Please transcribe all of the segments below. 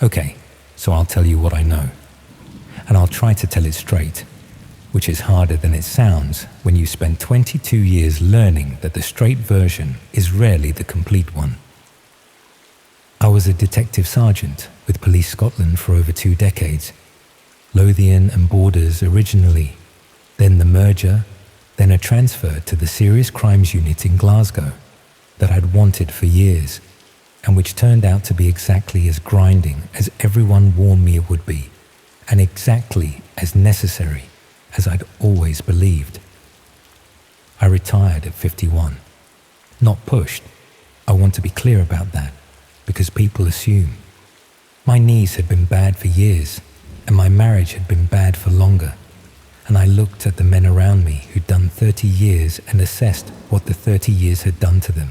Okay, so I'll tell you what I know. And I'll try to tell it straight, which is harder than it sounds when you spend 22 years learning that the straight version is rarely the complete one. I was a detective sergeant with Police Scotland for over 2 decades, Lothian and Borders originally, then the merger, then a transfer to the Serious Crimes Unit in Glasgow that I'd wanted for years, and which turned out to be exactly as grinding as everyone warned me it would be, and exactly as necessary as I'd always believed. I retired at 51. Not pushed. I want to be clear about that, because people assume. My knees had been bad for years, and my marriage had been bad for longer, and I looked at the men around me who'd done 30 years and assessed what the 30 years had done to them,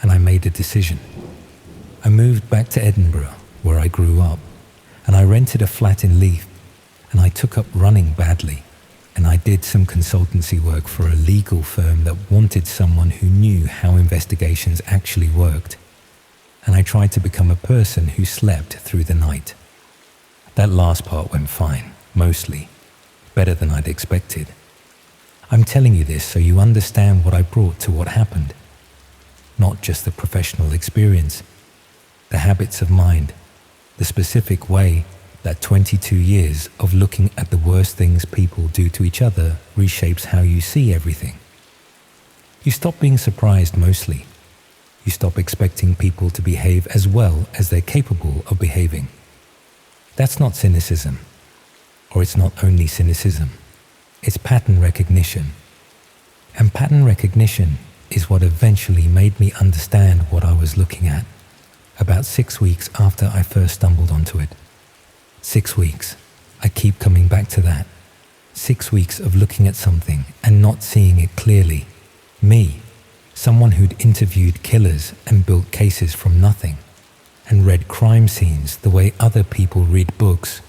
and I made a decision. I moved back to Edinburgh, where I grew up, and I rented a flat in Leith, and I took up running badly, and I did some consultancy work for a legal firm that wanted someone who knew how investigations actually worked, and I tried to become a person who slept through the night. That last part went fine, mostly, better than I'd expected. I'm telling you this so you understand what I brought to what happened, not just the professional experience, the habits of mind, the specific way that 22 years of looking at the worst things people do to each other reshapes how you see everything. You stop being surprised mostly. You stop expecting people to behave as well as they're capable of behaving. That's not cynicism, or it's not only cynicism. It's pattern recognition. And pattern recognition is what eventually made me understand what I was looking at, about 6 weeks after I first stumbled onto it. 6 weeks. I keep coming back to that. 6 weeks of looking at something and not seeing it clearly. Me, someone who'd interviewed killers and built cases from nothing, and read crime scenes the way other people read books.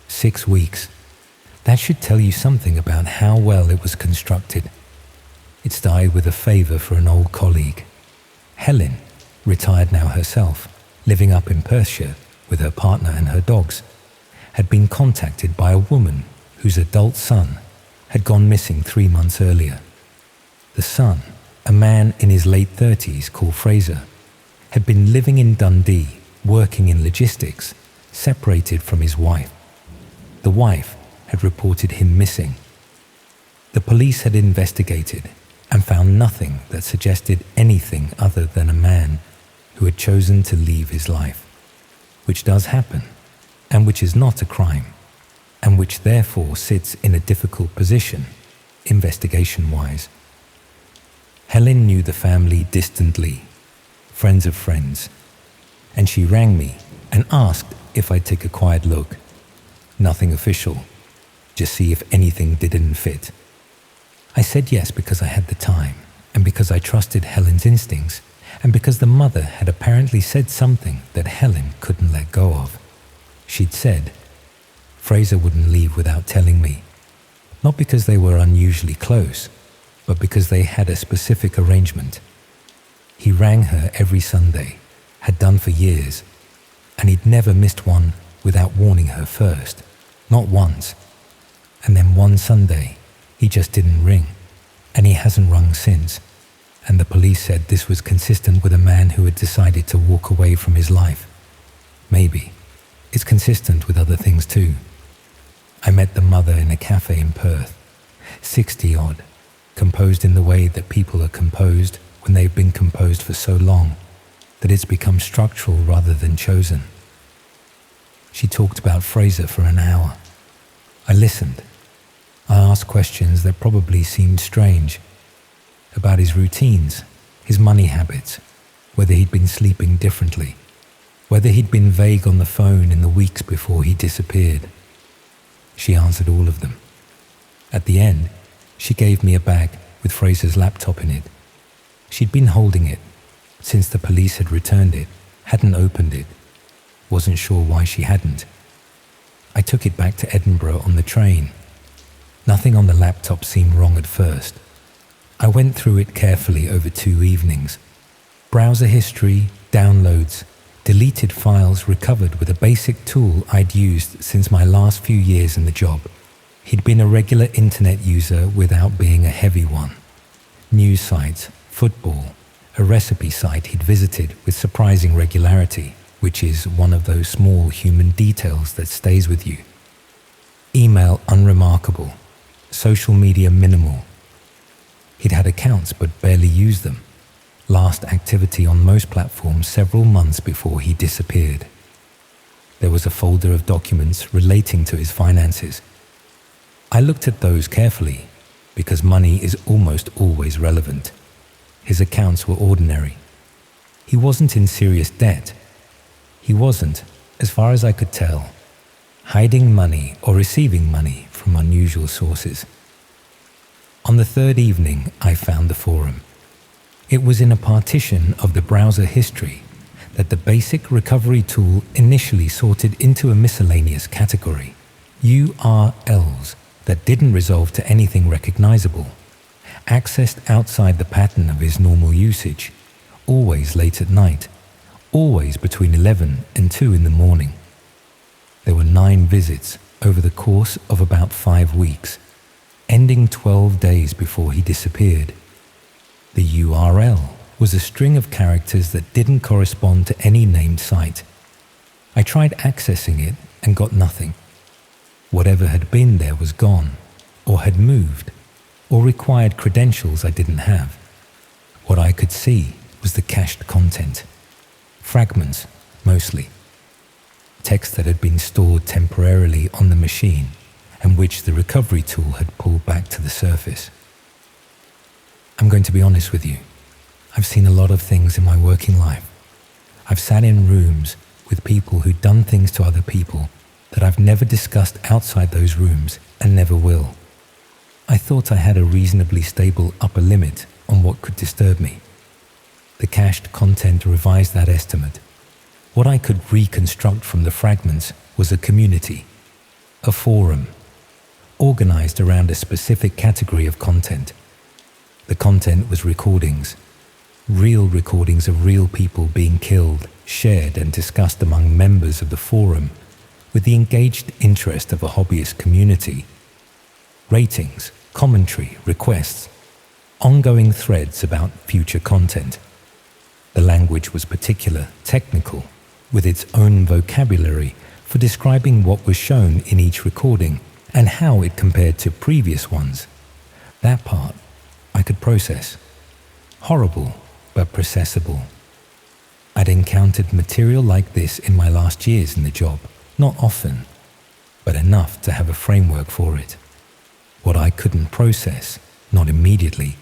6 weeks. That should tell you something about how well it was constructed. It started with a favour for an old colleague. Helen, retired now herself, living up in Perthshire with her partner and her dogs, had been contacted by a woman whose adult son had gone missing 3 months earlier. The son, a man in his late 30s called Fraser, had been living in Dundee, working in logistics, separated from his wife. The wife had reported him missing. The police had investigated and found nothing that suggested anything other than a man who had chosen to leave his life, which does happen, and which is not a crime, and which therefore sits in a difficult position, investigation-wise. Helen knew the family distantly, friends of friends, and she rang me and asked if I'd take a quiet look. Nothing official, just see if anything didn't fit. I said yes because I had the time, and because I trusted Helen's instincts, and because the mother had apparently said something that Helen couldn't let go of. She'd said, Fraser wouldn't leave without telling me, not because they were unusually close, but because they had a specific arrangement. He rang her every Sunday, had done for years, and he'd never missed one without warning her first, not once. And then one Sunday, he just didn't ring, and he hasn't rung since, and the police said this was consistent with a man who had decided to walk away from his life. Maybe. It's consistent with other things too. I met the mother in a cafe in Perth, 60-odd, composed in the way that people are composed when they've been composed for so long that it's become structural rather than chosen. She talked about Fraser for an hour. I listened. I asked questions that probably seemed strange, about his routines, his money habits, whether he'd been sleeping differently, whether he'd been vague on the phone in the weeks before he disappeared. She answered all of them. At the end, she gave me a bag with Fraser's laptop in it. She'd been holding it since the police had returned it, hadn't opened it, wasn't sure why she hadn't. I took it back to Edinburgh on the train. Nothing on the laptop seemed wrong at first. I went through it carefully over 2 evenings. Browser history, downloads, Deleted files recovered with a basic tool I'd used since my last few years in the job. He'd been a regular internet user without being a heavy one. News sites, football, a recipe site he'd visited with surprising regularity, which is one of those small human details that stays with you. Email unremarkable, social media minimal. He'd had accounts but barely used them. Last activity on most platforms several months before he disappeared. There was a folder of documents relating to his finances. I looked at those carefully because money is almost always relevant. His accounts were ordinary. He wasn't in serious debt. He wasn't, as far as I could tell, hiding money or receiving money from unusual sources. On the third evening, I found the forum. It was in a partition of the browser history that the basic recovery tool initially sorted into a miscellaneous category, URLs that didn't resolve to anything recognizable, accessed outside the pattern of his normal usage, always late at night, always between 11 and 2 in the morning. There were 9 visits over the course of about 5 weeks, ending 12 days before he disappeared. The URL was a string of characters that didn't correspond to any named site. I tried accessing it and got nothing. Whatever had been there was gone, or had moved, or required credentials I didn't have. What I could see was the cached content. Fragments, mostly. Text that had been stored temporarily on the machine and which the recovery tool had pulled back to the surface. I'm going to be honest with you. I've seen a lot of things in my working life. I've sat in rooms with people who'd done things to other people that I've never discussed outside those rooms and never will. I thought I had a reasonably stable upper limit on what could disturb me. The cached content revised that estimate. What I could reconstruct from the fragments was a community, a forum, organized around a specific category of content. The content was recordings, real recordings of real people being killed, shared and discussed among members of the forum with the engaged interest of a hobbyist community. Ratings, commentary, requests, ongoing threads about future content. The language was particular, technical, with its own vocabulary for describing what was shown in each recording and how it compared to previous ones. That part I could process. Horrible, but processable. I'd encountered material like this in my last years in the job, not often, but enough to have a framework for it. What I couldn't process, not immediately,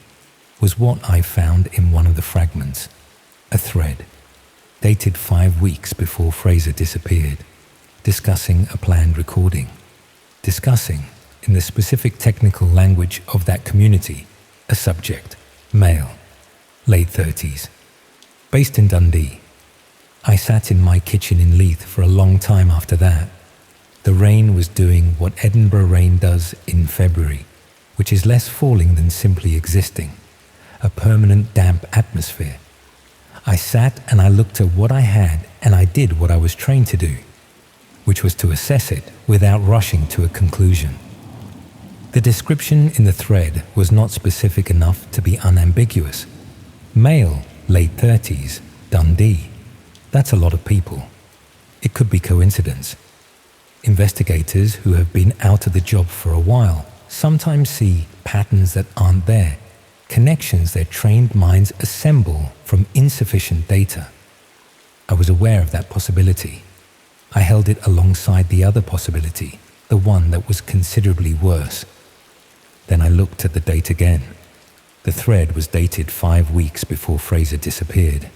was what I found in one of the fragments, a thread, dated 5 weeks before Fraser disappeared, discussing a planned recording, discussing, in the specific technical language of that community, a subject, male, late 30s, based in Dundee. I sat in my kitchen in Leith for a long time after that. The rain was doing what Edinburgh rain does in February, which is less falling than simply existing, a permanent damp atmosphere. I sat and I looked at what I had and I did what I was trained to do, which was to assess it without rushing to a conclusion. The description in the thread was not specific enough to be unambiguous. Male, late 30s, Dundee. That's a lot of people. It could be coincidence. Investigators who have been out of the job for a while sometimes see patterns that aren't there, connections their trained minds assemble from insufficient data. I was aware of that possibility. I held it alongside the other possibility, the one that was considerably worse. Then I looked at the date again. The thread was dated 5 weeks before Fraser disappeared.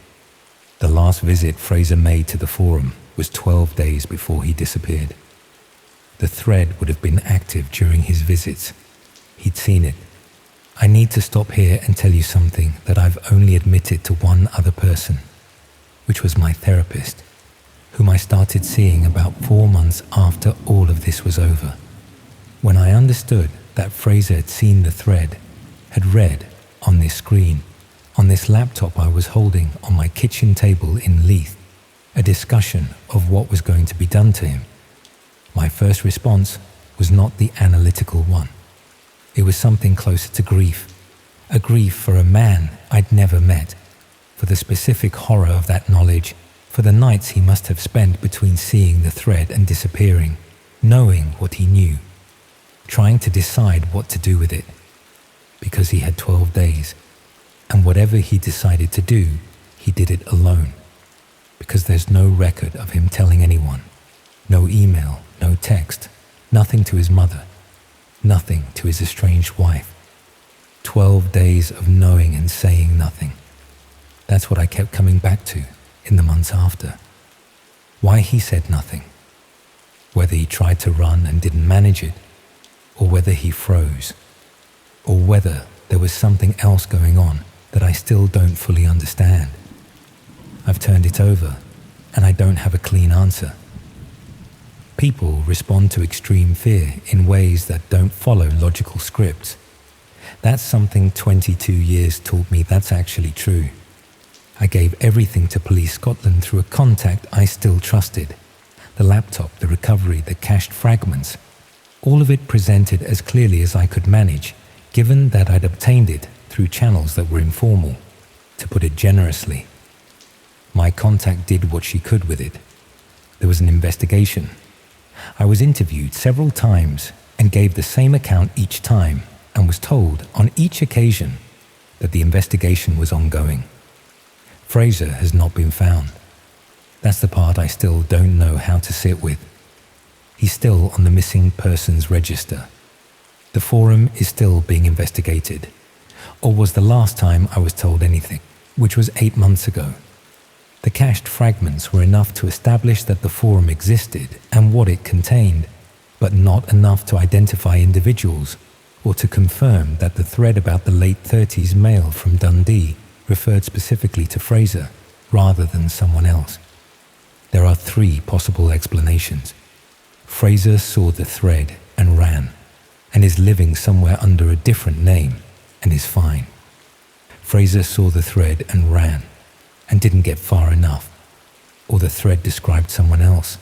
The last visit Fraser made to the forum was 12 days before he disappeared. The thread would have been active during his visits. He'd seen it. I need to stop here and tell you something that I've only admitted to one other person, which was my therapist, whom I started seeing about 4 months after all of this was over. When I understood that Fraser had seen the thread, had read on this screen, on this laptop I was holding on my kitchen table in Leith, a discussion of what was going to be done to him. My first response was not the analytical one. It was something closer to grief, a grief for a man I'd never met, for the specific horror of that knowledge, for the nights he must have spent between seeing the thread and disappearing, knowing what he knew, trying to decide what to do with it, because he had 12 days, and whatever he decided to do, he did it alone, because there's no record of him telling anyone, no email, no text, nothing to his mother, nothing to his estranged wife. 12 days of knowing and saying nothing. That's what I kept coming back to in the months after. Why he said nothing. Whether he tried to run and didn't manage it, or whether he froze, or whether there was something else going on that I still don't fully understand. I've turned it over, and I don't have a clean answer. People respond to extreme fear in ways that don't follow logical scripts. That's something 22 years taught me that's actually true. I gave everything to Police Scotland through a contact I still trusted. The laptop, the recovery, the cached fragments, all of it presented as clearly as I could manage, given that I'd obtained it through channels that were informal, to put it generously. My contact did what she could with it. There was an investigation. I was interviewed several times and gave the same account each time, and was told on each occasion that the investigation was ongoing. Fraser has not been found. That's the part I still don't know how to sit with. He's still on the missing persons register. The forum is still being investigated, or was the last time I was told anything, which was 8 months ago. The cached fragments were enough to establish that the forum existed and what it contained, but not enough to identify individuals or to confirm that the thread about the late 30s male from Dundee referred specifically to Fraser rather than someone else. There are 3 possible explanations. Fraser saw the thread and ran, and is living somewhere under a different name and is fine. Fraser saw the thread and ran, and didn't get far enough, or the thread described someone else.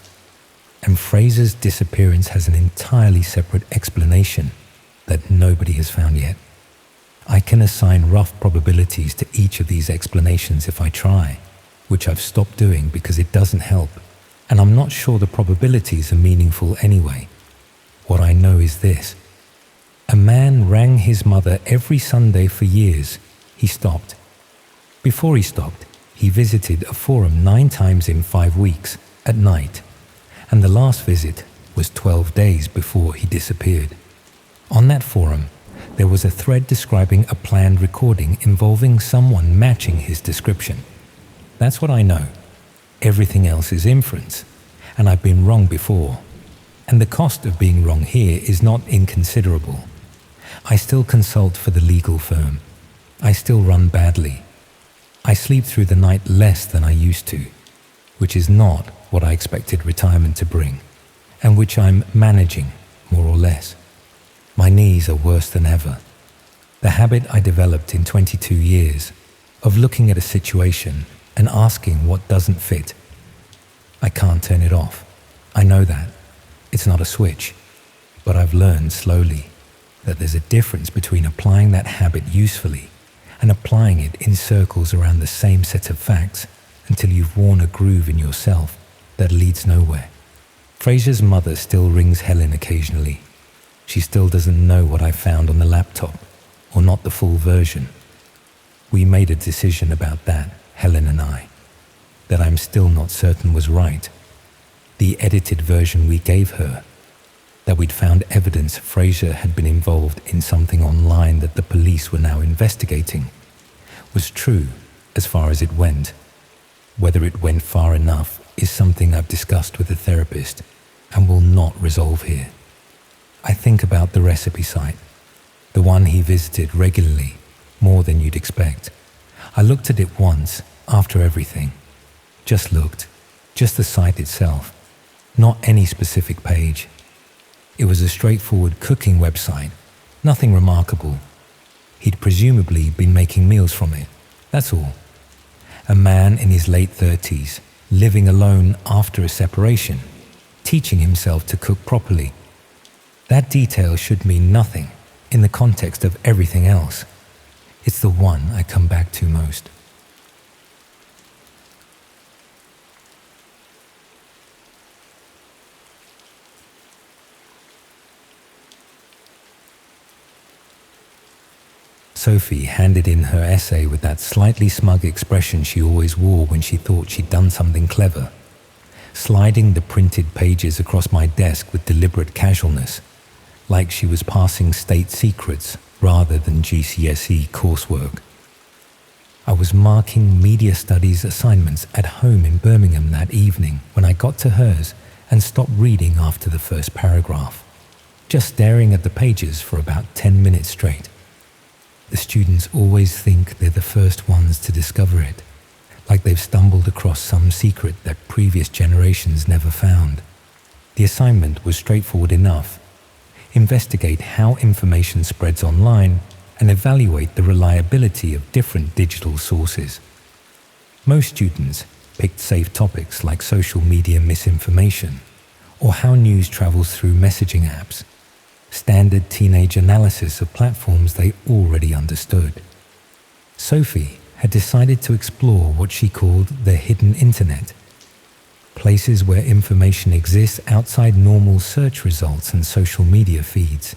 And Fraser's disappearance has an entirely separate explanation that nobody has found yet. I can assign rough probabilities to each of these explanations if I try, which I've stopped doing because it doesn't help, and I'm not sure the probabilities are meaningful anyway. What I know is this. A man rang his mother every Sunday for years. He stopped. Before he stopped, he visited a forum 9 times in 5 weeks, at night, and the last visit was 12 days before he disappeared. On that forum, there was a thread describing a planned recording involving someone matching his description. That's what I know. Everything else is inference, and I've been wrong before. And the cost of being wrong here is not inconsiderable. I still consult for the legal firm. I still run badly. I sleep through the night less than I used to, which is not what I expected retirement to bring, and which I'm managing, more or less. My knees are worse than ever. The habit I developed in 22 years of looking at a situation and asking what doesn't fit. I can't turn it off. I know that. It's not a switch. But I've learned slowly that there's a difference between applying that habit usefully and applying it in circles around the same set of facts until you've worn a groove in yourself that leads nowhere. Fraser's mother still rings Helen occasionally. She still doesn't know what I found on the laptop, or not the full version. We made a decision about that, Helen and I, that I'm still not certain was right. The edited version we gave her, that we'd found evidence Fraser had been involved in something online that the police were now investigating, was true as far as it went. Whether it went far enough is something I've discussed with a therapist and will not resolve here. I think about the recipe site, the one he visited regularly, more than you'd expect. I looked at it once, after everything. Just looked, just the site itself, not any specific page. It was a straightforward cooking website, nothing remarkable. He'd presumably been making meals from it, that's all. A man in his late 30s, living alone after a separation, teaching himself to cook properly. That detail should mean nothing in the context of everything else. It's the one I come back to most. Sophie handed in her essay with that slightly smug expression she always wore when she thought she'd done something clever, sliding the printed pages across my desk with deliberate casualness, like she was passing state secrets rather than GCSE coursework. I was marking media studies assignments at home in Birmingham that evening when I got to hers and stopped reading after the first paragraph, just staring at the pages for about 10 minutes straight. The students always think they're the first ones to discover it, like they've stumbled across some secret that previous generations never found. The assignment was straightforward enough. Investigate how information spreads online and evaluate the reliability of different digital sources. Most students picked safe topics like social media misinformation or how news travels through messaging apps, standard teenage analysis of platforms they already understood. Sophie had decided to explore what she called the hidden internet, places where information exists outside normal search results and social media feeds.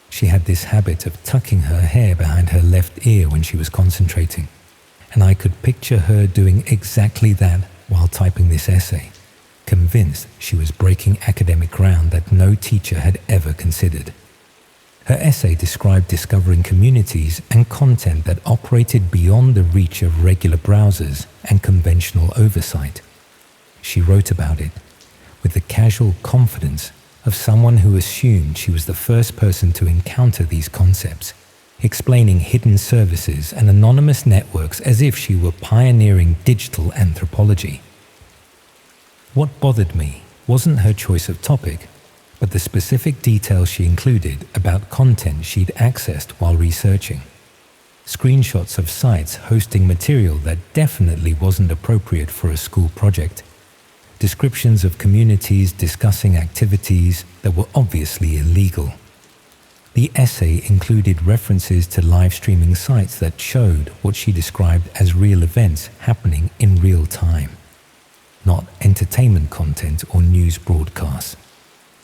She had this habit of tucking her hair behind her left ear when she was concentrating, and I could picture her doing exactly that while typing this essay, convinced she was breaking academic ground that no teacher had ever considered. Her essay described discovering communities and content that operated beyond the reach of regular browsers and conventional oversight. She wrote about it with the casual confidence of someone who assumed she was the first person to encounter these concepts, explaining hidden services and anonymous networks as if she were pioneering digital anthropology. What bothered me wasn't her choice of topic, but the specific details she included about content she'd accessed while researching. Screenshots of sites hosting material that definitely wasn't appropriate for a school project. Descriptions of communities discussing activities that were obviously illegal. The essay included references to live streaming sites that showed what she described as real events happening in real time. Not entertainment content or news broadcasts,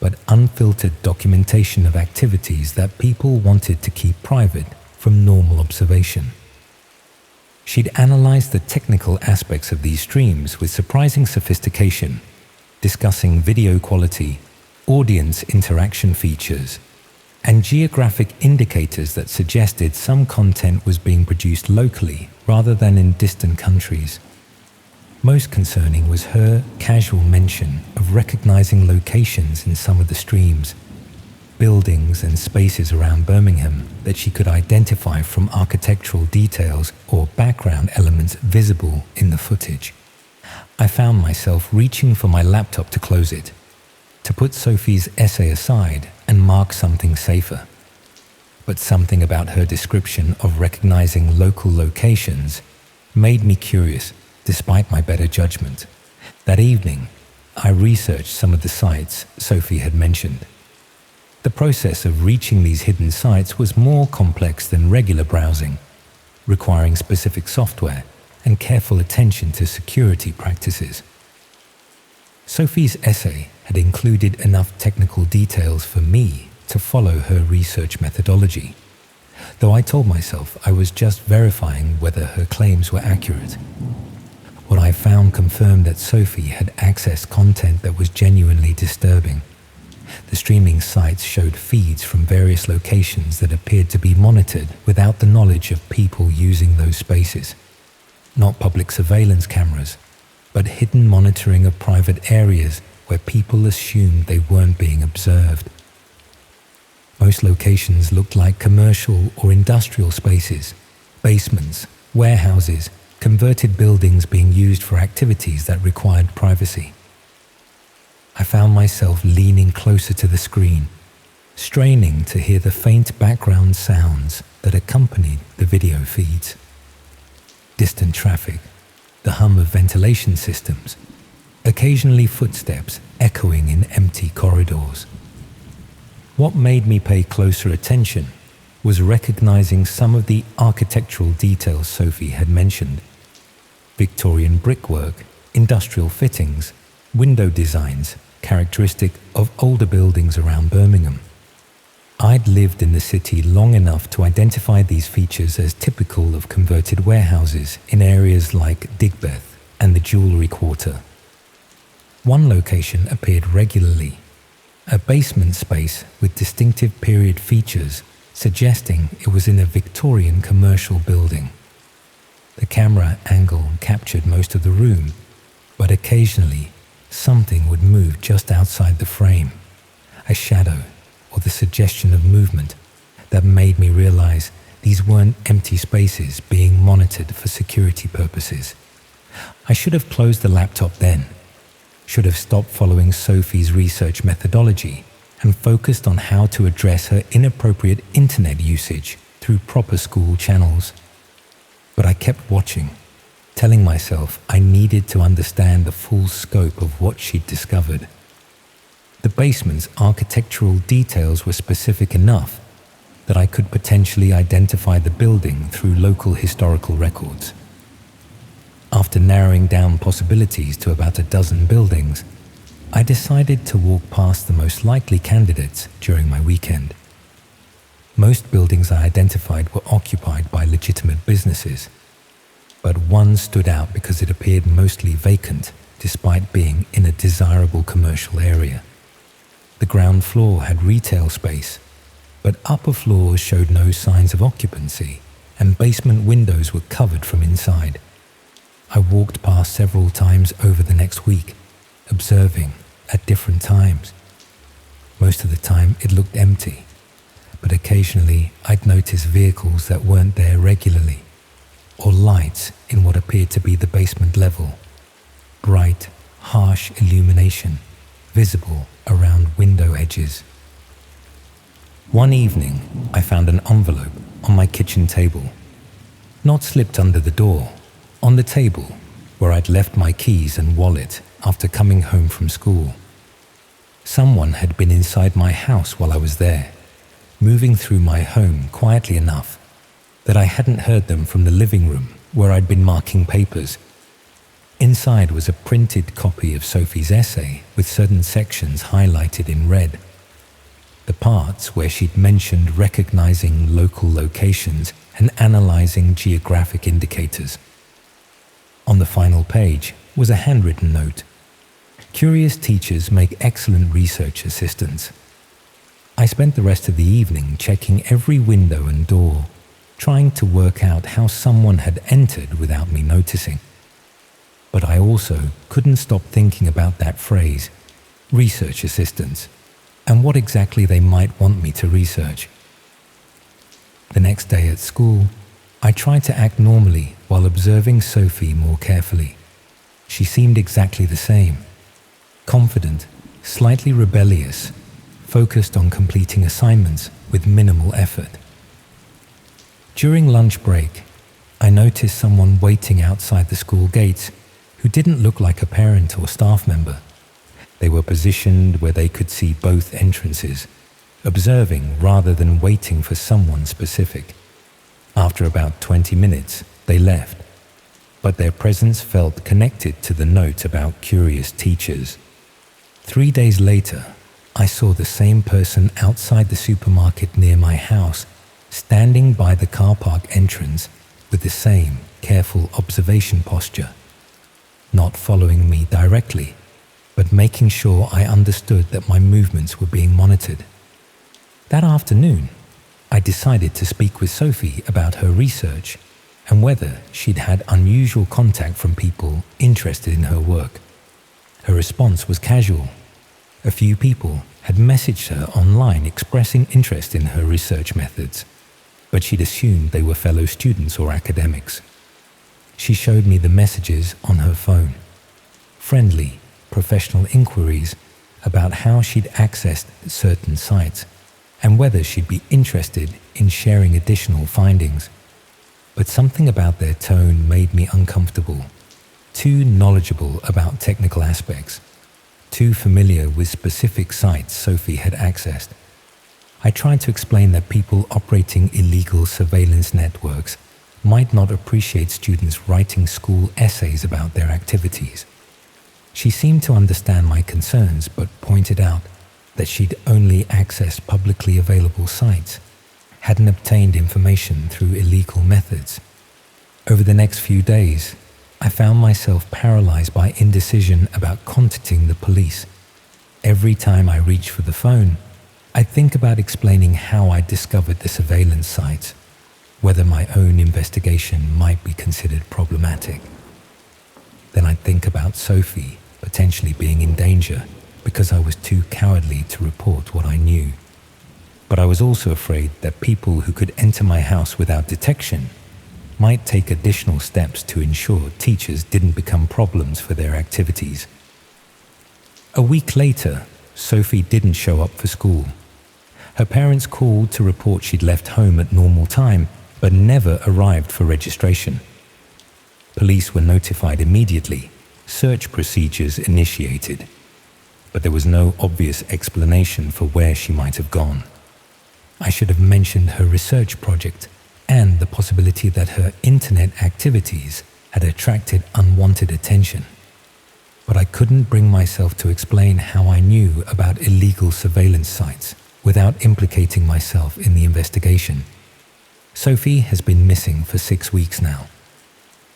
but unfiltered documentation of activities that people wanted to keep private from normal observation. She'd analyzed the technical aspects of these streams with surprising sophistication, discussing video quality, audience interaction features, and geographic indicators that suggested some content was being produced locally rather than in distant countries. Most concerning was her casual mention of recognizing locations in some of the streams, buildings and spaces around Birmingham that she could identify from architectural details or background elements visible in the footage. I found myself reaching for my laptop to close it, to put Sophie's essay aside and mark something safer. But something about her description of recognizing local locations made me curious despite my better judgment. That evening, I researched some of the sites Sophie had mentioned. The process of reaching these hidden sites was more complex than regular browsing, requiring specific software and careful attention to security practices. Sophie's essay had included enough technical details for me to follow her research methodology, though I told myself I was just verifying whether her claims were accurate. What I found confirmed that Sophie had accessed content that was genuinely disturbing. The streaming sites showed feeds from various locations that appeared to be monitored without the knowledge of people using those spaces. Not public surveillance cameras, but hidden monitoring of private areas where people assumed they weren't being observed. Most locations looked like commercial or industrial spaces, basements, warehouses, converted buildings being used for activities that required privacy. I found myself leaning closer to the screen, straining to hear the faint background sounds that accompanied the video feeds. Distant traffic, the hum of ventilation systems, occasionally footsteps echoing in empty corridors. What made me pay closer attention was recognizing some of the architectural details Sophie had mentioned. Victorian brickwork, industrial fittings, window designs characteristic of older buildings around Birmingham. I'd lived in the city long enough to identify these features as typical of converted warehouses in areas like Digbeth and the Jewellery Quarter. One location appeared regularly, a basement space with distinctive period features suggesting it was in a Victorian commercial building. The camera angle captured most of the room, but occasionally something would move just outside the frame, a shadow or the suggestion of movement that made me realize these weren't empty spaces being monitored for security purposes. I should have closed the laptop then, should have stopped following Sophie's research methodology and focused on how to address her inappropriate internet usage through proper school channels. But I kept watching, telling myself I needed to understand the full scope of what she'd discovered. The basement's architectural details were specific enough that I could potentially identify the building through local historical records. After narrowing down possibilities to about a dozen buildings, I decided to walk past the most likely candidates during my weekend. Most buildings I identified were occupied by legitimate businesses, but one stood out because it appeared mostly vacant despite being in a desirable commercial area. The ground floor had retail space, but upper floors showed no signs of occupancy, and basement windows were covered from inside. I walked past several times over the next week, observing at different times. Most of the time it looked empty, but occasionally I'd notice vehicles that weren't there regularly, or lights in what appeared to be the basement level. Bright, harsh illumination visible around window edges. One evening, I found an envelope on my kitchen table, not slipped under the door, on the table where I'd left my keys and wallet after coming home from school. Someone had been inside my house while I was there, moving through my home quietly enough that I hadn't heard them from the living room where I'd been marking papers. Inside was a printed copy of Sophie's essay with certain sections highlighted in red. The parts where she'd mentioned recognizing local locations and analyzing geographic indicators. On the final page was a handwritten note. Curious teachers make excellent research assistants. I spent the rest of the evening checking every window and door, trying to work out how someone had entered without me noticing. But I also couldn't stop thinking about that phrase, research assistants, and what exactly they might want me to research. The next day at school, I tried to act normally while observing Sophie more carefully. She seemed exactly the same, confident, slightly rebellious, focused on completing assignments with minimal effort. During lunch break, I noticed someone waiting outside the school gates who didn't look like a parent or staff member. They were positioned where they could see both entrances, observing rather than waiting for someone specific. After about 20 minutes, they left, but their presence felt connected to the note about curious teachers. 3 days later, I saw the same person outside the supermarket near my house, standing by the car park entrance with the same careful observation posture, not following me directly, but making sure I understood that my movements were being monitored. That afternoon, I decided to speak with Sophie about her research and whether she'd had unusual contact from people interested in her work. Her response was casual. A few people had messaged her online expressing interest in her research methods, but she'd assumed they were fellow students or academics. She showed me the messages on her phone. Friendly, professional inquiries about how she'd accessed certain sites and whether she'd be interested in sharing additional findings. But something about their tone made me uncomfortable, too knowledgeable about technical aspects, too familiar with specific sites Sophie had accessed. I tried to explain that people operating illegal surveillance networks might not appreciate students writing school essays about their activities. She seemed to understand my concerns, but pointed out that she'd only accessed publicly available sites, hadn't obtained information through illegal methods. Over the next few days, I found myself paralyzed by indecision about contacting the police. Every time I reach for the phone, I'd think about explaining how I discovered the surveillance sites, whether my own investigation might be considered problematic. Then I'd think about Sophie potentially being in danger because I was too cowardly to report what I knew. But I was also afraid that people who could enter my house without detection might take additional steps to ensure teachers didn't become problems for their activities. A week later, Sophie didn't show up for school. Her parents called to report she'd left home at normal time, but never arrived for registration. Police were notified immediately, search procedures initiated, but there was no obvious explanation for where she might have gone. I should have mentioned her research project and the possibility that her internet activities had attracted unwanted attention. But I couldn't bring myself to explain how I knew about illegal surveillance sites without implicating myself in the investigation. Sophie has been missing for 6 weeks now.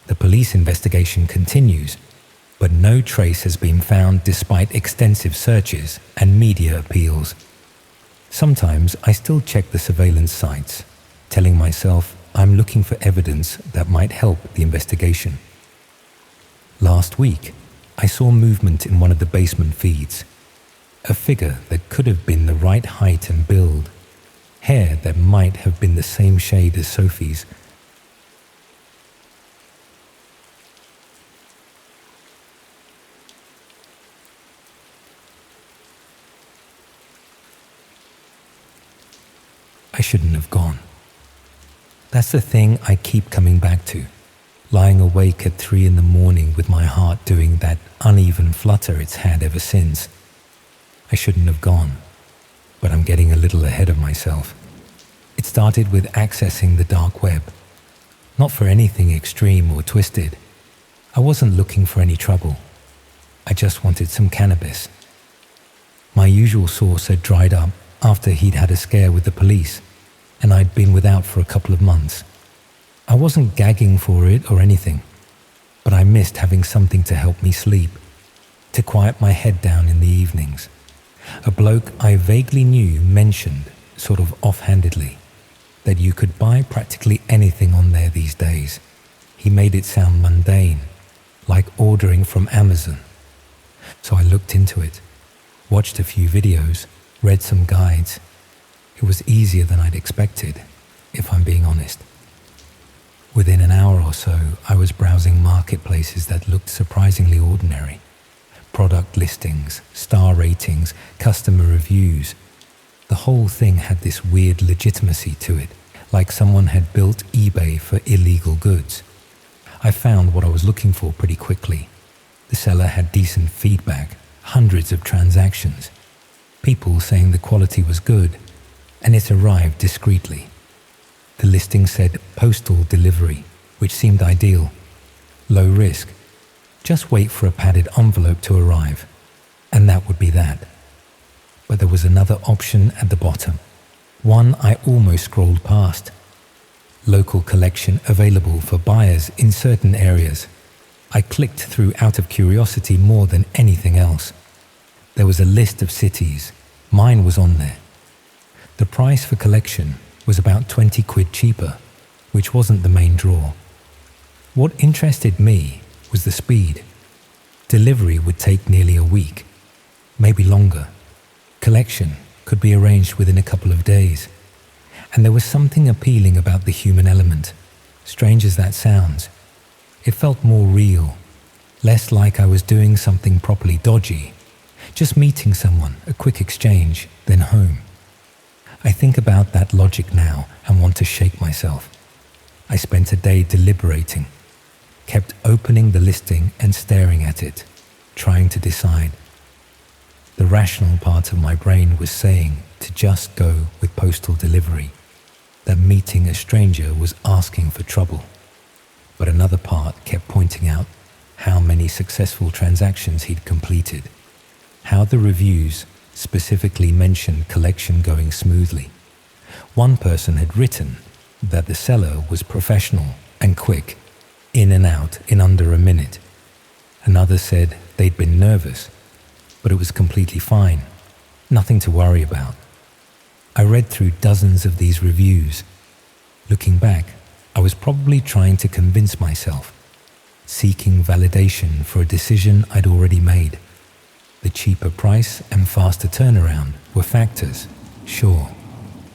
The police investigation continues, but no trace has been found despite extensive searches and media appeals. Sometimes I still check the surveillance sites, telling myself I'm looking for evidence that might help the investigation. Last week, I saw movement in one of the basement feeds. A figure that could have been the right height and build, hair that might have been the same shade as Sophie's. I shouldn't have gone. That's the thing I keep coming back to, lying awake at 3 a.m. with my heart doing that uneven flutter it's had ever since. I shouldn't have gone, but I'm getting a little ahead of myself. It started with accessing the dark web. Not for anything extreme or twisted. I wasn't looking for any trouble. I just wanted some cannabis. My usual source had dried up after he'd had a scare with the police, and I'd been without for a couple of months. I wasn't gagging for it or anything, but I missed having something to help me sleep, to quiet my head down in the evenings. A bloke I vaguely knew mentioned, sort of offhandedly, that you could buy practically anything on there these days. He made it sound mundane, like ordering from Amazon. So I looked into it, watched a few videos, read some guides. It was easier than I'd expected, if I'm being honest. Within an hour or so, I was browsing marketplaces that looked surprisingly ordinary. Product listings, star ratings, customer reviews. The whole thing had this weird legitimacy to it, like someone had built eBay for illegal goods. I found what I was looking for pretty quickly. The seller had decent feedback, hundreds of transactions, people saying the quality was good, and it arrived discreetly. The listing said postal delivery, which seemed ideal. Low risk. Just wait for a padded envelope to arrive, and that would be that. But there was another option at the bottom, one I almost scrolled past. Local collection available for buyers in certain areas. I clicked through out of curiosity more than anything else. There was a list of cities. Mine was on there. The price for collection was about 20 quid cheaper, which wasn't the main draw. What interested me was the speed. Delivery would take nearly a week, maybe longer. Collection could be arranged within a couple of days. And there was something appealing about the human element, strange as that sounds. It felt more real, less like I was doing something properly dodgy, just meeting someone, a quick exchange, then home. I think about that logic now and want to shake myself. I spent a day deliberating. kept opening the listing and staring at it, trying to decide. The rational part of my brain was saying to just go with postal delivery, that meeting a stranger was asking for trouble. But another part kept pointing out how many successful transactions he'd completed, how the reviews specifically mentioned collection going smoothly. One person had written that the seller was professional and quick, in and out in under a minute. Another said they'd been nervous, but it was completely fine, nothing to worry about. I read through dozens of these reviews. Looking back, I was probably trying to convince myself, seeking validation for a decision I'd already made. The cheaper price and faster turnaround were factors, sure,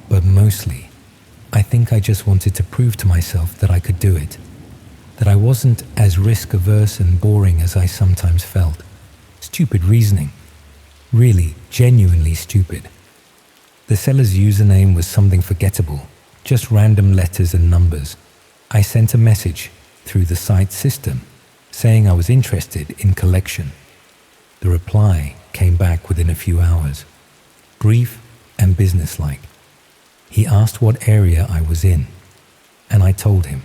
but mostly, I think I just wanted to prove to myself that I could do it, that I wasn't as risk-averse and boring as I sometimes felt. Stupid reasoning. Really, genuinely stupid. The seller's username was something forgettable, just random letters and numbers. I sent a message through the site system saying I was interested in collection. The reply came back within a few hours, brief and businesslike. He asked what area I was in, and I told him.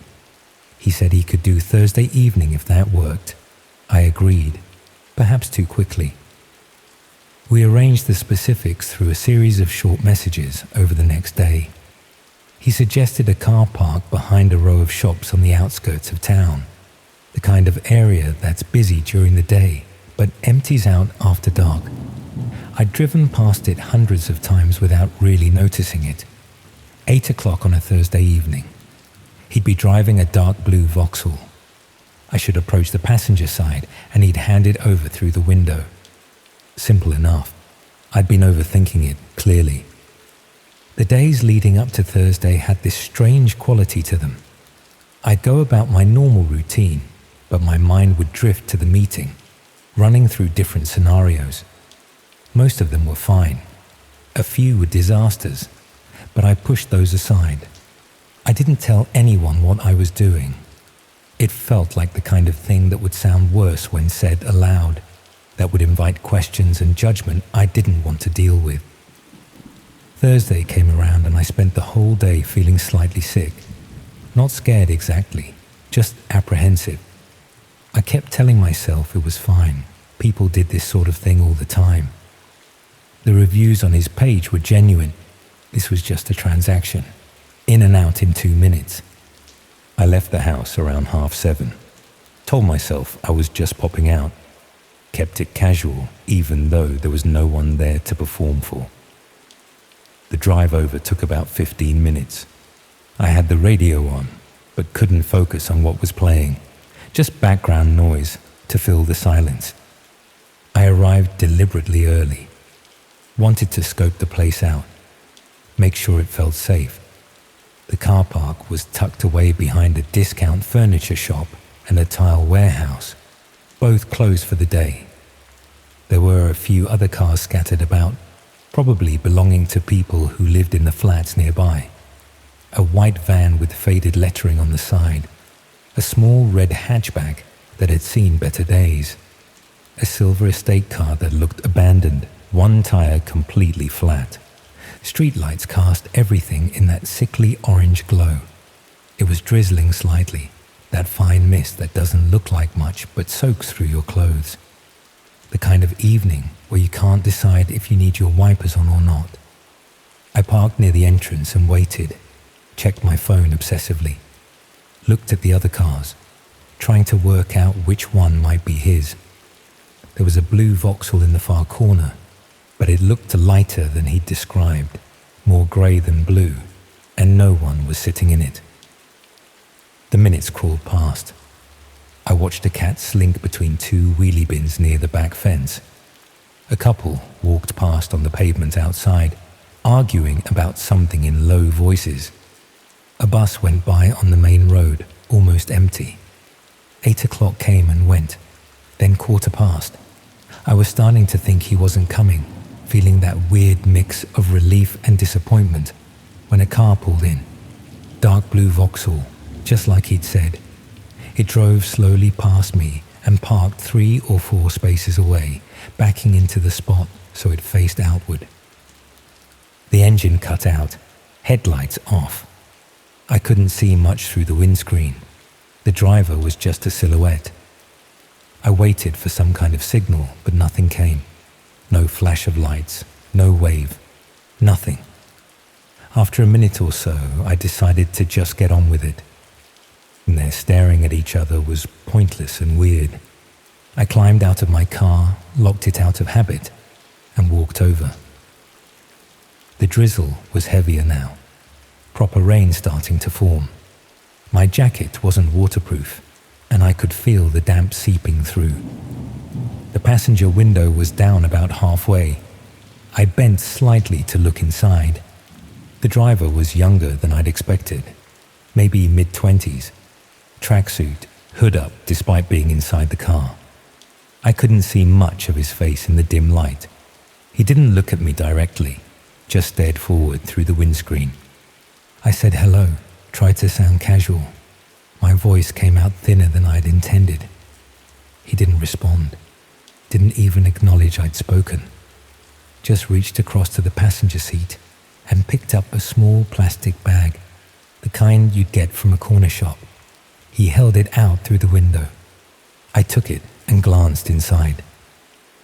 He said he could do Thursday evening if that worked. I agreed, perhaps too quickly. We arranged the specifics through a series of short messages over the next day. He suggested a car park behind a row of shops on the outskirts of town, the kind of area that's busy during the day but empties out after dark. I'd driven past it hundreds of times without really noticing it. 8 o'clock on a Thursday evening. He'd be driving a dark blue Vauxhall. I should approach the passenger side and he'd hand it over through the window. Simple enough. I'd been overthinking it, clearly. The days leading up to Thursday had this strange quality to them. I'd go about my normal routine, but my mind would drift to the meeting, running through different scenarios. Most of them were fine. A few were disasters, but I pushed those aside. I didn't tell anyone what I was doing. It felt like the kind of thing that would sound worse when said aloud, that would invite questions and judgment I didn't want to deal with. Thursday came around and I spent the whole day feeling slightly sick. Not scared exactly, just apprehensive. I kept telling myself it was fine. People did this sort of thing all the time. The reviews on his page were genuine. This was just a transaction. In and out in 2 minutes. I left the house around 7:30. Told myself I was just popping out. Kept it casual, even though there was no one there to perform for. The drive over took about 15 minutes. I had the radio on, but couldn't focus on what was playing. Just background noise to fill the silence. I arrived deliberately early. Wanted to scope the place out. Make sure it felt safe. The car park was tucked away behind a discount furniture shop and a tile warehouse, both closed for the day. There were a few other cars scattered about, probably belonging to people who lived in the flats nearby. A white van with faded lettering on the side, a small red hatchback that had seen better days, a silver estate car that looked abandoned, one tire completely flat. Streetlights cast everything in that sickly orange glow. It was drizzling slightly, that fine mist that doesn't look like much but soaks through your clothes. The kind of evening where you can't decide if you need your wipers on or not. I parked near the entrance and waited, checked my phone obsessively, looked at the other cars, trying to work out which one might be his. There was a blue Vauxhall in the far corner, but it looked lighter than he'd described, more grey than blue, and no one was sitting in it. The minutes crawled past. I watched a cat slink between 2 wheelie bins near the back fence. A couple walked past on the pavement outside, arguing about something in low voices. A bus went by on the main road, almost empty. 8 o'clock came and went, then 15:15. I was starting to think he wasn't coming, feeling that weird mix of relief and disappointment, when a car pulled in. Dark blue Vauxhall, just like he'd said. It drove slowly past me and parked 3 or 4 spaces away, backing into the spot so it faced outward. The engine cut out, headlights off. I couldn't see much through the windscreen. The driver was just a silhouette. I waited for some kind of signal, but nothing came. No flash of lights, no wave, nothing. After a minute or so, I decided to just get on with it. And their staring at each other was pointless and weird. I climbed out of my car, locked it out of habit, and walked over. The drizzle was heavier now, proper rain starting to form. My jacket wasn't waterproof, and I could feel the damp seeping through. The passenger window was down about halfway. I bent slightly to look inside. The driver was younger than I'd expected, maybe mid-20s, tracksuit, hood up despite being inside the car. I couldn't see much of his face in the dim light. He didn't look at me directly, just stared forward through the windscreen. I said hello, tried to sound casual. My voice came out thinner than I'd intended. He didn't respond, didn't even acknowledge I'd spoken. Just reached across to the passenger seat and picked up a small plastic bag, the kind you'd get from a corner shop. He held it out through the window. I took it and glanced inside.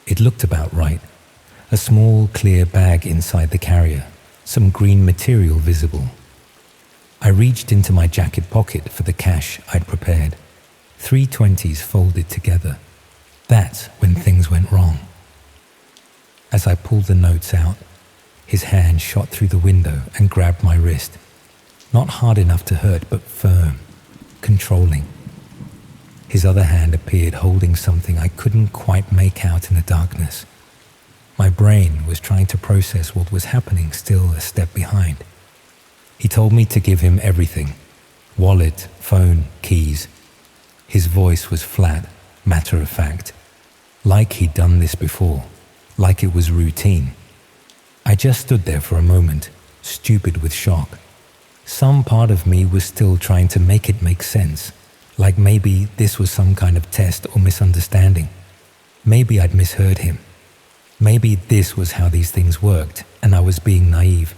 It looked about right. A small clear bag inside the carrier, some green material visible. I reached into my jacket pocket for the cash I'd prepared. 3 20s folded together. That's when things went wrong. As I pulled the notes out, his hand shot through the window and grabbed my wrist. Not hard enough to hurt, but firm, controlling. His other hand appeared holding something I couldn't quite make out in the darkness. My brain was trying to process what was happening, still a step behind. He told me to give him everything: wallet, phone, keys. His voice was flat, matter of fact, like he'd done this before, like it was routine. I just stood there for a moment, stupid with shock. Some part of me was still trying to make it make sense, like maybe this was some kind of test or misunderstanding. Maybe I'd misheard him. Maybe this was how these things worked, and I was being naive.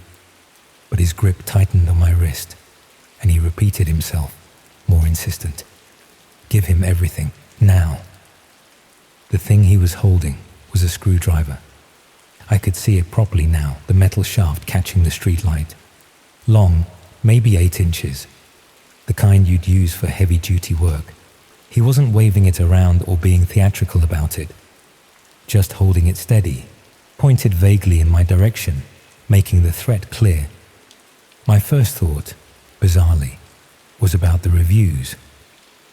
But his grip tightened on my wrist, and he repeated himself, more insistent. Give him everything, now. The thing he was holding was a screwdriver. I could see it properly now, the metal shaft catching the streetlight. Long, maybe 8 inches, the kind you'd use for heavy-duty work. He wasn't waving it around or being theatrical about it, just holding it steady, pointed vaguely in my direction, making the threat clear. My first thought, bizarrely, was about the reviews.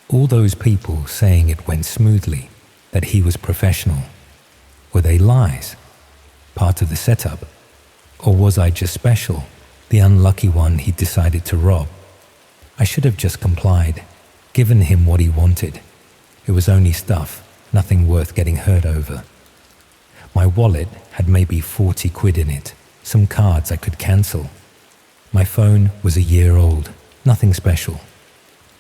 All those people saying it went smoothly, that he was professional. Were they lies? Part of the setup? Or was I just special, the unlucky one he'd decided to rob? I should have just complied, given him what he wanted. It was only stuff, nothing worth getting hurt over. My wallet had maybe 40 quid in it, some cards I could cancel. My phone was a year old, nothing special.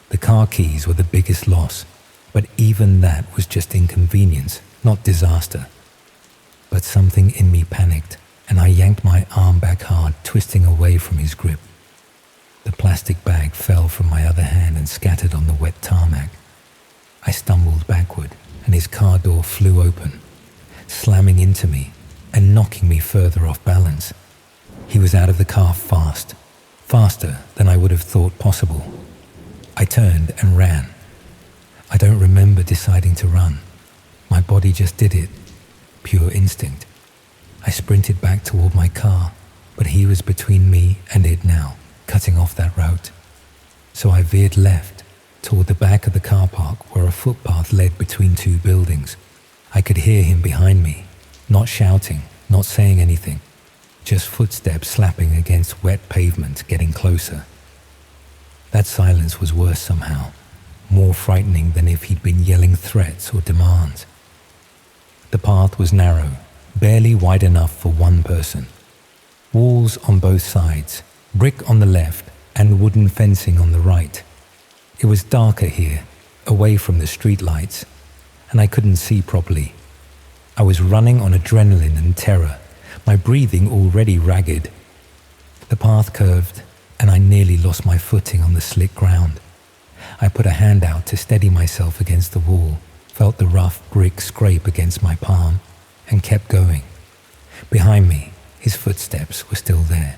The car keys were the biggest loss, but even that was just inconvenience, not disaster. But something in me panicked, and I yanked my arm back hard, twisting away from his grip. The plastic bag fell from my other hand and scattered on the wet tarmac. I stumbled backward, and his car door flew open, slamming into me and knocking me further off balance. He was out of the car fast, faster than I would have thought possible. I turned and ran. I don't remember deciding to run. My body just did it, pure instinct. I sprinted back toward my car, but he was between me and it now, cutting off that route. So I veered left, toward the back of the car park where a footpath led between 2 buildings. I could hear him behind me, not shouting, not saying anything, just footsteps slapping against wet pavement, getting closer. That silence was worse somehow, more frightening than if he'd been yelling threats or demands. The path was narrow, barely wide enough for one person. Walls on both sides, brick on the left and wooden fencing on the right. It was darker here, away from the streetlights, and I couldn't see properly. I was running on adrenaline and terror, my breathing already ragged. The path curved, and I nearly lost my footing on the slick ground. I put a hand out to steady myself against the wall, felt the rough brick scrape against my palm, and kept going. Behind me, his footsteps were still there,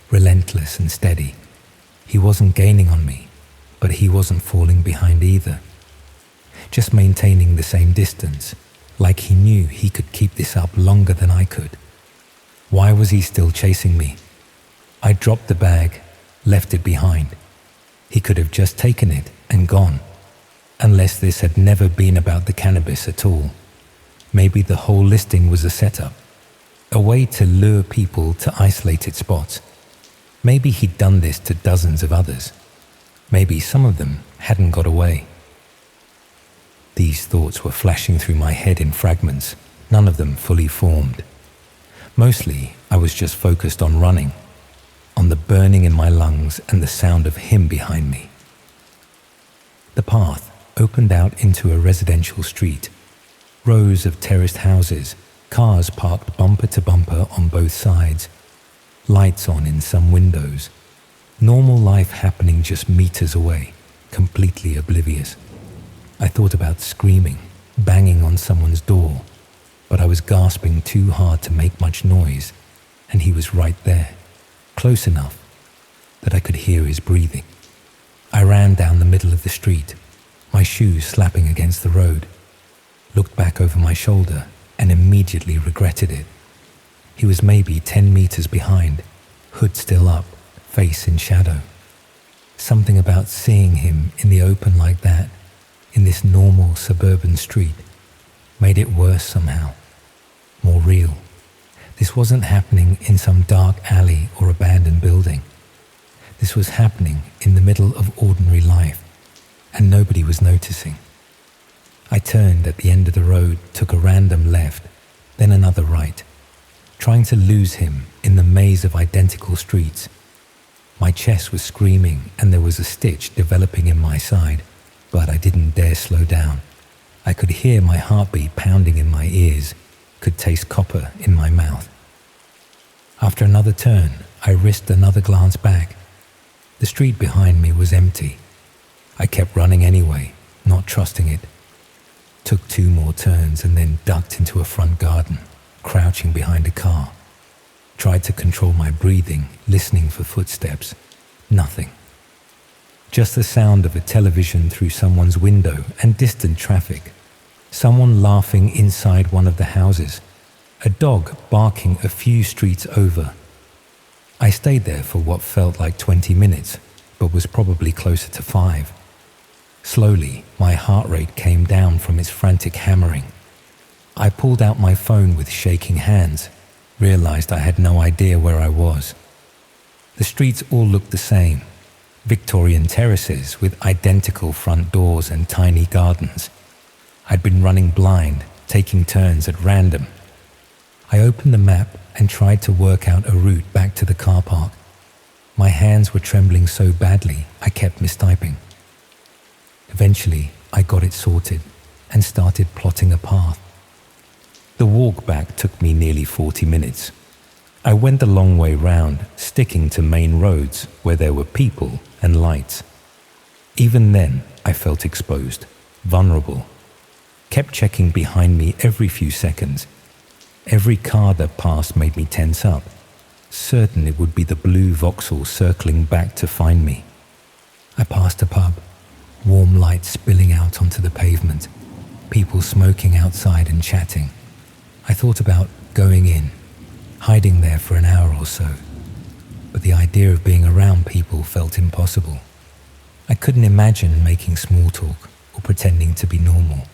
relentless and steady. He wasn't gaining on me, but he wasn't falling behind either. Just maintaining the same distance, like he knew he could keep this up longer than I could. Why was he still chasing me? I dropped the bag, left it behind. He could have just taken it and gone, unless this had never been about the cannabis at all. Maybe the whole listing was a setup, a way to lure people to isolated spots. Maybe he'd done this to dozens of others. Maybe some of them hadn't got away. These thoughts were flashing through my head in fragments, none of them fully formed. Mostly, I was just focused on running, on the burning in my lungs and the sound of him behind me. The path opened out into a residential street. Rows of terraced houses, cars parked bumper to bumper on both sides, lights on in some windows. Normal life happening just meters away, completely oblivious. I thought about screaming, banging on someone's door, but I was gasping too hard to make much noise, and he was right there, close enough that I could hear his breathing. I ran down the middle of the street, my shoes slapping against the road, looked back over my shoulder and immediately regretted it. He was maybe 10 meters behind, hood still up, face in shadow. Something about seeing him in the open like that, in this normal suburban street, made it worse somehow, more real. This wasn't happening in some dark alley or abandoned building. This was happening in the middle of ordinary life, and nobody was noticing. I turned at the end of the road, took a random left, then another right, trying to lose him in the maze of identical streets. My chest was screaming and there was a stitch developing in my side, but I didn't dare slow down. I could hear my heartbeat pounding in my ears, could taste copper in my mouth. After another turn, I risked another glance back. The street behind me was empty. I kept running anyway, not trusting it. Took 2 more turns and then ducked into a front garden, crouching behind a car. Tried to control my breathing, listening for footsteps. Nothing. Just the sound of a television through someone's window and distant traffic. Someone laughing inside one of the houses. A dog barking a few streets over. I stayed there for what felt like 20 minutes, but was probably closer to 5. Slowly, my heart rate came down from its frantic hammering. I pulled out my phone with shaking hands, realized I had no idea where I was. The streets all looked the same. Victorian terraces with identical front doors and tiny gardens. I'd been running blind, taking turns at random. I opened the map and tried to work out a route back to the car park. My hands were trembling so badly I kept mistyping. Eventually, I got it sorted and started plotting a path. The walk back took me nearly 40 minutes. I went the long way round, sticking to main roads where there were people and lights. Even then, I felt exposed, vulnerable. Kept checking behind me every few seconds. Every car that passed made me tense up, certain it would be the blue Vauxhall circling back to find me. I passed a pub, warm light spilling out onto the pavement, people smoking outside and chatting. I thought about going in, hiding there for an hour or so, but the idea of being around people felt impossible. I couldn't imagine making small talk or pretending to be normal.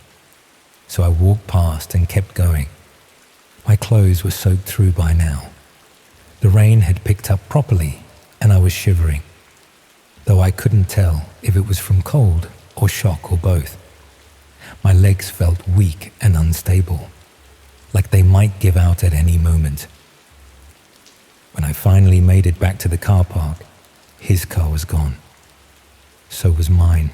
So I walked past and kept going. My clothes were soaked through by now. The rain had picked up properly and I was shivering, though I couldn't tell if it was from cold or shock or both. My legs felt weak and unstable, like they might give out at any moment. When I finally made it back to the car park, his car was gone. So was mine.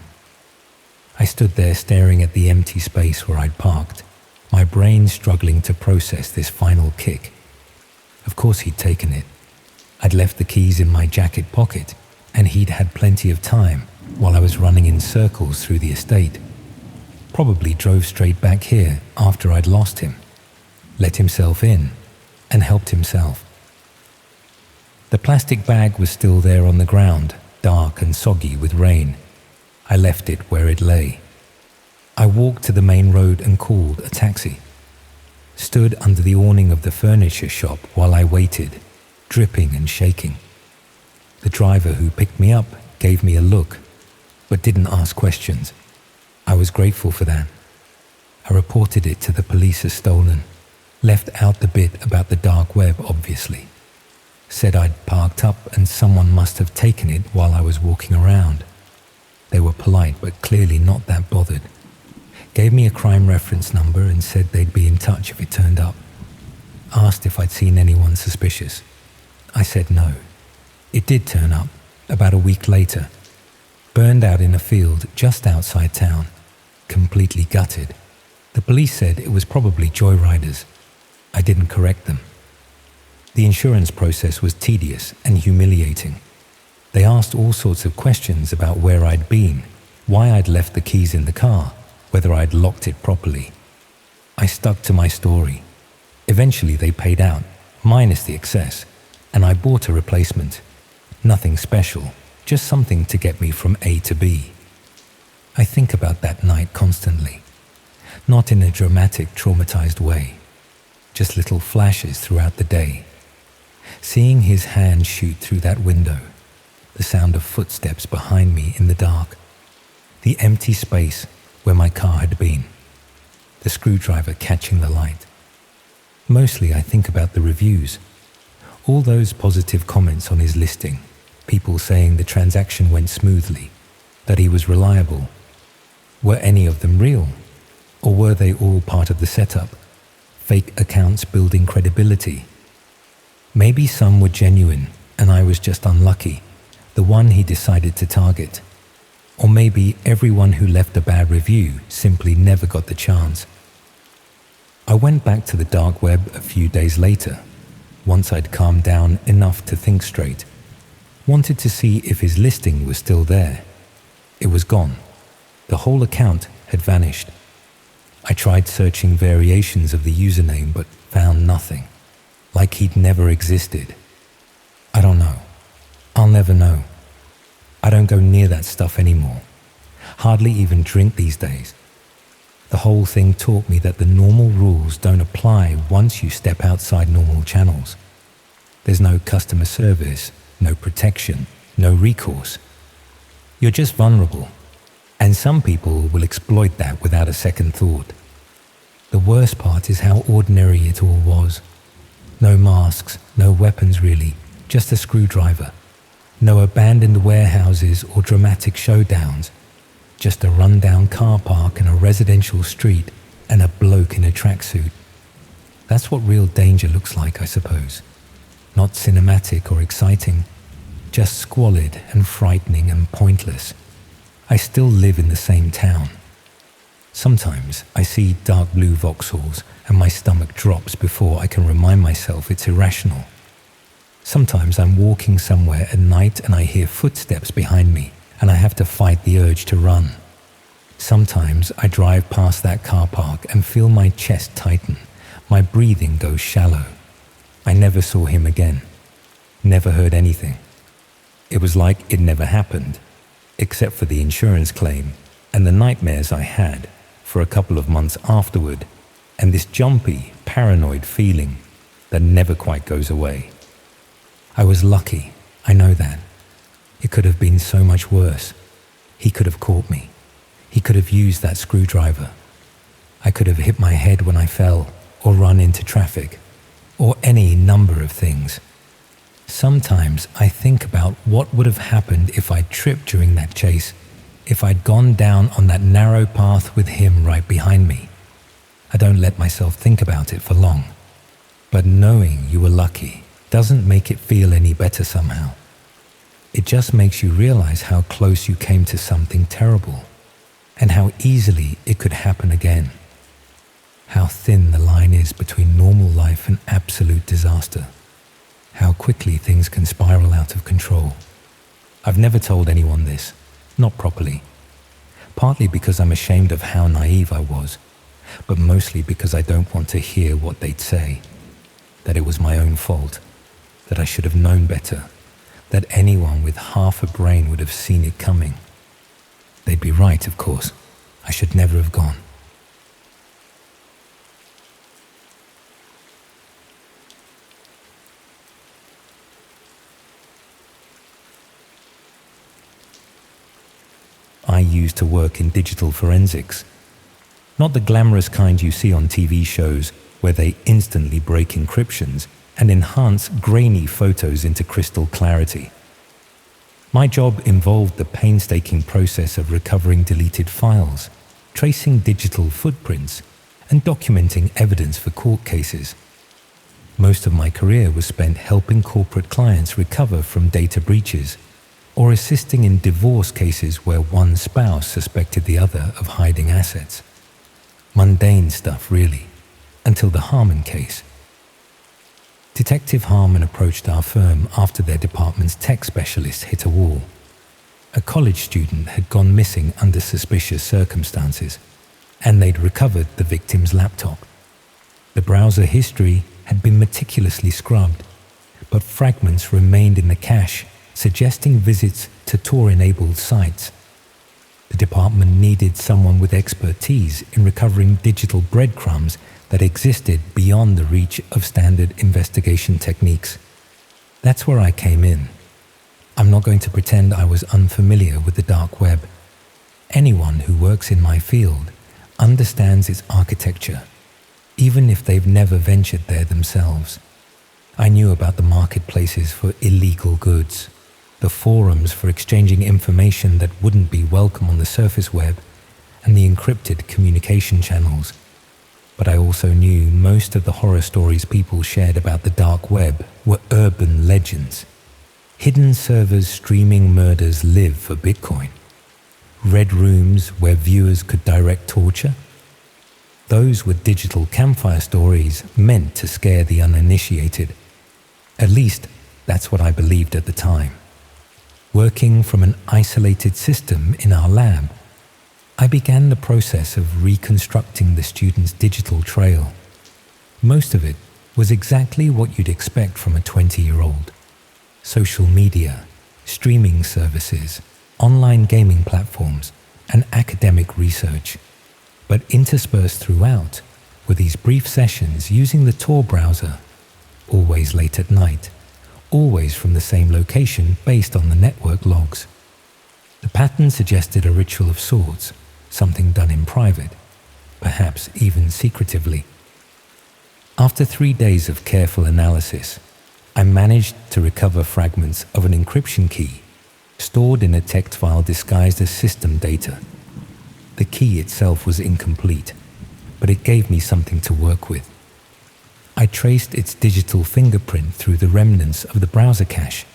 I stood there staring at the empty space where I'd parked, my brain struggling to process this final kick. Of course he'd taken it. I'd left the keys in my jacket pocket, and he'd had plenty of time while I was running in circles through the estate. Probably drove straight back here after I'd lost him, let himself in, and helped himself. The plastic bag was still there on the ground, dark and soggy with rain. I left it where it lay. I walked to the main road and called a taxi. Stood under the awning of the furniture shop while I waited, dripping and shaking. The driver who picked me up gave me a look, but didn't ask questions. I was grateful for that. I reported it to the police as stolen, left out the bit about the dark web, obviously. Said I'd parked up and someone must have taken it while I was walking around. They were polite, but clearly not that bothered. Gave me a crime reference number and said they'd be in touch if it turned up. Asked if I'd seen anyone suspicious. I said no. It did turn up, about a week later. Burned out in a field just outside town. Completely gutted. The police said it was probably joyriders. I didn't correct them. The insurance process was tedious and humiliating. They asked all sorts of questions about where I'd been, why I'd left the keys in the car, whether I'd locked it properly. I stuck to my story. Eventually they paid out, minus the excess, and I bought a replacement. Nothing special, just something to get me from A to B. I think about that night constantly, not in a dramatic, traumatized way, just little flashes throughout the day. Seeing his hand shoot through that window, the sound of footsteps behind me in the dark, the empty space where my car had been, the screwdriver catching the light. Mostly I think about the reviews, all those positive comments on his listing, people saying the transaction went smoothly, that he was reliable. Were any of them real? Or were they all part of the setup? Fake accounts building credibility? Maybe some were genuine and I was just unlucky, the one he decided to target. Or maybe everyone who left a bad review simply never got the chance. I went back to the dark web a few days later, once I'd calmed down enough to think straight. Wanted to see if his listing was still there. It was gone. The whole account had vanished. I tried searching variations of the username but found nothing. Like he'd never existed. I don't know. I'll never know. I don't go near that stuff anymore. Hardly even drink these days. The whole thing taught me that the normal rules don't apply once you step outside normal channels. There's no customer service, no protection, no recourse. You're just vulnerable, and some people will exploit that without a second thought. The worst part is how ordinary it all was. No masks, no weapons really, just a screwdriver. No abandoned warehouses or dramatic showdowns. Just a rundown car park and a residential street and a bloke in a tracksuit. That's what real danger looks like, I suppose. Not cinematic or exciting, just squalid and frightening and pointless. I still live in the same town. Sometimes I see dark blue Vauxhalls and my stomach drops before I can remind myself it's irrational. Sometimes I'm walking somewhere at night and I hear footsteps behind me and I have to fight the urge to run. Sometimes I drive past that car park and feel my chest tighten, my breathing goes shallow. I never saw him again, never heard anything. It was like it never happened, except for the insurance claim and the nightmares I had for a couple of months afterward, and this jumpy, paranoid feeling that never quite goes away. I was lucky, I know that. It could have been so much worse. He could have caught me. He could have used that screwdriver. I could have hit my head when I fell, or run into traffic, or any number of things. Sometimes I think about what would have happened if I'd tripped during that chase, if I'd gone down on that narrow path with him right behind me. I don't let myself think about it for long. But knowing you were lucky doesn't make it feel any better somehow. It just makes you realize how close you came to something terrible. and how easily it could happen again. How thin the line is between normal life and absolute disaster. How quickly things can spiral out of control. I've never told anyone this, not properly. Partly because I'm ashamed of how naive I was, but mostly because I don't want to hear what they'd say. That it was my own fault, that I should have known better, that anyone with half a brain would have seen it coming. They'd be right, of course. I should never have gone. I used to work in digital forensics. Not the glamorous kind you see on TV shows where they instantly break encryptions and enhance grainy photos into crystal clarity. My job involved the painstaking process of recovering deleted files, tracing digital footprints, and documenting evidence for court cases. Most of my career was spent helping corporate clients recover from data breaches, or assisting in divorce cases where one spouse suspected the other of hiding assets. Mundane stuff, really, until the Harmon case. Detective Harmon approached our firm after their department's tech specialist hit a wall. A college student had gone missing under suspicious circumstances, and they'd recovered the victim's laptop. The browser history had been meticulously scrubbed, but fragments remained in the cache, suggesting visits to Tor-enabled sites. The department needed someone with expertise in recovering digital breadcrumbs that existed beyond the reach of standard investigation techniques. That's where I came in. I'm not going to pretend I was unfamiliar with the dark web. Anyone who works in my field understands its architecture, even if they've never ventured there themselves. I knew about the marketplaces for illegal goods, the forums for exchanging information that wouldn't be welcome on the surface web, and the encrypted communication channels. But I also knew most of the horror stories people shared about the dark web were urban legends. Hidden servers streaming murders live for Bitcoin. Red rooms where viewers could direct torture. Those were digital campfire stories meant to scare the uninitiated. At least, that's what I believed at the time. Working from an isolated system in our lab, I began the process of reconstructing the student's digital trail. Most of it was exactly what you'd expect from a 20-year-old. Social media, streaming services, online gaming platforms, and academic research. But interspersed throughout were these brief sessions using the Tor browser, always late at night, always from the same location based on the network logs. The pattern suggested a ritual of sorts, something done in private, perhaps even secretively. After 3 days of careful analysis, I managed to recover fragments of an encryption key stored in a text file disguised as system data. The key itself was incomplete, but it gave me something to work with. I traced its digital fingerprint through the remnants of the browser cache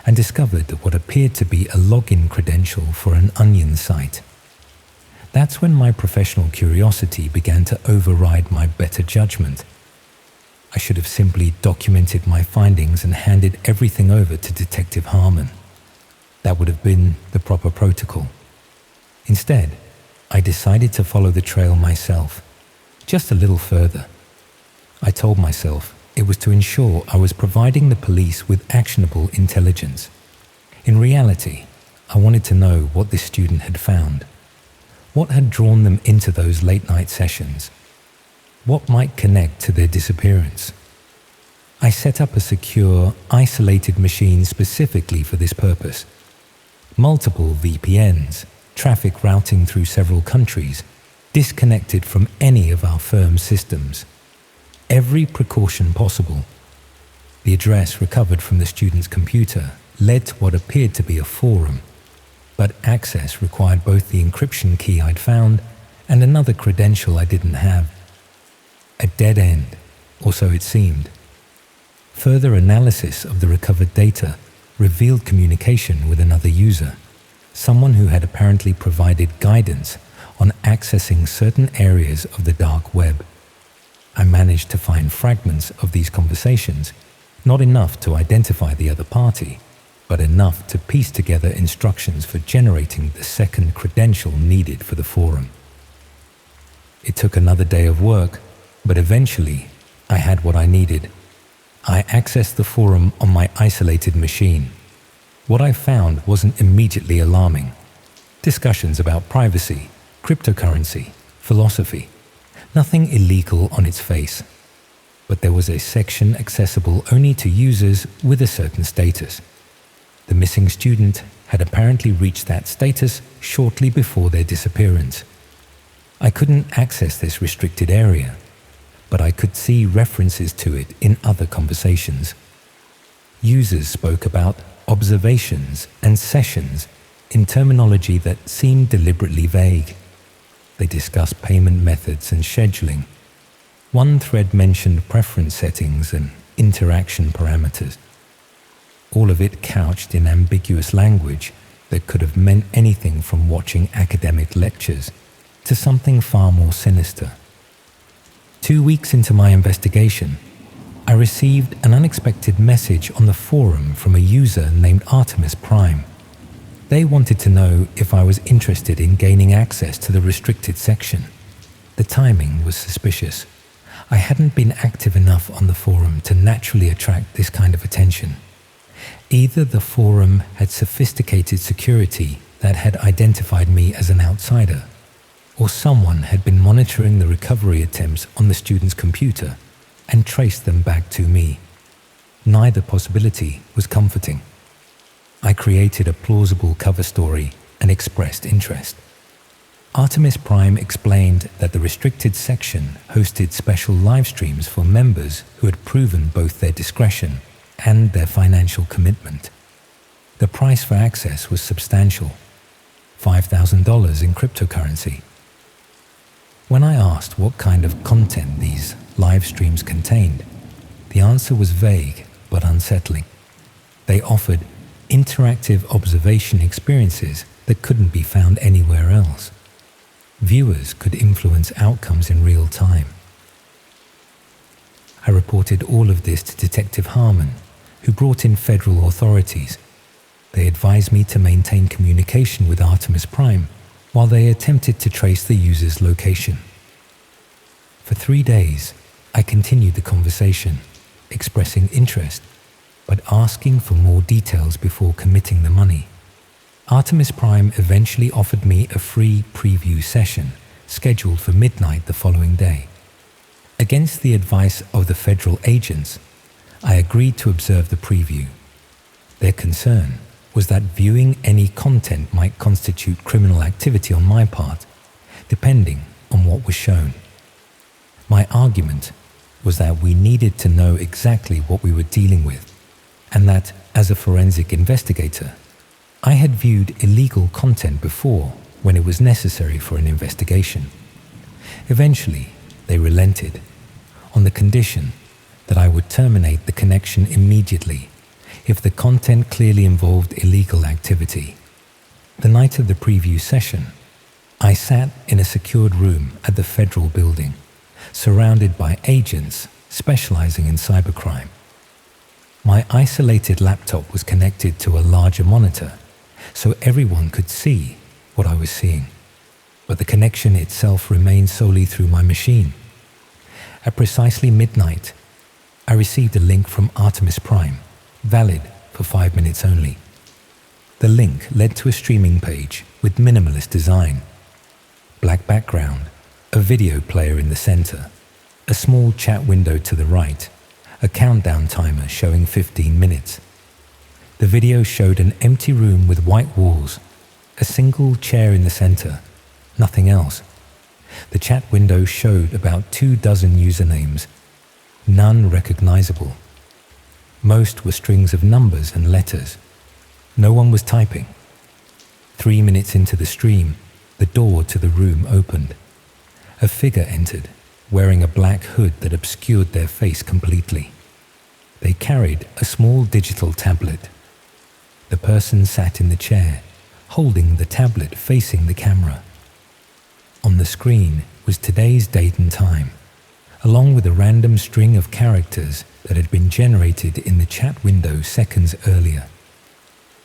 and discovered what appeared to be a login credential for an Onion site. That's when my professional curiosity began to override my better judgment. I should have simply documented my findings and handed everything over to Detective Harmon. That would have been the proper protocol. Instead, I decided to follow the trail myself, just a little further. I told myself it was to ensure I was providing the police with actionable intelligence. In reality, I wanted to know what this student had found. What had drawn them into those late-night sessions? What might connect to their disappearance? I set up a secure, isolated machine specifically for this purpose. Multiple VPNs, traffic routing through several countries, disconnected from any of our firm's systems. Every precaution possible. The address recovered from the student's computer led to what appeared to be a forum, but access required both the encryption key I'd found and another credential I didn't have. A dead end, or so it seemed. Further analysis of the recovered data revealed communication with another user, someone who had apparently provided guidance on accessing certain areas of the dark web. I managed to find fragments of these conversations, not enough to identify the other party, but enough to piece together instructions for generating the second credential needed for the forum. It took another day of work, but eventually I had what I needed. I accessed the forum on my isolated machine. What I found wasn't immediately alarming. Discussions about privacy, cryptocurrency, philosophy, nothing illegal on its face. But there was a section accessible only to users with a certain status. The missing student had apparently reached that status shortly before their disappearance. I couldn't access this restricted area, but I could see references to it in other conversations. Users spoke about observations and sessions in terminology that seemed deliberately vague. They discussed payment methods and scheduling. One thread mentioned preference settings and interaction parameters. All of it couched in ambiguous language that could have meant anything from watching academic lectures to something far more sinister. 2 weeks into my investigation, I received an unexpected message on the forum from a user named Artemis Prime. They wanted to know if I was interested in gaining access to the restricted section. The timing was suspicious. I hadn't been active enough on the forum to naturally attract this kind of attention. Either the forum had sophisticated security that had identified me as an outsider, or someone had been monitoring the recovery attempts on the student's computer and traced them back to me. Neither possibility was comforting. I created a plausible cover story and expressed interest. Artemis Prime explained that the restricted section hosted special live streams for members who had proven both their discretion and their financial commitment. The price for access was substantial, $5,000 in cryptocurrency. When I asked what kind of content these live streams contained, the answer was vague but unsettling. They offered interactive observation experiences that couldn't be found anywhere else. Viewers could influence outcomes in real time. I reported all of this to Detective Harmon, who brought in federal authorities. They advised me to maintain communication with Artemis Prime while they attempted to trace the user's location. For 3 days, I continued the conversation, expressing interest, but asking for more details before committing the money. Artemis Prime eventually offered me a free preview session scheduled for midnight the following day. Against the advice of the federal agents, I agreed to observe the preview. Their concern was that viewing any content might constitute criminal activity on my part, depending on what was shown. My argument was that we needed to know exactly what we were dealing with, and that, as a forensic investigator, I had viewed illegal content before when it was necessary for an investigation. Eventually, they relented, on the condition that I would terminate the connection immediately if the content clearly involved illegal activity. The night of the preview session, I sat in a secured room at the federal building, surrounded by agents specializing in cybercrime. My isolated laptop was connected to a larger monitor, so everyone could see what I was seeing, but the connection itself remained solely through my machine. At precisely midnight, I received a link from Artemis Prime, valid for 5 minutes only. The link led to a streaming page with minimalist design. Black background, a video player in the center, a small chat window to the right, a countdown timer showing 15 minutes. The video showed an empty room with white walls, a single chair in the center, nothing else. The chat window showed about 24 usernames, none recognizable. Most were strings of numbers and letters. No one was typing. 3 minutes into the stream, the door to the room opened. A figure entered, wearing a black hood that obscured their face completely. They carried a small digital tablet. The person sat in the chair, holding the tablet facing the camera. On the screen was today's date and time, along with a random string of characters that had been generated in the chat window seconds earlier.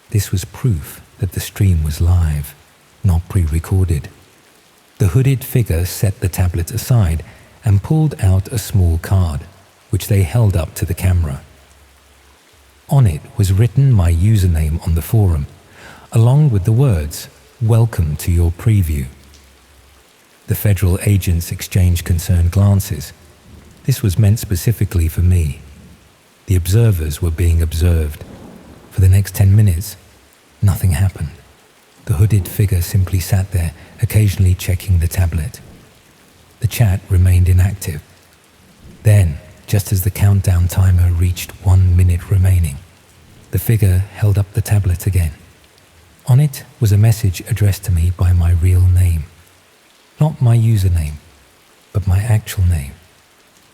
This was proof that the stream was live, not pre-recorded. The hooded figure set the tablet aside and pulled out a small card, which they held up to the camera. On it was written my username on the forum, along with the words, "Welcome to your preview." The federal agents exchanged concerned glances. This was meant specifically for me. The observers were being observed. For the next 10 minutes, nothing happened. The hooded figure simply sat there, occasionally checking the tablet. The chat remained inactive. Then, just as the countdown timer reached 1 minute remaining, the figure held up the tablet again. On it was a message addressed to me by my real name. Not my username, but my actual name.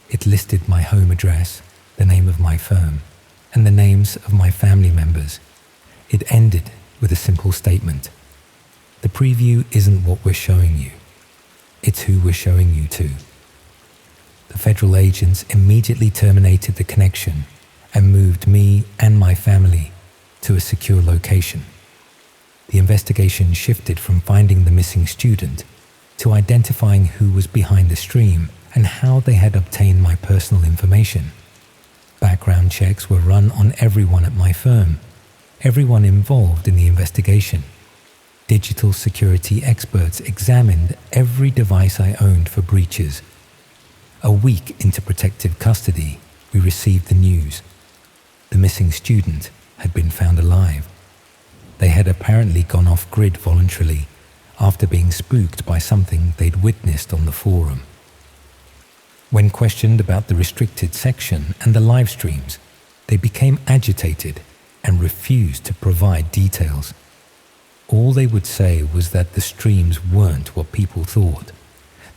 It listed my home address, the name of my firm, and the names of my family members. It ended with a simple statement. The preview isn't what we're showing you. It's who we're showing you to. The federal agents immediately terminated the connection and moved me and my family to a secure location. The investigation shifted from finding the missing student to identifying who was behind the stream and how they had obtained my personal information. Background checks were run on everyone at my firm, everyone involved in the investigation. Digital security experts examined every device I owned for breaches. A week into protective custody, we received the news. The missing student had been found alive. They had apparently gone off-grid voluntarily after being spooked by something they'd witnessed on the forum. When questioned about the restricted section and the live streams, they became agitated and refused to provide details. All they would say was that the streams weren't what people thought,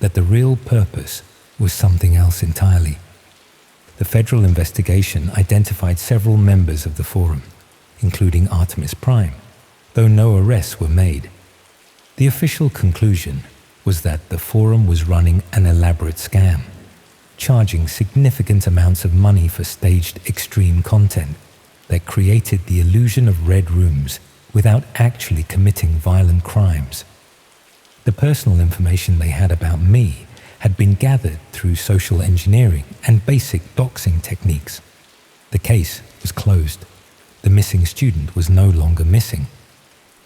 that the real purpose was something else entirely. The federal investigation identified several members of the forum, including Artemis Prime, though no arrests were made. The official conclusion was that the forum was running an elaborate scam, charging significant amounts of money for staged extreme content that created the illusion of red rooms without actually committing violent crimes. The personal information they had about me had been gathered through social engineering and basic doxing techniques. The case was closed. The missing student was no longer missing.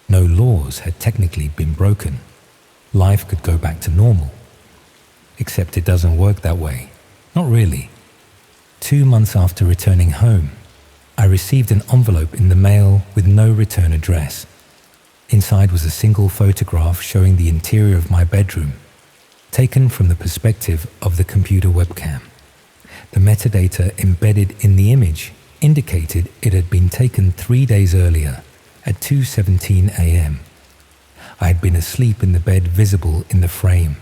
No laws had technically been broken. Life could go back to normal. Except it doesn't work that way. Not really. 2 months after returning home, I received an envelope in the mail with no return address. Inside was a single photograph showing the interior of my bedroom, taken from the perspective of the computer webcam. The metadata embedded in the image indicated it had been taken 3 days earlier at 2:17 a.m. I had been asleep in the bed visible in the frame.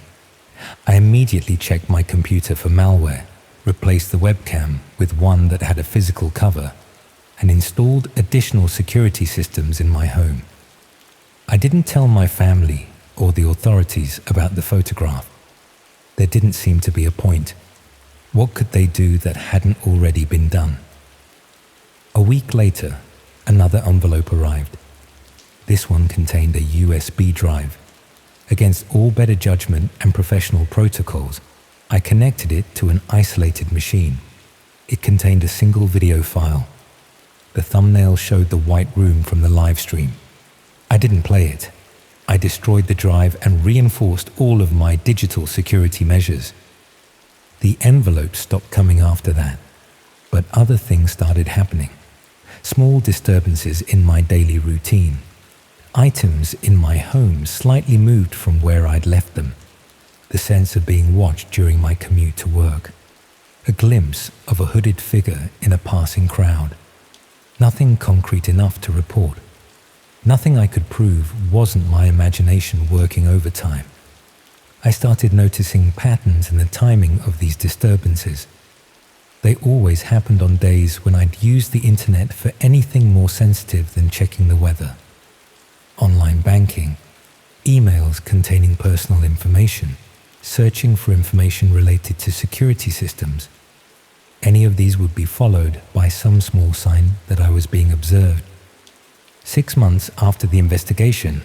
I immediately checked my computer for malware, replaced the webcam with one that had a physical cover, and installed additional security systems in my home. I didn't tell my family or the authorities about the photograph. There didn't seem to be a point. What could they do that hadn't already been done? A week later, another envelope arrived. This one contained a USB drive. Against all better judgment and professional protocols, I connected it to an isolated machine. It contained a single video file. The thumbnail showed the white room from the live stream. I didn't play it. I destroyed the drive and reinforced all of my digital security measures. The envelope stopped coming after that, but other things started happening. Small disturbances in my daily routine. Items in my home slightly moved from where I'd left them. The sense of being watched during my commute to work. A glimpse of a hooded figure in a passing crowd. Nothing concrete enough to report. Nothing I could prove wasn't my imagination working overtime. I started noticing patterns in the timing of these disturbances. They always happened on days when I'd used the internet for anything more sensitive than checking the weather. Online banking, emails containing personal information, searching for information related to security systems. Any of these would be followed by some small sign that I was being observed. 6 months after the investigation,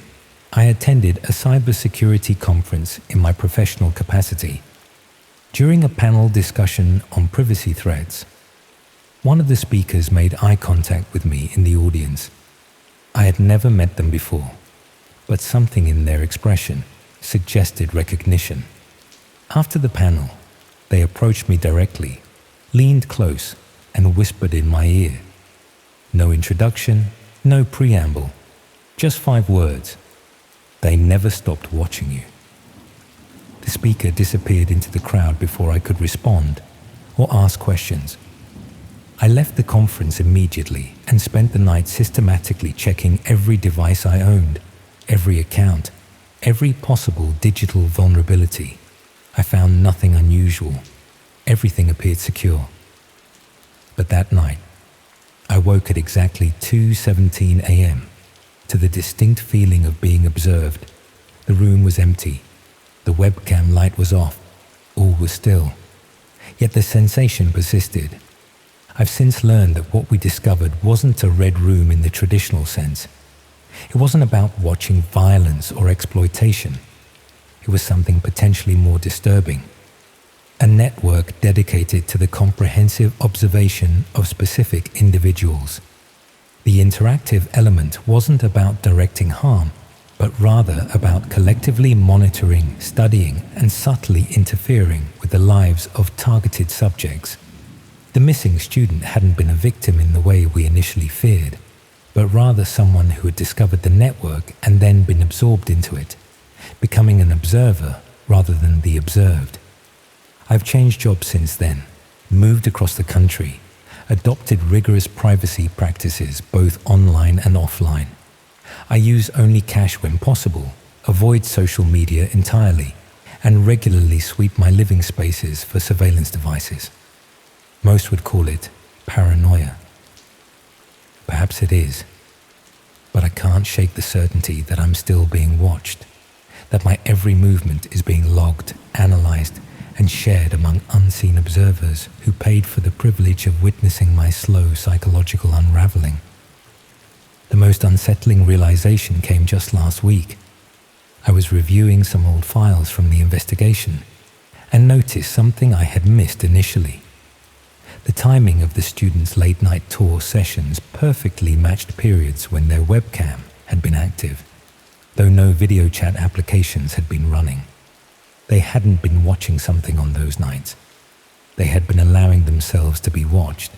I attended a cybersecurity conference in my professional capacity. During a panel discussion on privacy threats, one of the speakers made eye contact with me in the audience. I had never met them before, but something in their expression suggested recognition. After the panel, they approached me directly, leaned close, and whispered in my ear. No introduction, no preamble, just 5 words. They never stopped watching you. The speaker disappeared into the crowd before I could respond or ask questions. I left the conference immediately and spent the night systematically checking every device I owned, every account, every possible digital vulnerability. I found nothing unusual. Everything appeared secure. But that night, I woke at exactly 2:17 a.m. to the distinct feeling of being observed. The room was empty. The webcam light was off. All was still. Yet the sensation persisted. I've since learned that what we discovered wasn't a red room in the traditional sense. It wasn't about watching violence or exploitation. It was something potentially more disturbing. A network dedicated to the comprehensive observation of specific individuals. The interactive element wasn't about directing harm, but rather about collectively monitoring, studying, and subtly interfering with the lives of targeted subjects. The missing student hadn't been a victim in the way we initially feared, but rather someone who had discovered the network and then been absorbed into it, becoming an observer rather than the observed. I've changed jobs since then, moved across the country, adopted rigorous privacy practices both online and offline. I use only cash when possible, avoid social media entirely, and regularly sweep my living spaces for surveillance devices. Most would call it paranoia. Perhaps it is, but I can't shake the certainty that I'm still being watched, that my every movement is being logged, analyzed, and shared among unseen observers who paid for the privilege of witnessing my slow psychological unraveling. The most unsettling realization came just last week. I was reviewing some old files from the investigation and noticed something I had missed initially. The timing of the students' late-night tour sessions perfectly matched periods when their webcam had been active, though no video chat applications had been running. They hadn't been watching something on those nights. They had been allowing themselves to be watched.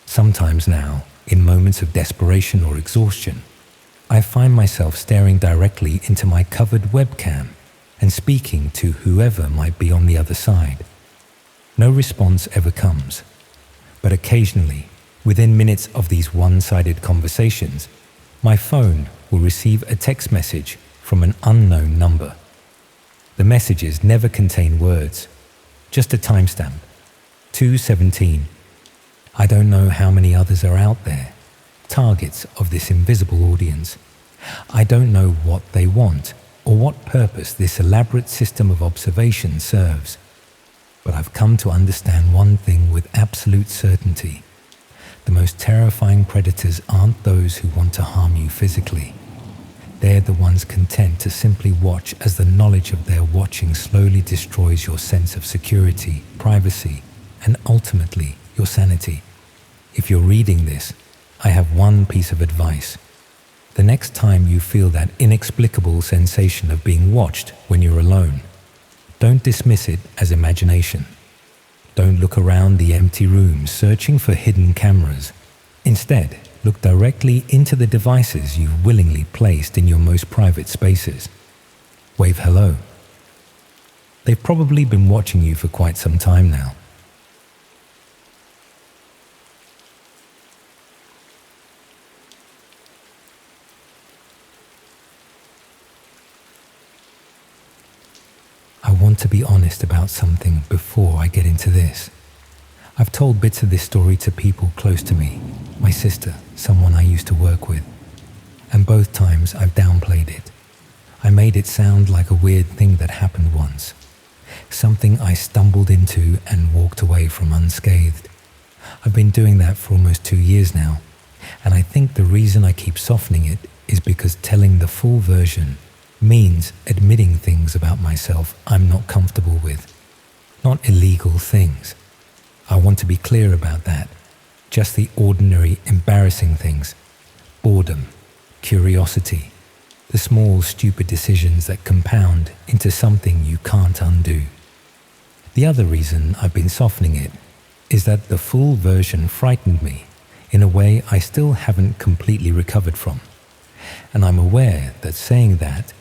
Sometimes now, in moments of desperation or exhaustion, I find myself staring directly into my covered webcam and speaking to whoever might be on the other side. No response ever comes, but occasionally, within minutes of these one-sided conversations, my phone will receive a text message from an unknown number. The messages never contain words, just a timestamp, 2:17. I don't know how many others are out there, targets of this invisible audience. I don't know what they want or what purpose this elaborate system of observation serves. But I've come to understand one thing with absolute certainty. The most terrifying predators aren't those who want to harm you physically. They're the ones content to simply watch as the knowledge of their watching slowly destroys your sense of security, privacy, and ultimately your sanity. If you're reading this, I have one piece of advice. The next time you feel that inexplicable sensation of being watched when you're alone, don't dismiss it as imagination. Don't look around the empty rooms searching for hidden cameras. Instead, look directly into the devices you've willingly placed in your most private spaces. Wave hello. They've probably been watching you for quite some time now. I want to be honest about something before I get into this. I've told bits of this story to people close to me, my sister, someone I used to work with, and both times I've downplayed it. I made it sound like a weird thing that happened once, something I stumbled into and walked away from unscathed. I've been doing that for almost 2 years now, and I think the reason I keep softening it is because telling the full version means admitting things about myself I'm not comfortable with, not illegal things. I want to be clear about that. Just the ordinary, embarrassing things. Boredom, curiosity, the small, stupid decisions that compound into something you can't undo. The other reason I've been softening it is that the full version frightened me in a way I still haven't completely recovered from. And I'm aware that saying that,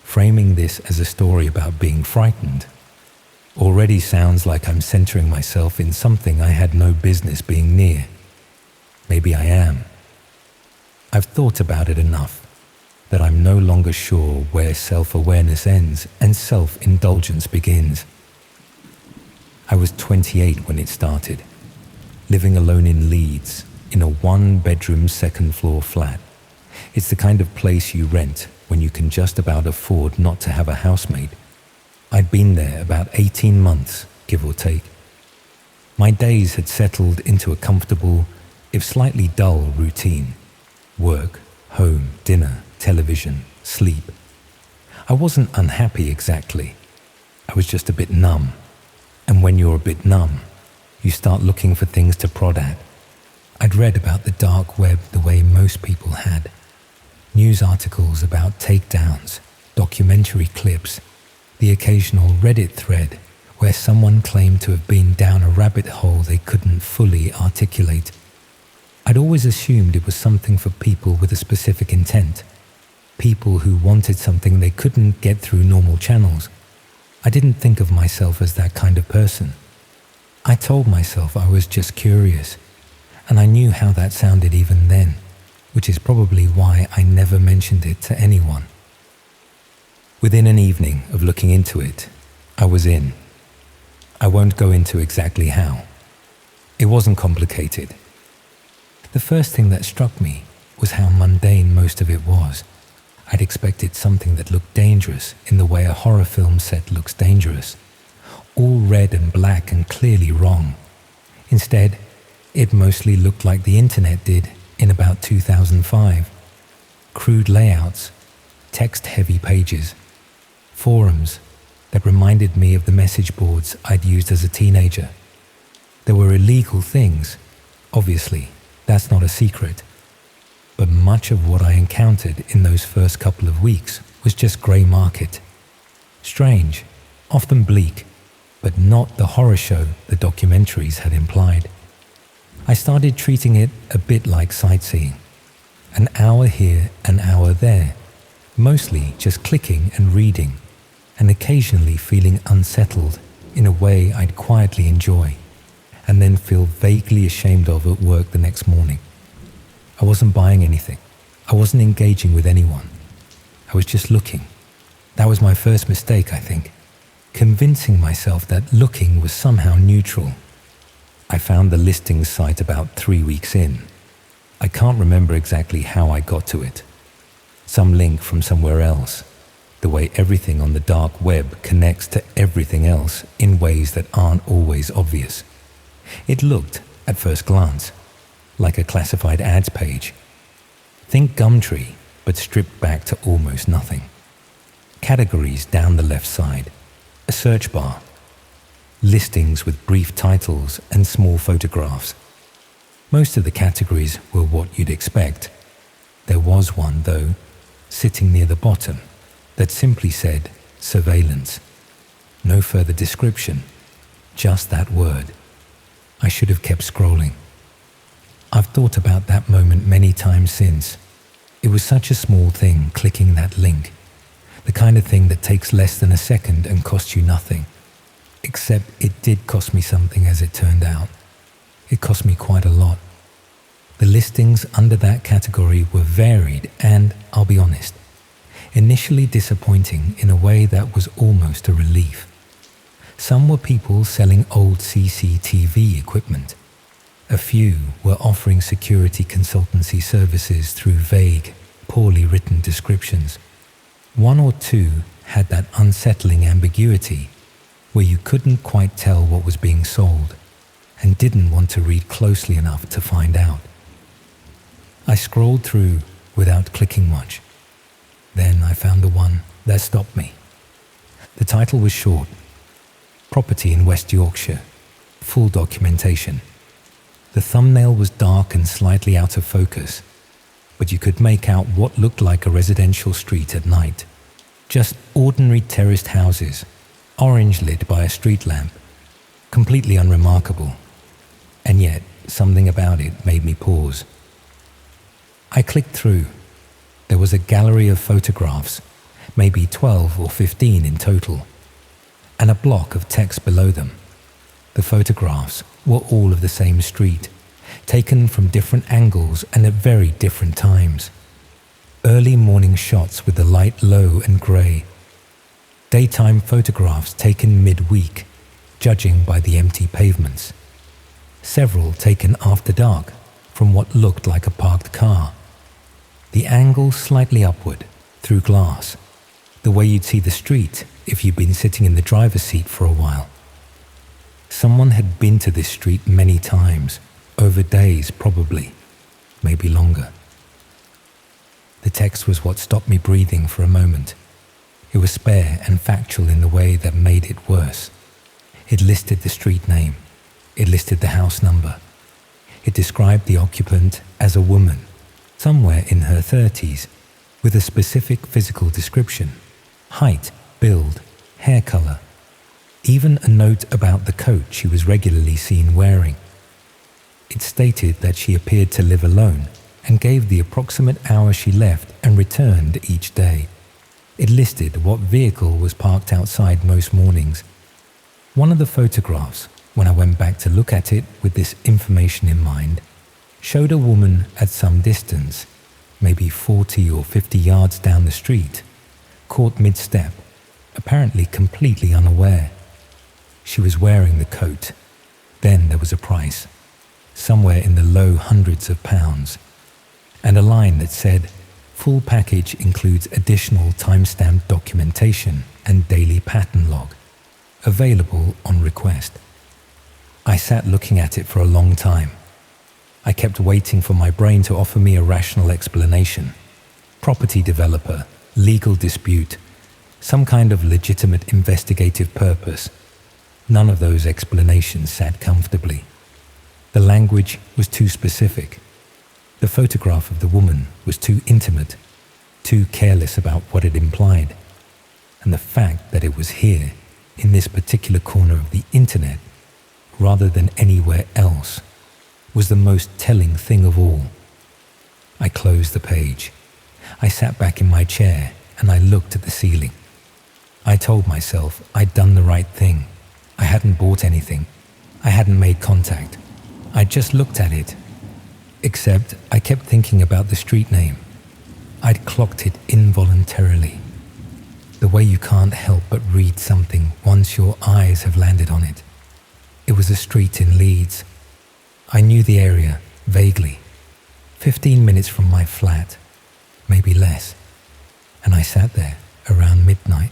framing this as a story about being frightened, already sounds like I'm centering myself in something I had no business being near. Maybe I am. I've thought about it enough that I'm no longer sure where self-awareness ends and self-indulgence begins. I was 28 when it started, living alone in Leeds in a one-bedroom second-floor flat. It's the kind of place you rent when you can just about afford not to have a housemate. I'd been there about 18 months, give or take. My days had settled into a comfortable, if slightly dull, routine. Work, home, dinner, television, sleep. I wasn't unhappy exactly. I was just a bit numb. And when you're a bit numb, you start looking for things to prod at. I'd read about the dark web the way most people had. News articles about takedowns, documentary clips, the occasional Reddit thread where someone claimed to have been down a rabbit hole they couldn't fully articulate. I'd always assumed it was something for people with a specific intent, people who wanted something they couldn't get through normal channels. I didn't think of myself as that kind of person. I told myself I was just curious, and I knew how that sounded even then, which is probably why I never mentioned it to anyone. Within an evening of looking into it, I was in. I won't go into exactly how. It wasn't complicated. The first thing that struck me was how mundane most of it was. I'd expected something that looked dangerous in the way a horror film set looks dangerous. All red and black and clearly wrong. Instead, it mostly looked like the internet did in about 2005. Crude layouts, text-heavy pages, forums that reminded me of the message boards I'd used as a teenager. There were illegal things, obviously, that's not a secret. But much of what I encountered in those first couple of weeks was just grey market. Strange, often bleak, but not the horror show the documentaries had implied. I started treating it a bit like sightseeing. An hour here, an hour there, mostly just clicking and reading, and occasionally feeling unsettled in a way I'd quietly enjoy, and then feel vaguely ashamed of at work the next morning. I wasn't buying anything. I wasn't engaging with anyone. I was just looking. That was my first mistake, I think. Convincing myself that looking was somehow neutral. I found the listings site about 3 weeks in. I can't remember exactly how I got to it. Some link from somewhere else. The way everything on the dark web connects to everything else in ways that aren't always obvious. It looked, at first glance, like a classified ads page. Think Gumtree, but stripped back to almost nothing. Categories down the left side, a search bar, listings with brief titles and small photographs. Most of the categories were what you'd expect. There was one, though, sitting near the bottom, that simply said surveillance. No further description, just that word. I should have kept scrolling. I've thought about that moment many times since. It was such a small thing, clicking that link. The kind of thing that takes less than a second and costs you nothing. Except it did cost me something, as it turned out. It cost me quite a lot. The listings under that category were varied and, I'll be honest, initially disappointing in a way that was almost a relief. Some were people selling old CCTV equipment. A few were offering security consultancy services through vague, poorly written descriptions. One or two had that unsettling ambiguity where you couldn't quite tell what was being sold and didn't want to read closely enough to find out. I scrolled through without clicking much. Then I found the one that stopped me. The title was short: Property in West Yorkshire, full documentation. The thumbnail was dark and slightly out of focus, but you could make out what looked like a residential street at night. Just ordinary terraced houses, orange lit by a street lamp. Completely unremarkable. And yet, something about it made me pause. I clicked through. There was a gallery of photographs, maybe 12 or 15 in total, and a block of text below them. The photographs were all of the same street, taken from different angles and at very different times. Early morning shots with the light low and grey. Daytime photographs taken midweek, judging by the empty pavements. Several taken after dark from what looked like a parked car. The angle slightly upward, through glass, the way you'd see the street if you'd been sitting in the driver's seat for a while. Someone had been to this street many times, over days probably, maybe longer. The text was what stopped me breathing for a moment. It was spare and factual in the way that made it worse. It listed the street name. It listed the house number. It described the occupant as a woman, somewhere in her 30s, with a specific physical description: height, build, hair color, even a note about the coat she was regularly seen wearing. It stated that she appeared to live alone and gave the approximate hour she left and returned each day. It listed what vehicle was parked outside most mornings. One of the photographs, when I went back to look at it with this information in mind, showed a woman at some distance, maybe 40 or 50 yards down the street, caught mid-step, apparently completely unaware. She was wearing the coat. Then there was a price, somewhere in the low hundreds of pounds, and a line that said, "Full package includes additional timestamped documentation and daily pattern log, available on request." I sat looking at it for a long time. I kept waiting for my brain to offer me a rational explanation. Property developer, legal dispute, some kind of legitimate investigative purpose. None of those explanations sat comfortably. The language was too specific. The photograph of the woman was too intimate, too careless about what it implied. And the fact that it was here, in this particular corner of the internet, rather than anywhere else, was the most telling thing of all. I closed the page. I sat back in my chair and I looked at the ceiling. I told myself I'd done the right thing. I hadn't bought anything. I hadn't made contact. I just looked at it. Except I kept thinking about the street name. I'd clocked it involuntarily. The way you can't help but read something once your eyes have landed on it. It was a street in Leeds. I knew the area, vaguely. 15 minutes from my flat, maybe less. And I sat there, around midnight,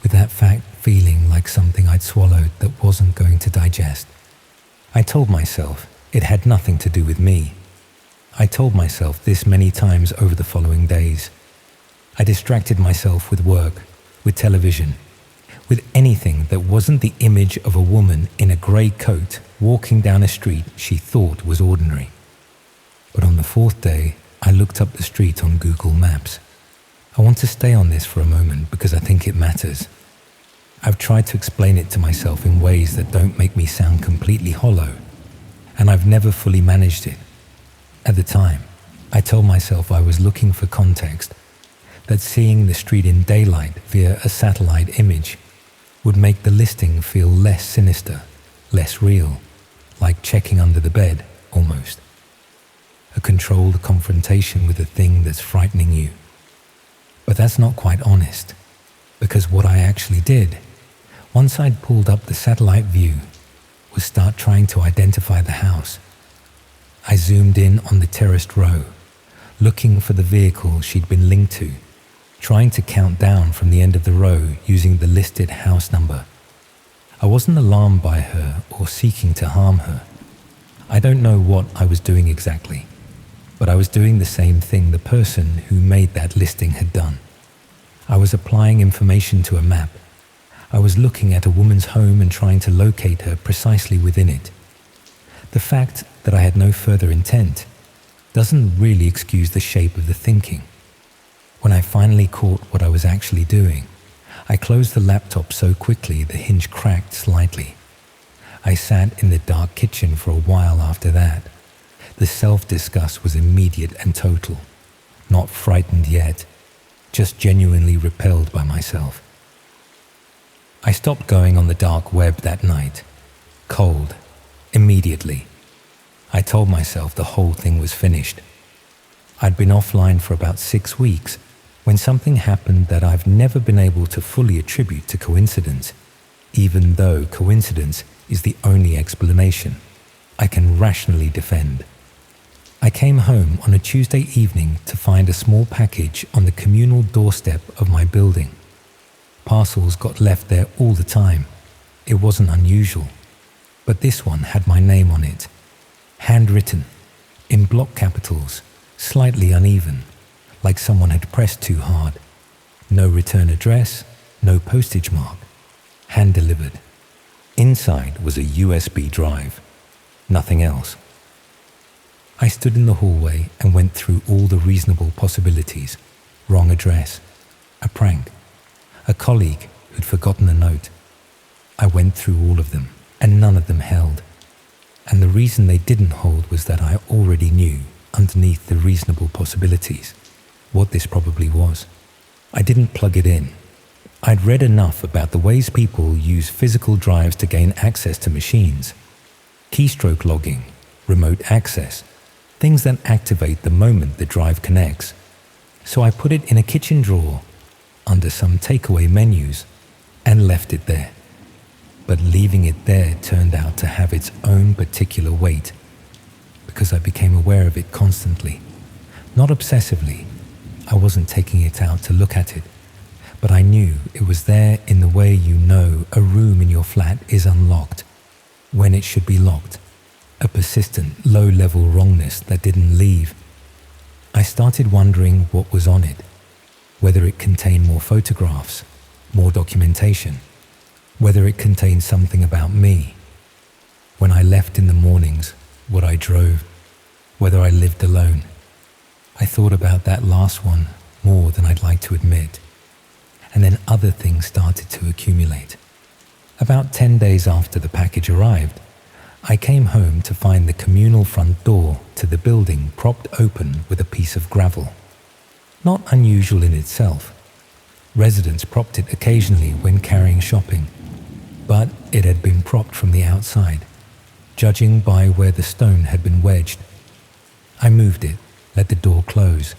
with that fact feeling like something I'd swallowed that wasn't going to digest. I told myself it had nothing to do with me. I told myself this many times over the following days. I distracted myself with work, with television, with anything that wasn't the image of a woman in a grey coat walking down a street she thought was ordinary. But on the fourth day, I looked up the street on Google Maps. I want to stay on this for a moment because I think it matters. I've tried to explain it to myself in ways that don't make me sound completely hollow, and I've never fully managed it. At the time, I told myself I was looking for context, that seeing the street in daylight via a satellite image would make the listing feel less sinister, less real, like checking under the bed, almost. A controlled confrontation with the thing that's frightening you. But that's not quite honest, because what I actually did, once I'd pulled up the satellite view, was start trying to identify the house. I zoomed in on the terraced row, looking for the vehicle she'd been linked to. trying to count down from the end of the row using the listed house number. I wasn't alarmed by her or seeking to harm her. I don't know what I was doing exactly, but I was doing the same thing the person who made that listing had done. I was applying information to a map. I was looking at a woman's home and trying to locate her precisely within it. The fact that I had no further intent doesn't really excuse the shape of the thinking. When I finally caught what I was actually doing, I closed the laptop so quickly the hinge cracked slightly. I sat in the dark kitchen for a while after that. The self-disgust was immediate and total. Not frightened yet, just genuinely repelled by myself. I stopped going on the dark web that night. Cold. Immediately. I told myself the whole thing was finished. I'd been offline for about 6 weeks when something happened that I've never been able to fully attribute to coincidence, even though coincidence is the only explanation I can rationally defend. I came home on a Tuesday evening to find a small package on the communal doorstep of my building. Parcels got left there all the time. It wasn't unusual, but this one had my name on it, handwritten, in block capitals, slightly uneven, like someone had pressed too hard. No return address, no postage mark, hand-delivered. Inside was a USB drive, nothing else. I stood in the hallway and went through all the reasonable possibilities. Wrong address, a prank, a colleague who'd forgotten a note. I went through all of them, and none of them held. And the reason they didn't hold was that I already knew, underneath the reasonable possibilities, what this probably was. I didn't plug it in. I'd read enough about the ways people use physical drives to gain access to machines. Keystroke logging, remote access, things that activate the moment the drive connects. So I put it in a kitchen drawer, under some takeaway menus, and left it there. But leaving it there turned out to have its own particular weight, because I became aware of it constantly. Not obsessively. I wasn't taking it out to look at it, but I knew it was there in the way you know a room in your flat is unlocked, when it should be locked. A persistent, low-level wrongness that didn't leave. I started wondering what was on it, whether it contained more photographs, more documentation, whether it contained something about me. When I left in the mornings, what I drove, whether I lived alone. I thought about that last one more than I'd like to admit. And then other things started to accumulate. About 10 days after the package arrived, I came home to find the communal front door to the building propped open with a piece of gravel. Not unusual in itself. Residents propped it occasionally when carrying shopping, but it had been propped from the outside, judging by where the stone had been wedged. I moved it, let the door close,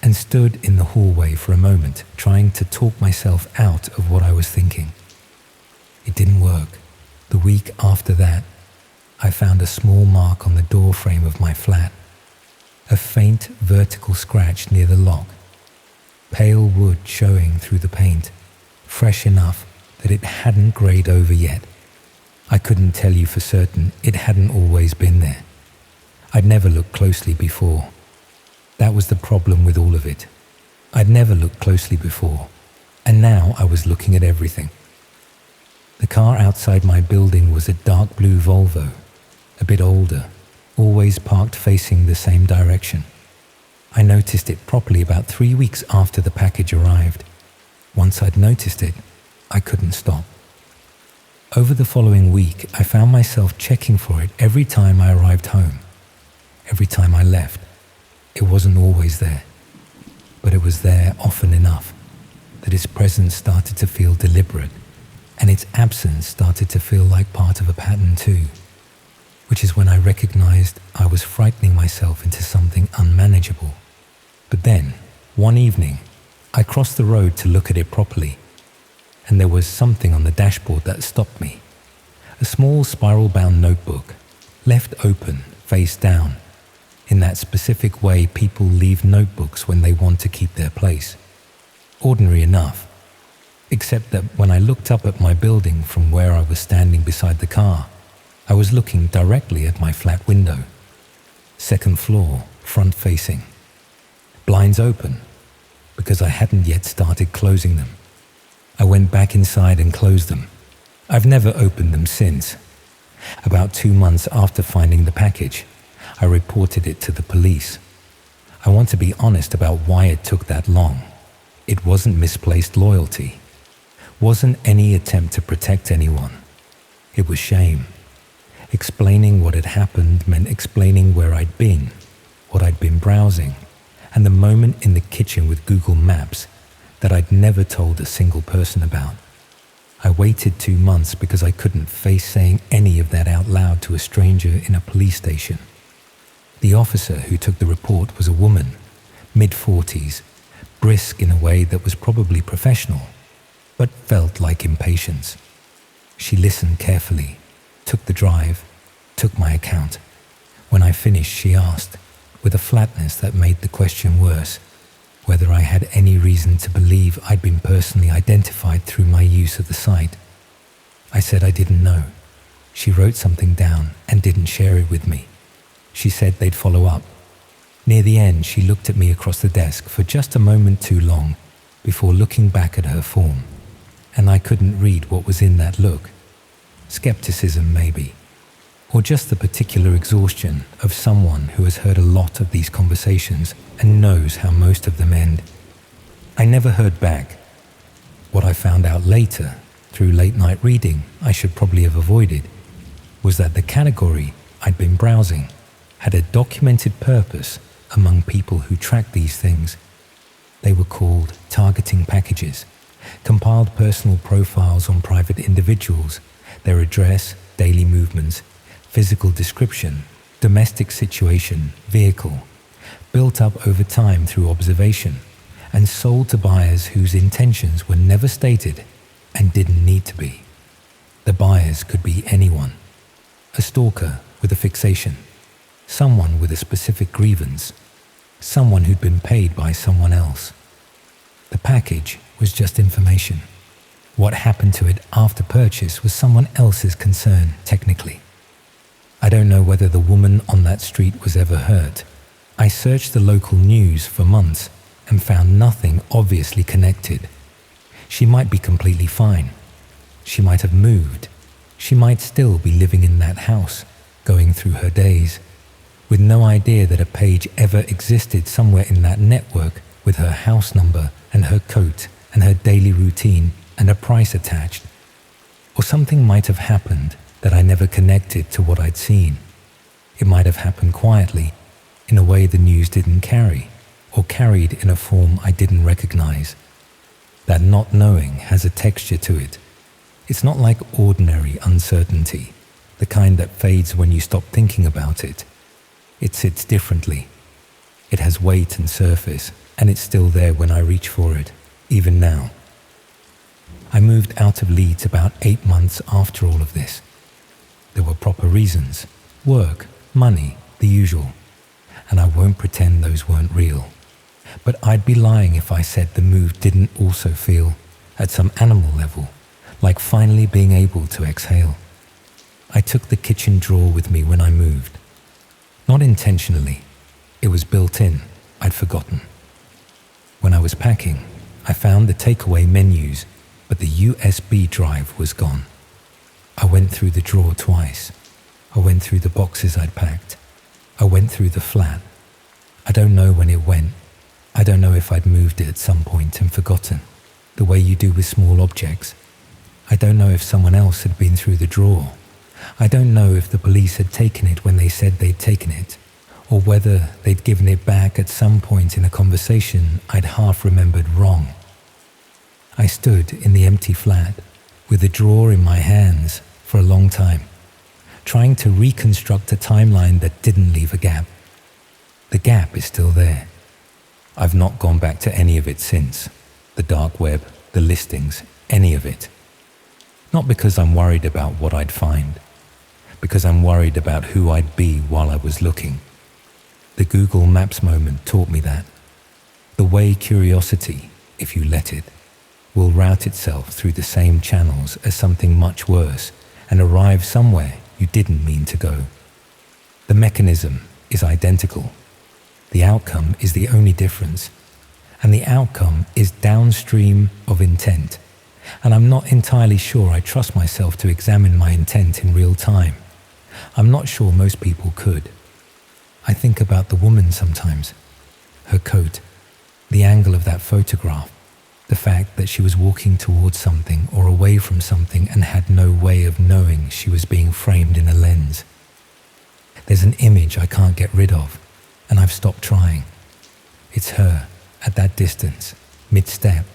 and stood in the hallway for a moment, trying to talk myself out of what I was thinking. It didn't work. The week after that, I found a small mark on the door frame of my flat, a faint vertical scratch near the lock, pale wood showing through the paint, fresh enough that it hadn't grayed over yet. I couldn't tell you for certain it hadn't always been there. I'd never looked closely before. That was the problem with all of it. I'd never looked closely before, and now I was looking at everything. The car outside my building was a dark blue Volvo, a bit older, always parked facing the same direction. I noticed it properly about 3 weeks after the package arrived. Once I'd noticed it, I couldn't stop. Over the following week, I found myself checking for it every time I arrived home. Every time I left. It wasn't always there, but it was there often enough that its presence started to feel deliberate, and its absence started to feel like part of a pattern too, which is when I recognized I was frightening myself into something unmanageable. But then, one evening, I crossed the road to look at it properly, and there was something on the dashboard that stopped me. A small spiral-bound notebook, left open, face down, in that specific way people leave notebooks when they want to keep their place. ordinary enough, except that when I looked up at my building from where I was standing beside the car, I was looking directly at my flat window. Second floor, front facing. Blinds open, because I hadn't yet started closing them. I went back inside and closed them. I've never opened them since. About 2 months after finding the package, I reported it to the police. I want to be honest about why it took that long. It wasn't misplaced loyalty. Wasn't any attempt to protect anyone. It was shame. Explaining what had happened meant explaining where I'd been, what I'd been browsing, and the moment in the kitchen with Google Maps that I'd never told a single person about. I waited 2 months because I couldn't face saying any of that out loud to a stranger in a police station. The officer who took the report was a woman, mid-40s, brisk in a way that was probably professional, but felt like impatience. She listened carefully, took the drive, took my account. When I finished, she asked, with a flatness that made the question worse, whether I had any reason to believe I'd been personally identified through my use of the site. I said I didn't know. She wrote something down and didn't share it with me. She said they'd follow up. Near the end, she looked at me across the desk for just a moment too long before looking back at her form, and I couldn't read what was in that look. Skepticism, maybe, or just the particular exhaustion of someone who has heard a lot of these conversations and knows how most of them end. I never heard back. What I found out later, through late-night reading I should probably have avoided, was that the category I'd been browsing had a documented purpose among people who track these things. They were called targeting packages, compiled personal profiles on private individuals, their address, daily movements, physical description, domestic situation, vehicle, built up over time through observation, and sold to buyers whose intentions were never stated and didn't need to be. The buyers could be anyone, a stalker with a fixation, someone with a specific grievance, someone who'd been paid by someone else. The package was just information. What happened to it after purchase was someone else's concern, technically. I don't know whether the woman on that street was ever hurt. I searched the local news for months and found nothing obviously connected. She might be completely fine. She might have moved. She might still be living in that house, going through her days, with no idea that a page ever existed somewhere in that network with her house number and her coat and her daily routine and a price attached. Or something might have happened that I never connected to what I'd seen. It might have happened quietly, in a way the news didn't carry, or carried in a form I didn't recognize. That not knowing has a texture to it. It's not like ordinary uncertainty, the kind that fades when you stop thinking about it. It sits differently. It has weight and surface, and it's still there when I reach for it, even now. I moved out of Leeds about 8 months after all of this. There were proper reasons: work, money, the usual. And I won't pretend those weren't real. But I'd be lying if I said the move didn't also feel, at some animal level, like finally being able to exhale. I took the kitchen drawer with me when I moved. Not intentionally. It was built in. I'd forgotten. When I was packing, I found the takeaway menus, but the USB drive was gone. I went through the drawer twice. I went through the boxes I'd packed. I went through the flat. I don't know when it went. I don't know if I'd moved it at some point and forgotten, the way you do with small objects. I don't know if someone else had been through the drawer. I don't know if the police had taken it when they said they'd taken it, or whether they'd given it back at some point in a conversation I'd half remembered wrong. I stood in the empty flat, with the drawer in my hands, for a long time, trying to reconstruct a timeline that didn't leave a gap. The gap is still there. I've not gone back to any of it since. The dark web, the listings, any of it. Not because I'm worried about what I'd find, because I'm worried about who I'd be while I was looking. The Google Maps moment taught me that. The way curiosity, if you let it, will route itself through the same channels as something much worse and arrive somewhere you didn't mean to go. The mechanism is identical. The outcome is the only difference. And the outcome is downstream of intent. And I'm not entirely sure I trust myself to examine my intent in real time. I'm not sure most people could. I think about the woman sometimes, her coat, the angle of that photograph, the fact that she was walking towards something or away from something and had no way of knowing she was being framed in a lens. There's an image I can't get rid of, and I've stopped trying. It's her, at that distance, mid-step.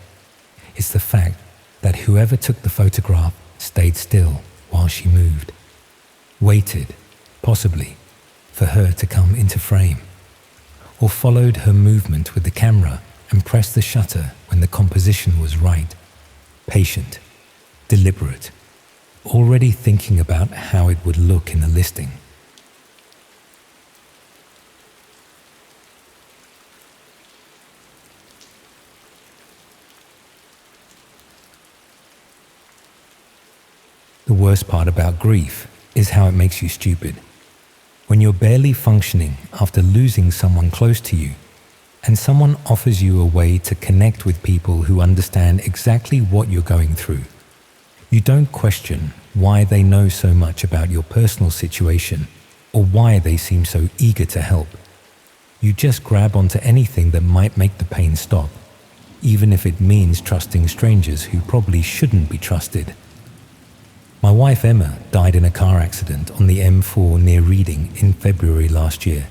It's the fact that whoever took the photograph stayed still while she moved, waited, possibly, for her to come into frame, or followed her movement with the camera and pressed the shutter when the composition was right, patient, deliberate, already thinking about how it would look in the listing. The worst part about grief is how it makes you stupid. When you're barely functioning after losing someone close to you, and someone offers you a way to connect with people who understand exactly what you're going through, you don't question why they know so much about your personal situation or why they seem so eager to help. You just grab onto anything that might make the pain stop, even if it means trusting strangers who probably shouldn't be trusted. My wife Emma died in a car accident on the M4 near Reading in February last year.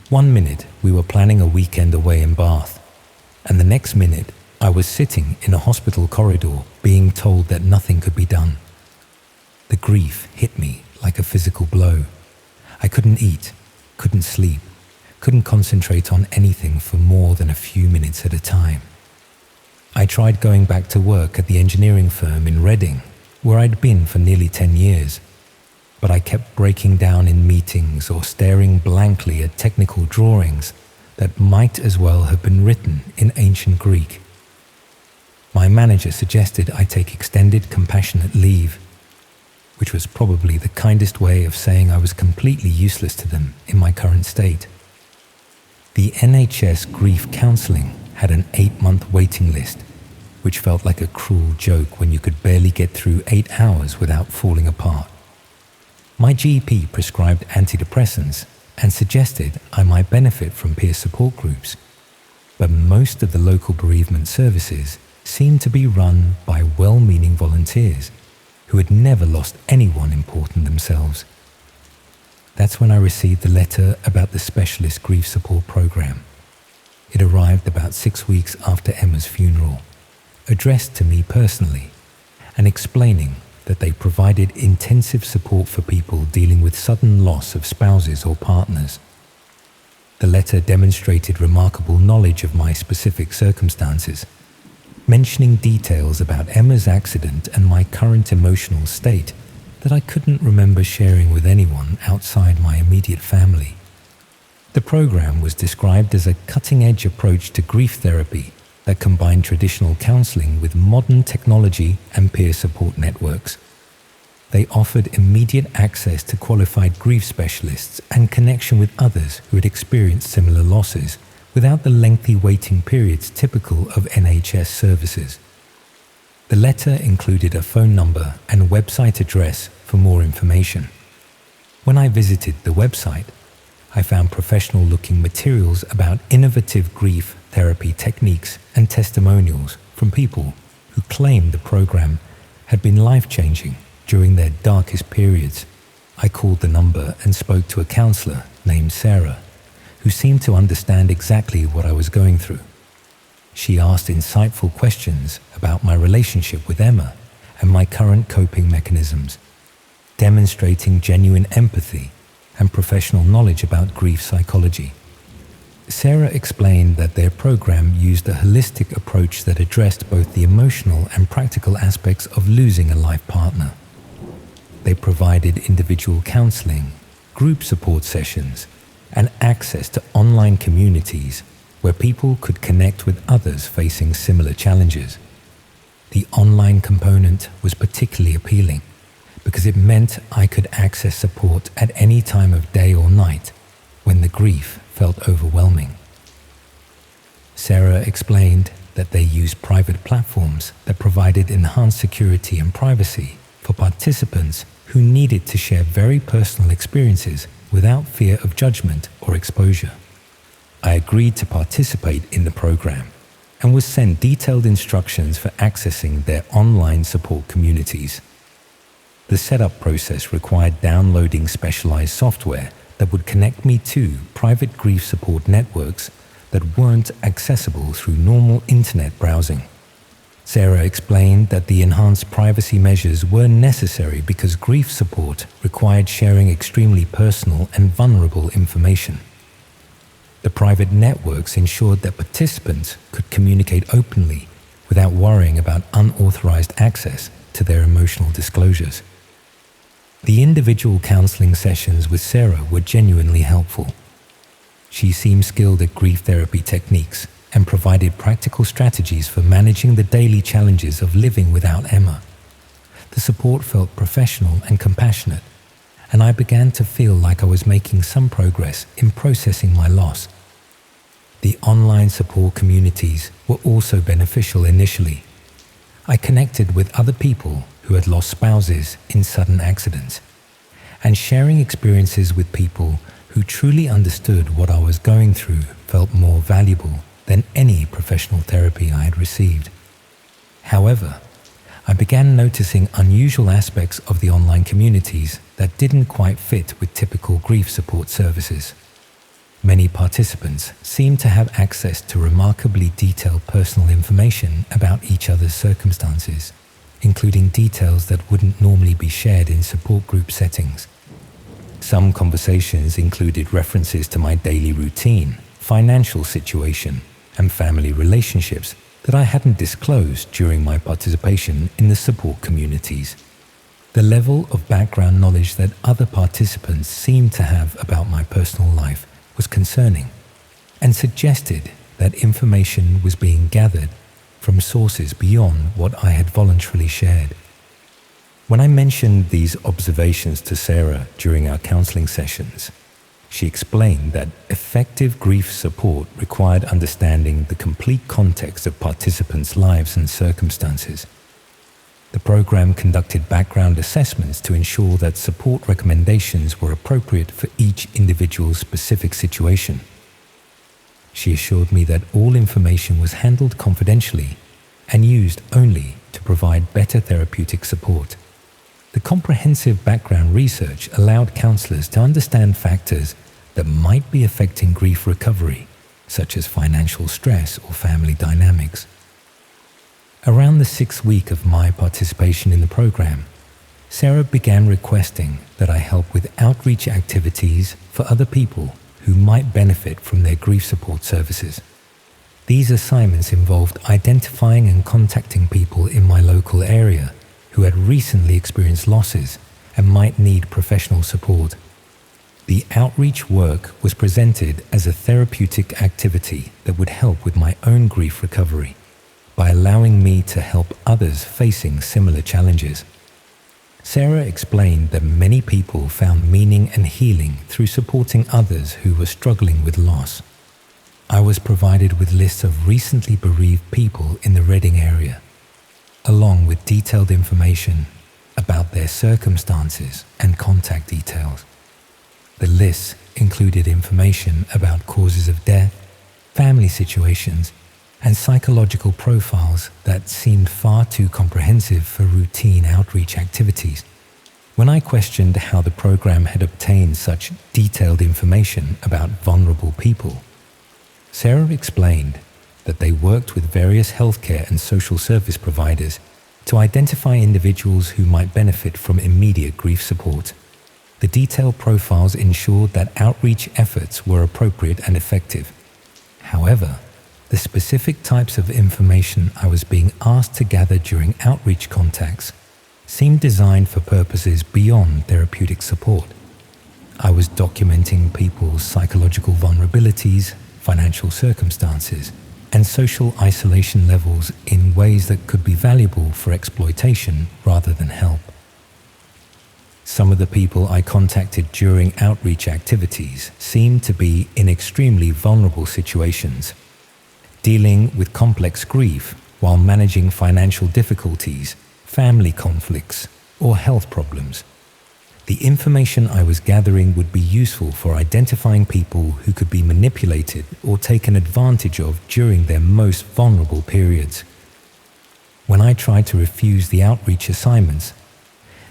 One minute we were planning a weekend away in Bath, and the next minute I was sitting in a hospital corridor being told that nothing could be done. The grief hit me like a physical blow. I couldn't eat, couldn't sleep, couldn't concentrate on anything for more than a few minutes at a time. I tried going back to work at the engineering firm in Reading, where I'd been for nearly 10 years, but I kept breaking down in meetings or staring blankly at technical drawings that might as well have been written in ancient Greek. My manager suggested I take extended compassionate leave, which was probably the kindest way of saying I was completely useless to them in my current state. The NHS grief counselling had an 8-month waiting list, which felt like a cruel joke when you could barely get through 8 hours without falling apart. My GP prescribed antidepressants and suggested I might benefit from peer support groups, but most of the local bereavement services seemed to be run by well-meaning volunteers who had never lost anyone important themselves. That's when I received the letter about the specialist grief support program. It arrived about 6 weeks after Emma's funeral, addressed to me personally, and explaining that they provided intensive support for people dealing with sudden loss of spouses or partners. The letter demonstrated remarkable knowledge of my specific circumstances, mentioning details about Emma's accident and my current emotional state that I couldn't remember sharing with anyone outside my immediate family. The program was described as a cutting-edge approach to grief therapy that combined traditional counseling with modern technology and peer support networks. They offered immediate access to qualified grief specialists and connection with others who had experienced similar losses without the lengthy waiting periods typical of NHS services. The letter included a phone number and website address for more information. When I visited the website, I found professional-looking materials about innovative grief therapy techniques and testimonials from people who claimed the program had been life-changing during their darkest periods. I called the number and spoke to a counselor named Sarah, who seemed to understand exactly what I was going through. She asked insightful questions about my relationship with Emma and my current coping mechanisms, demonstrating genuine empathy and professional knowledge about grief psychology. Sarah explained that their program used a holistic approach that addressed both the emotional and practical aspects of losing a life partner. They provided individual counseling, group support sessions, and access to online communities where people could connect with others facing similar challenges. The online component was particularly appealing because it meant I could access support at any time of day or night when the grief felt overwhelming. Sarah explained that they used private platforms that provided enhanced security and privacy for participants who needed to share very personal experiences without fear of judgment or exposure. I agreed to participate in the program and was sent detailed instructions for accessing their online support communities. The setup process required downloading specialized software that would connect me to private grief support networks that weren't accessible through normal internet browsing. Sarah explained that the enhanced privacy measures were necessary because grief support required sharing extremely personal and vulnerable information. The private networks ensured that participants could communicate openly without worrying about unauthorized access to their emotional disclosures. The individual counseling sessions with Sarah were genuinely helpful. She seemed skilled at grief therapy techniques and provided practical strategies for managing the daily challenges of living without Emma. The support felt professional and compassionate, and I began to feel like I was making some progress in processing my loss. The online support communities were also beneficial initially. I connected with other people who had lost spouses in sudden accidents, and sharing experiences with people who truly understood what I was going through felt more valuable than any professional therapy I had received. However, I began noticing unusual aspects of the online communities that didn't quite fit with typical grief support services. Many participants seemed to have access to remarkably detailed personal information about each other's circumstances, including details that wouldn't normally be shared in support group settings. Some conversations included references to my daily routine, financial situation, and family relationships that I hadn't disclosed during my participation in the support communities. The level of background knowledge that other participants seemed to have about my personal life was concerning and suggested that information was being gathered from sources beyond what I had voluntarily shared. When I mentioned these observations to Sarah during our counseling sessions, she explained that effective grief support required understanding the complete context of participants' lives and circumstances. The program conducted background assessments to ensure that support recommendations were appropriate for each individual's specific situation. She assured me that all information was handled confidentially and used only to provide better therapeutic support. The comprehensive background research allowed counselors to understand factors that might be affecting grief recovery, such as financial stress or family dynamics. Around the 6th week of my participation in the program, Sarah began requesting that I help with outreach activities for other people who might benefit from their grief support services. These assignments involved identifying and contacting people in my local area who had recently experienced losses and might need professional support. The outreach work was presented as a therapeutic activity that would help with my own grief recovery by allowing me to help others facing similar challenges. Sarah explained that many people found meaning and healing through supporting others who were struggling with loss. I was provided with lists of recently bereaved people in the Reading area, along with detailed information about their circumstances and contact details. The lists included information about causes of death, family situations, and psychological profiles that seemed far too comprehensive for routine outreach activities. When I questioned how the program had obtained such detailed information about vulnerable people, Sarah explained that they worked with various healthcare and social service providers to identify individuals who might benefit from immediate grief support. The detailed profiles ensured that outreach efforts were appropriate and effective. However, the specific types of information I was being asked to gather during outreach contacts seemed designed for purposes beyond therapeutic support. I was documenting people's psychological vulnerabilities, financial circumstances, and social isolation levels in ways that could be valuable for exploitation rather than help. Some of the people I contacted during outreach activities seemed to be in extremely vulnerable situations, dealing with complex grief while managing financial difficulties, family conflicts, or health problems. The information I was gathering would be useful for identifying people who could be manipulated or taken advantage of during their most vulnerable periods. When I tried to refuse the outreach assignments,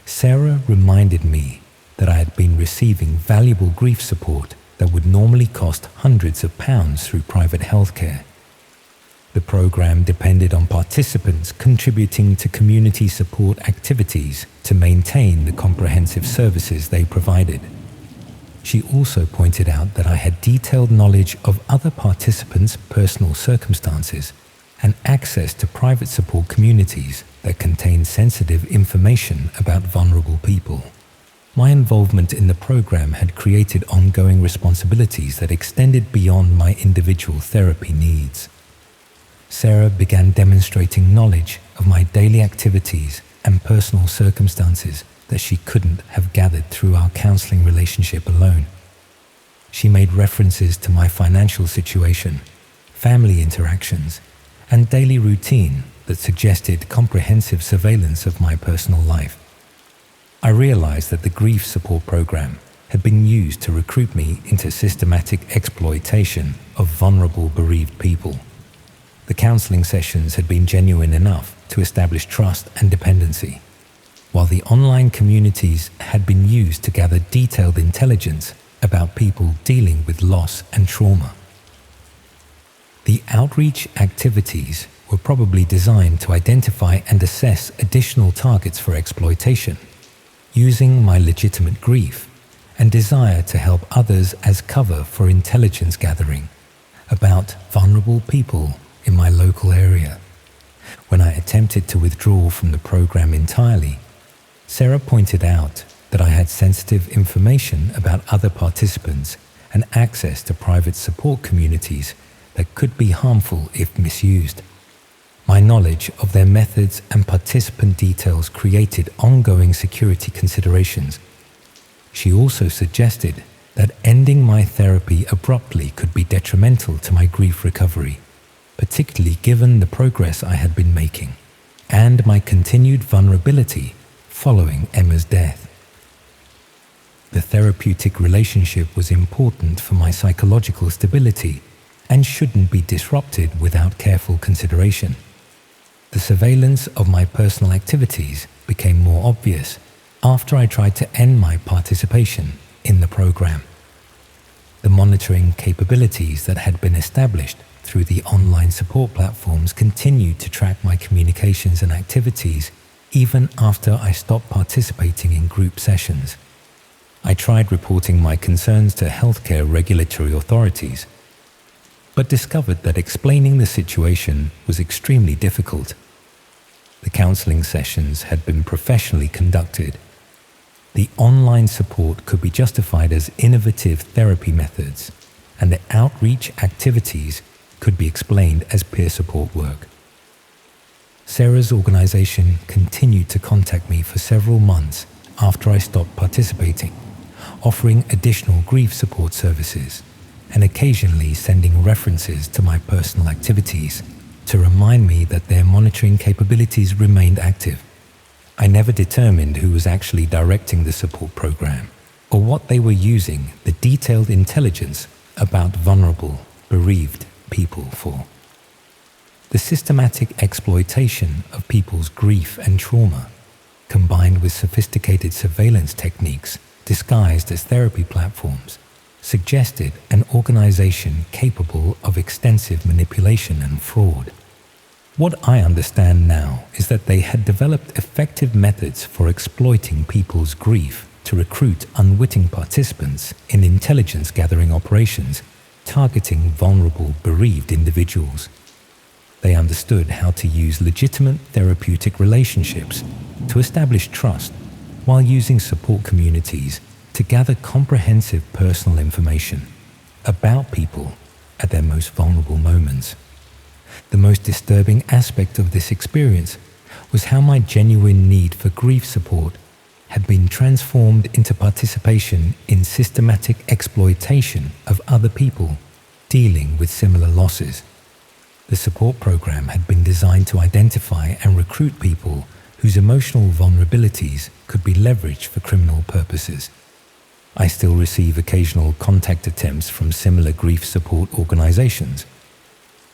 Sarah reminded me that I had been receiving valuable grief support that would normally cost hundreds of pounds through private healthcare. The program depended on participants contributing to community support activities to maintain the comprehensive services they provided. She also pointed out that I had detailed knowledge of other participants' personal circumstances and access to private support communities that contained sensitive information about vulnerable people. My involvement in the program had created ongoing responsibilities that extended beyond my individual therapy needs. Sarah began demonstrating knowledge of my daily activities and personal circumstances that she couldn't have gathered through our counseling relationship alone. She made references to my financial situation, family interactions, and daily routine that suggested comprehensive surveillance of my personal life. I realized that the grief support program had been used to recruit me into systematic exploitation of vulnerable bereaved people. The counseling sessions had been genuine enough to establish trust and dependency, while the online communities had been used to gather detailed intelligence about people dealing with loss and trauma. The outreach activities were probably designed to identify and assess additional targets for exploitation, using my legitimate grief and desire to help others as cover for intelligence gathering about vulnerable people in my local area. When I attempted to withdraw from the program entirely, Sarah pointed out that I had sensitive information about other participants and access to private support communities that could be harmful if misused. My knowledge of their methods and participant details created ongoing security considerations. She also suggested that ending my therapy abruptly could be detrimental to my grief recovery, particularly given the progress I had been making and my continued vulnerability following Emma's death. The therapeutic relationship was important for my psychological stability and shouldn't be disrupted without careful consideration. The surveillance of my personal activities became more obvious after I tried to end my participation in the program. The monitoring capabilities that had been established through the online support platforms continued to track my communications and activities even after I stopped participating in group sessions. I tried reporting my concerns to healthcare regulatory authorities, but discovered that explaining the situation was extremely difficult. The counseling sessions had been professionally conducted. The online support could be justified as innovative therapy methods, and the outreach activities could be explained as peer support work. Sarah's organization continued to contact me for several months after I stopped participating, offering additional grief support services and occasionally sending references to my personal activities to remind me that their monitoring capabilities remained active. I never determined who was actually directing the support program or what they were using the detailed intelligence about vulnerable, bereaved people for. The systematic exploitation of people's grief and trauma, combined with sophisticated surveillance techniques disguised as therapy platforms, suggested an organization capable of extensive manipulation and fraud. What I understand now is that they had developed effective methods for exploiting people's grief to recruit unwitting participants in intelligence gathering operations targeting vulnerable, bereaved individuals. They understood how to use legitimate therapeutic relationships to establish trust while using support communities to gather comprehensive personal information about people at their most vulnerable moments. The most disturbing aspect of this experience was how my genuine need for grief support had been transformed into participation in systematic exploitation of other people dealing with similar losses. The support program had been designed to identify and recruit people whose emotional vulnerabilities could be leveraged for criminal purposes. I still receive occasional contact attempts from similar grief support organizations,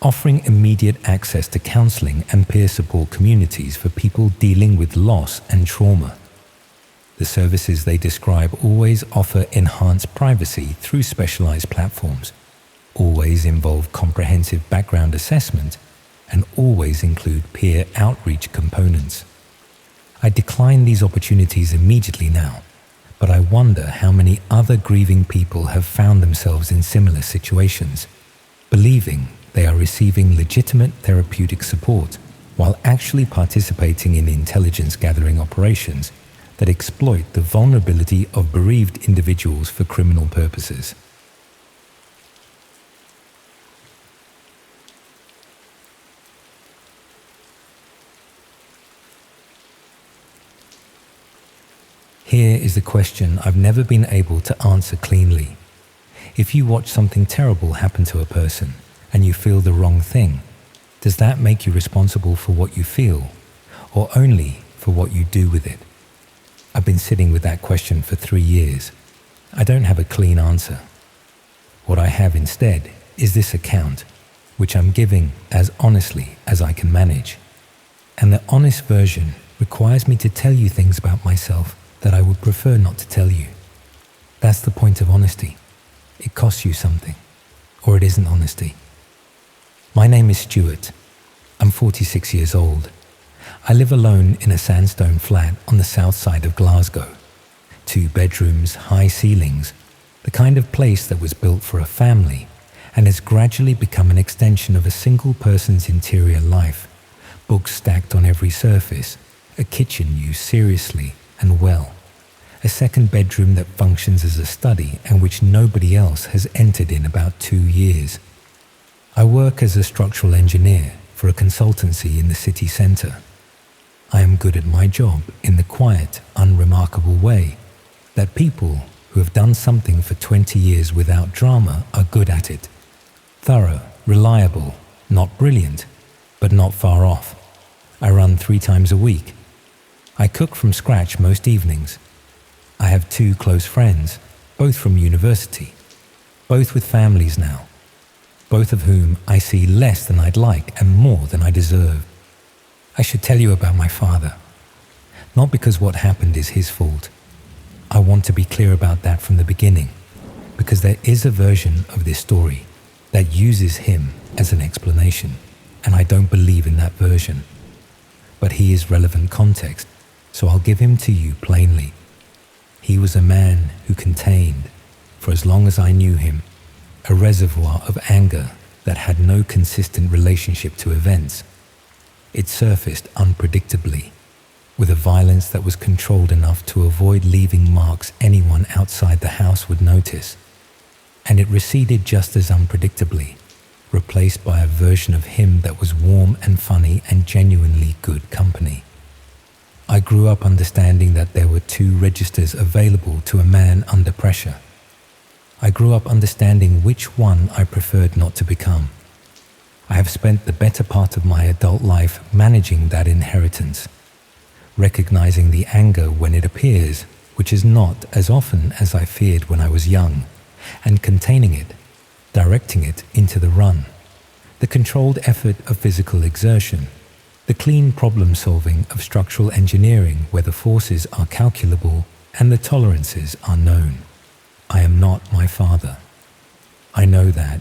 offering immediate access to counseling and peer support communities for people dealing with loss and trauma. The services they describe always offer enhanced privacy through specialized platforms, always involve comprehensive background assessment, and always include peer outreach components. I decline these opportunities immediately now, but I wonder how many other grieving people have found themselves in similar situations, believing they are receiving legitimate therapeutic support while actually participating in intelligence gathering operations that exploit the vulnerability of bereaved individuals for criminal purposes. Here is the question I've never been able to answer cleanly. If you watch something terrible happen to a person and you feel the wrong thing, does that make you responsible for what you feel, or only for what you do with it? I've been sitting with that question for 3 years. I don't have a clean answer. What I have instead is this account, which I'm giving as honestly as I can manage. And the honest version requires me to tell you things about myself that I would prefer not to tell you. That's the point of honesty. It costs you something, or it isn't honesty. My name is Stuart. I'm 46 years old. I live alone in a sandstone flat on the south side of Glasgow. 2 bedrooms, high ceilings, the kind of place that was built for a family and has gradually become an extension of a single person's interior life. Books stacked on every surface, a kitchen used seriously and well, a second bedroom that functions as a study and which nobody else has entered in about 2 years. I work as a structural engineer for a consultancy in the city centre. I am good at my job in the quiet, unremarkable way that people who have done something for 20 years without drama are good at it. Thorough, reliable, not brilliant, but not far off. I run 3 times a week. I cook from scratch most evenings. I have 2 close friends, both from university, both with families now, both of whom I see less than I'd like and more than I deserve. I should tell you about my father, not because what happened is his fault. I want to be clear about that from the beginning, because there is a version of this story that uses him as an explanation, and I don't believe in that version. But he is relevant context, so I'll give him to you plainly. He was a man who contained, for as long as I knew him, a reservoir of anger that had no consistent relationship to events. It surfaced unpredictably, with a violence that was controlled enough to avoid leaving marks anyone outside the house would notice. And it receded just as unpredictably, replaced by a version of him that was warm and funny and genuinely good company. I grew up understanding that there were 2 registers available to a man under pressure. I grew up understanding which one I preferred not to become. I have spent the better part of my adult life managing that inheritance, recognizing the anger when it appears, which is not as often as I feared when I was young, and containing it, directing it into the run, the controlled effort of physical exertion, the clean problem-solving of structural engineering where the forces are calculable and the tolerances are known. I am not my father. I know that,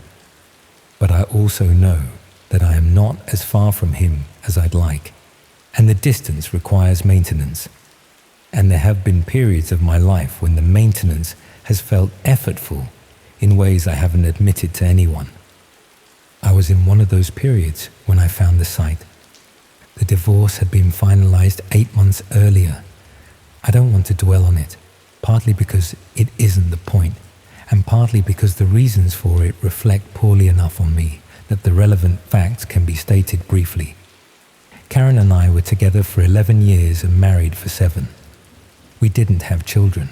but I also know that I am not as far from him as I'd like, and the distance requires maintenance. And there have been periods of my life when the maintenance has felt effortful in ways I haven't admitted to anyone. I was in one of those periods when I found the site. The divorce had been finalized 8 months earlier. I don't want to dwell on it, partly because it isn't the point, and partly partly because the reasons for it reflect poorly enough on me that the relevant facts can be stated briefly. Karen and I were together for 11 years and married for 7. We didn't have children,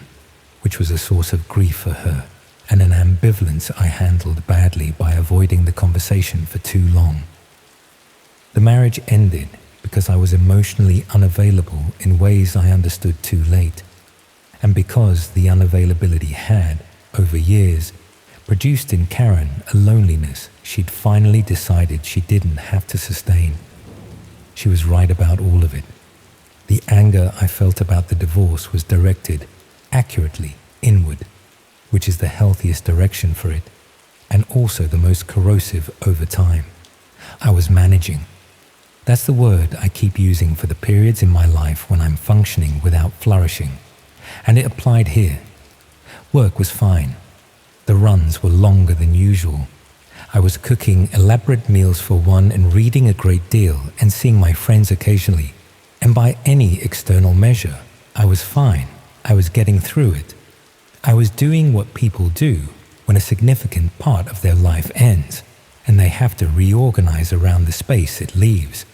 which was a source of grief for her, and an ambivalence I handled badly by avoiding the conversation for too long. The marriage ended because I was emotionally unavailable in ways I understood too late, and because the unavailability had, over years, produced in Karen a loneliness she'd finally decided she didn't have to sustain. She was right about all of it. The anger I felt about the divorce was directed, accurately, inward, which is the healthiest direction for it, and also the most corrosive over time. I was managing. That's the word I keep using for the periods in my life when I'm functioning without flourishing, and it applied here. Work was fine. The runs were longer than usual. I was cooking elaborate meals for one and reading a great deal and seeing my friends occasionally, and by any external measure, I was fine. I was getting through it. I was doing what people do when a significant part of their life ends and they have to reorganize around the space it leaves.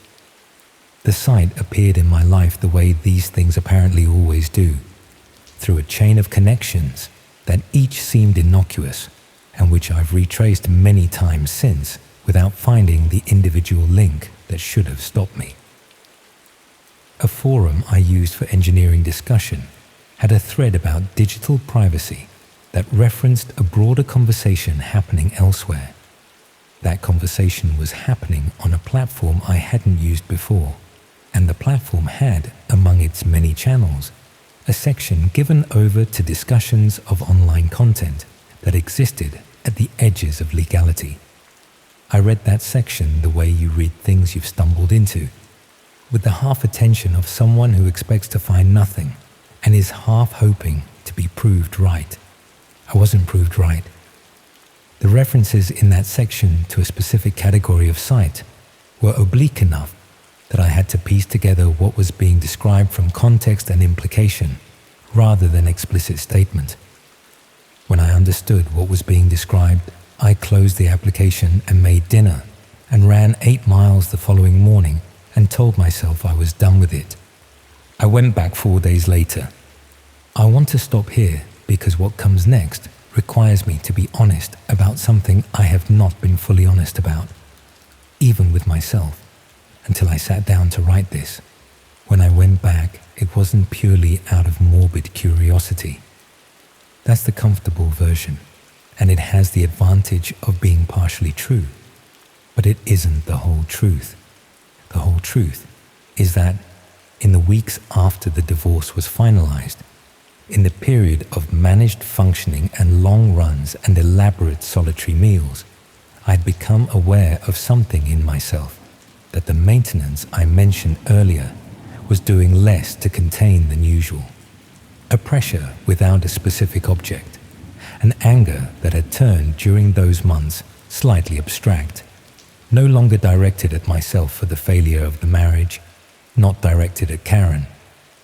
The site appeared in my life the way these things apparently always do, through a chain of connections that each seemed innocuous and which I've retraced many times since without finding the individual link that should have stopped me. A forum I used for engineering discussion had a thread about digital privacy that referenced a broader conversation happening elsewhere. That conversation was happening on a platform I hadn't used before, and the platform had, among its many channels, a section given over to discussions of online content that existed at the edges of legality. I read that section the way you read things you've stumbled into, with the half attention of someone who expects to find nothing and is half hoping to be proved right. I wasn't proved right. The references in that section to a specific category of site were oblique enough that I had to piece together what was being described from context and implication, rather than explicit statement. When I understood what was being described, I closed the application and made dinner, and ran 8 miles the following morning and told myself I was done with it. I went back 4 days later. I want to stop here because what comes next requires me to be honest about something I have not been fully honest about, even with myself, until I sat down to write this. When I went back, it wasn't purely out of morbid curiosity. That's the comfortable version, and it has the advantage of being partially true. But it isn't the whole truth. The whole truth is that in the weeks after the divorce was finalized, in the period of managed functioning and long runs and elaborate solitary meals, I'd become aware of something in myself, that the maintenance I mentioned earlier was doing less to contain than usual. A pressure without a specific object, an anger that had turned during those months slightly abstract, no longer directed at myself for the failure of the marriage, not directed at Karen,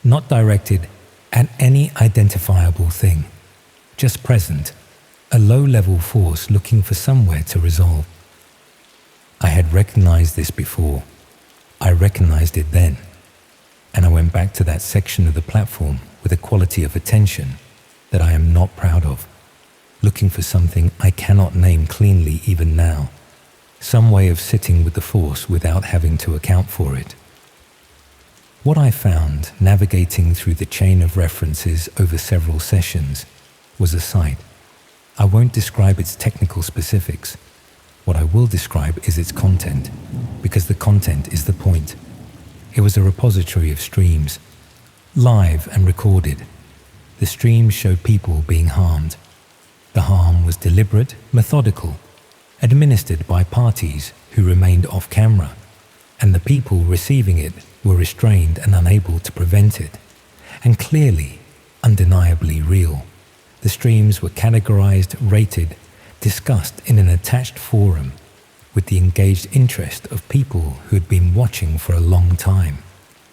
not directed at any identifiable thing, just present, a low-level force looking for somewhere to resolve. I had recognized this before. I recognized it then, and I went back to that section of the platform with a quality of attention that I am not proud of, looking for something I cannot name cleanly even now, some way of sitting with the force without having to account for it. What I found navigating through the chain of references over several sessions was a site. I won't describe its technical specifics. What I will describe is its content, because the content is the point. It was a repository of streams, live and recorded. The streams showed people being harmed. The harm was deliberate, methodical, administered by parties who remained off camera, and the people receiving it were restrained and unable to prevent it, and clearly, undeniably real. The streams were categorized, rated, discussed in an attached forum with the engaged interest of people who had been watching for a long time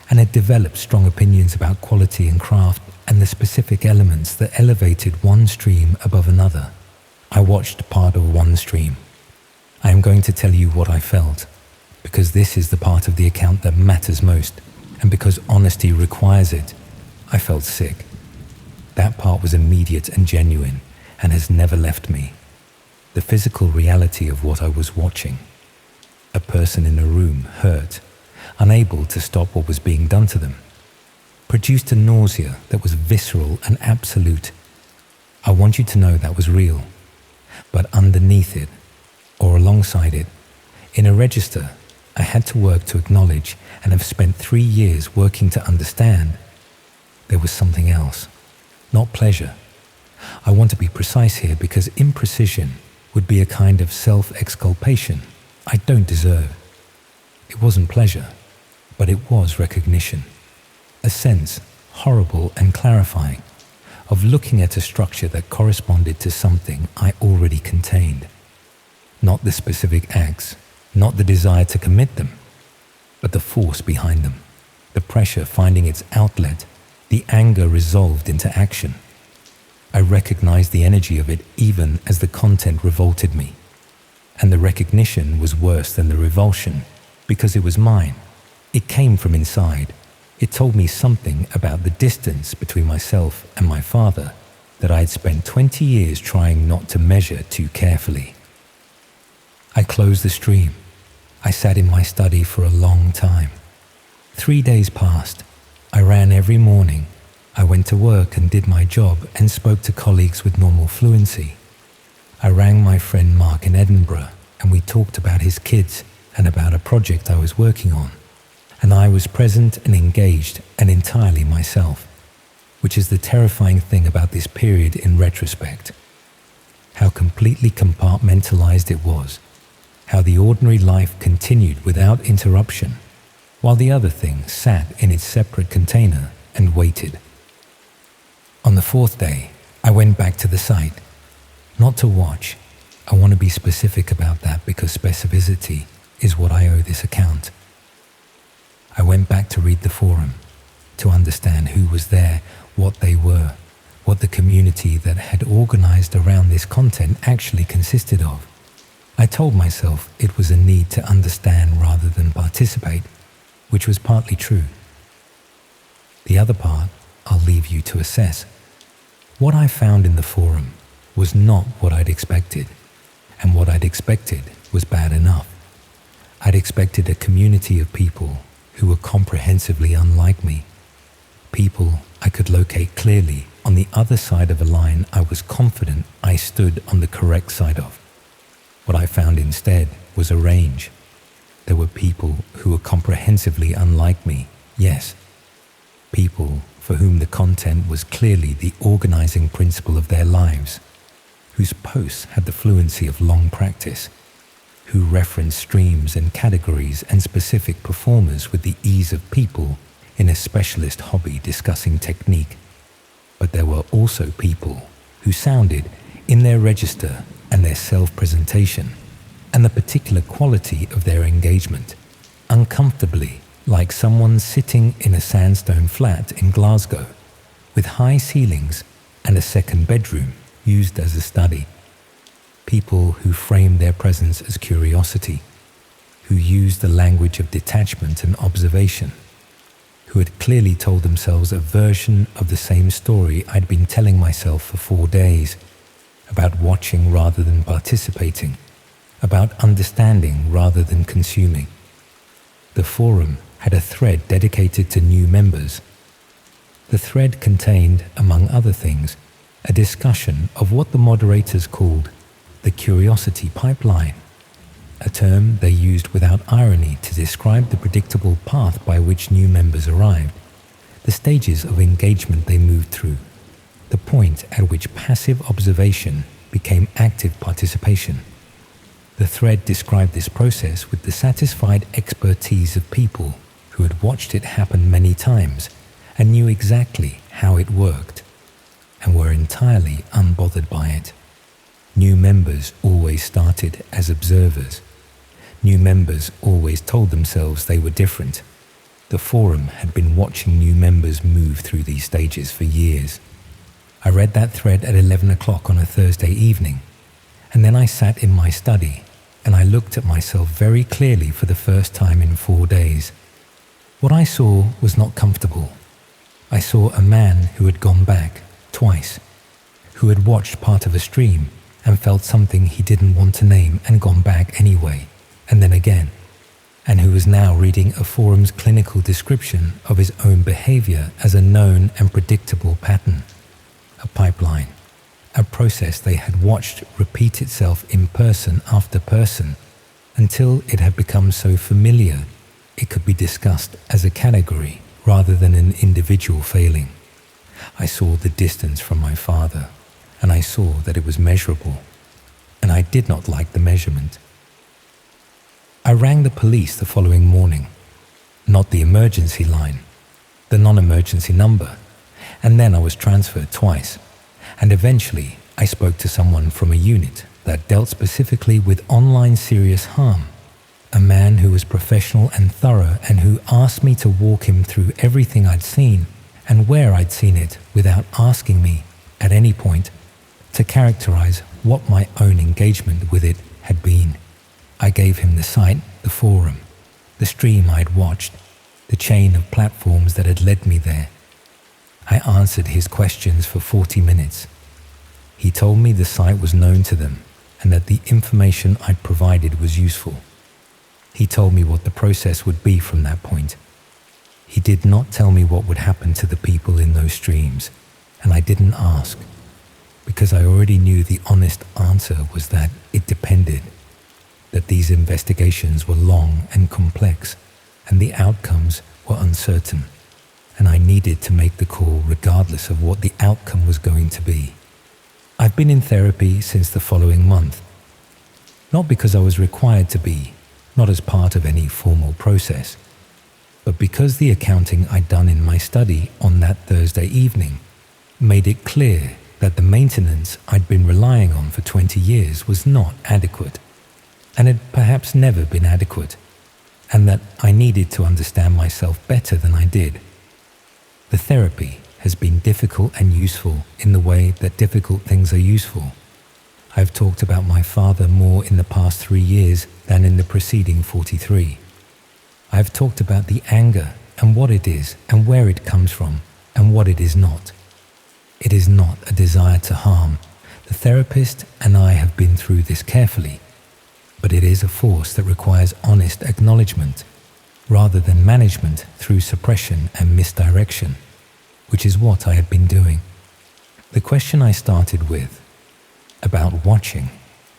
and had developed strong opinions about quality and craft and the specific elements that elevated one stream above another. watched part of one stream. I am going to tell you what I felt, because this is the part of the account that matters most, and because honesty requires it. I felt sick. That part was immediate and genuine, and has never left me. The physical reality of what I was watching. A person in a room, hurt, unable to stop what was being done to them, produced a nausea that was visceral and absolute. I want you to know that was real. But underneath it, or alongside it, in a register I had to work to acknowledge and have spent 3 years working to understand, there was something else, not pleasure. I want to be precise here because imprecision would be a kind of self-exculpation I don't deserve. It wasn't pleasure, but it was recognition. A sense, horrible and clarifying, of looking at a structure that corresponded to something I already contained. Not the specific acts, not the desire to commit them, but the force behind them, the pressure finding its outlet, the anger resolved into action. I recognized the energy of it even as the content revolted me. And the recognition was worse than the revulsion, because it was mine. It came from inside. It told me something about the distance between myself and my father that I had spent 20 years trying not to measure too carefully. I closed the stream. I sat in my study for a long time. 3 days passed. I ran every morning. I went to work and did my job and spoke to colleagues with normal fluency. I rang my friend Mark in Edinburgh and we talked about his kids and about a project I was working on. And I was present and engaged and entirely myself, which is the terrifying thing about this period in retrospect. How completely compartmentalized it was, how the ordinary life continued without interruption, while the other thing sat in its separate container and waited. On the 4th day, I went back to the site, not to watch. I want to be specific about that because specificity is what I owe this account. I went back to read the forum, to understand who was there, what they were, what the community that had organized around this content actually consisted of. I told myself it was a need to understand rather than participate, which was partly true. The other part, I'll leave you to assess. What I found in the forum was not what I'd expected, and what I'd expected was bad enough. I'd expected a community of people who were comprehensively unlike me, people I could locate clearly on the other side of a line I was confident I stood on the correct side of. What I found instead was a range. There were people who were comprehensively unlike me, yes. People for whom the content was clearly the organizing principle of their lives, whose posts had the fluency of long practice, who referenced streams and categories and specific performers with the ease of people in a specialist hobby discussing technique. But there were also people who sounded, in their register and their self-presentation, and the particular quality of their engagement, uncomfortably like someone sitting in a sandstone flat in Glasgow, with high ceilings and a second bedroom used as a study. People who framed their presence as curiosity, who used the language of detachment and observation, who had clearly told themselves a version of the same story I'd been telling myself for 4 days, about watching rather than participating, about understanding rather than consuming. The forum had a thread dedicated to new members. The thread contained, among other things, a discussion of what the moderators called the curiosity pipeline, a term they used without irony to describe the predictable path by which new members arrived, the stages of engagement they moved through, the point at which passive observation became active participation. The thread described this process with the satisfied expertise of people who had watched it happen many times and knew exactly how it worked, and were entirely unbothered by it. New members always started as observers. New members always told themselves they were different. The forum had been watching new members move through these stages for years. I read that thread at 11 o'clock on a Thursday evening, And then I sat in my study and I looked at myself very clearly for the first time in 4 days. What I saw was not comfortable. I saw a man who had gone back twice, who had watched part of a stream and felt something he didn't want to name and gone back anyway, and then again, and who was now reading a forum's clinical description of his own behavior as a known and predictable pattern, a pipeline, a process they had watched repeat itself in person after person until it had become so familiar it could be discussed as a category rather than an individual failing. I saw the distance from my father, and I saw that it was measurable, and I did not like the measurement. I rang the police the following morning, not the emergency line, the non-emergency number, and then I was transferred twice, and eventually I spoke to someone from a unit that dealt specifically with online serious harm, a man who was professional and thorough and who asked me to walk him through everything I'd seen and where I'd seen it without asking me, at any point, to characterize what my own engagement with it had been. I gave him the site, the forum, the stream I'd watched, the chain of platforms that had led me there. I answered his questions for 40 minutes. He told me the site was known to them and that the information I'd provided was useful. He told me what the process would be from that point. He did not tell me what would happen to the people in those streams, and I didn't ask, because I already knew the honest answer was that it depended, that these investigations were long and complex, and the outcomes were uncertain, and I needed to make the call regardless of what the outcome was going to be. I've been in therapy since the following month, not because I was required to be, not as part of any formal process, but because the accounting I'd done in my study on that Thursday evening made it clear that the maintenance I'd been relying on for 20 years was not adequate, and had perhaps never been adequate, and that I needed to understand myself better than I did. The therapy has been difficult and useful in the way that difficult things are useful. I've talked about my father more in the past 3 years than in the preceding 43. I've talked about the anger and what it is and where it comes from and what it is not. It is not a desire to harm. The therapist and I have been through this carefully, but it is a force that requires honest acknowledgement rather than management through suppression and misdirection, which is what I had been doing. The question I started with, about watching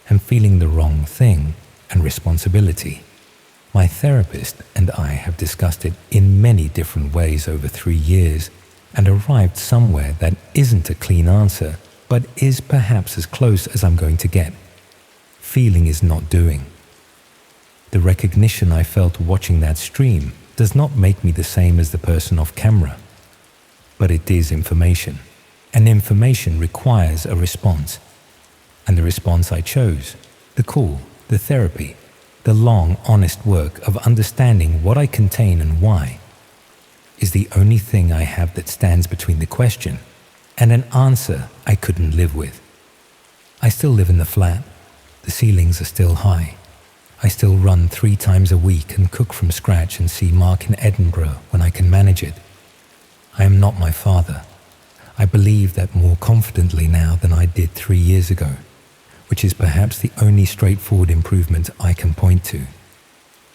and feeling the wrong thing and responsibility, my therapist and I have discussed it in many different ways over 3 years and arrived somewhere that isn't a clean answer, but is perhaps as close as I'm going to get. Feeling is not doing. The recognition I felt watching that stream does not make me the same as the person off camera, but it is information, and information requires a response. And the response I chose, the call, the therapy, the long, honest work of understanding what I contain and why, is the only thing I have that stands between the question and an answer I couldn't live with. I still live in the flat. The ceilings are still high. I still run 3 times a week and cook from scratch and see Mark in Edinburgh when I can manage it. I am not my father. I believe that more confidently now than I did 3 years ago, which is perhaps the only straightforward improvement I can point to.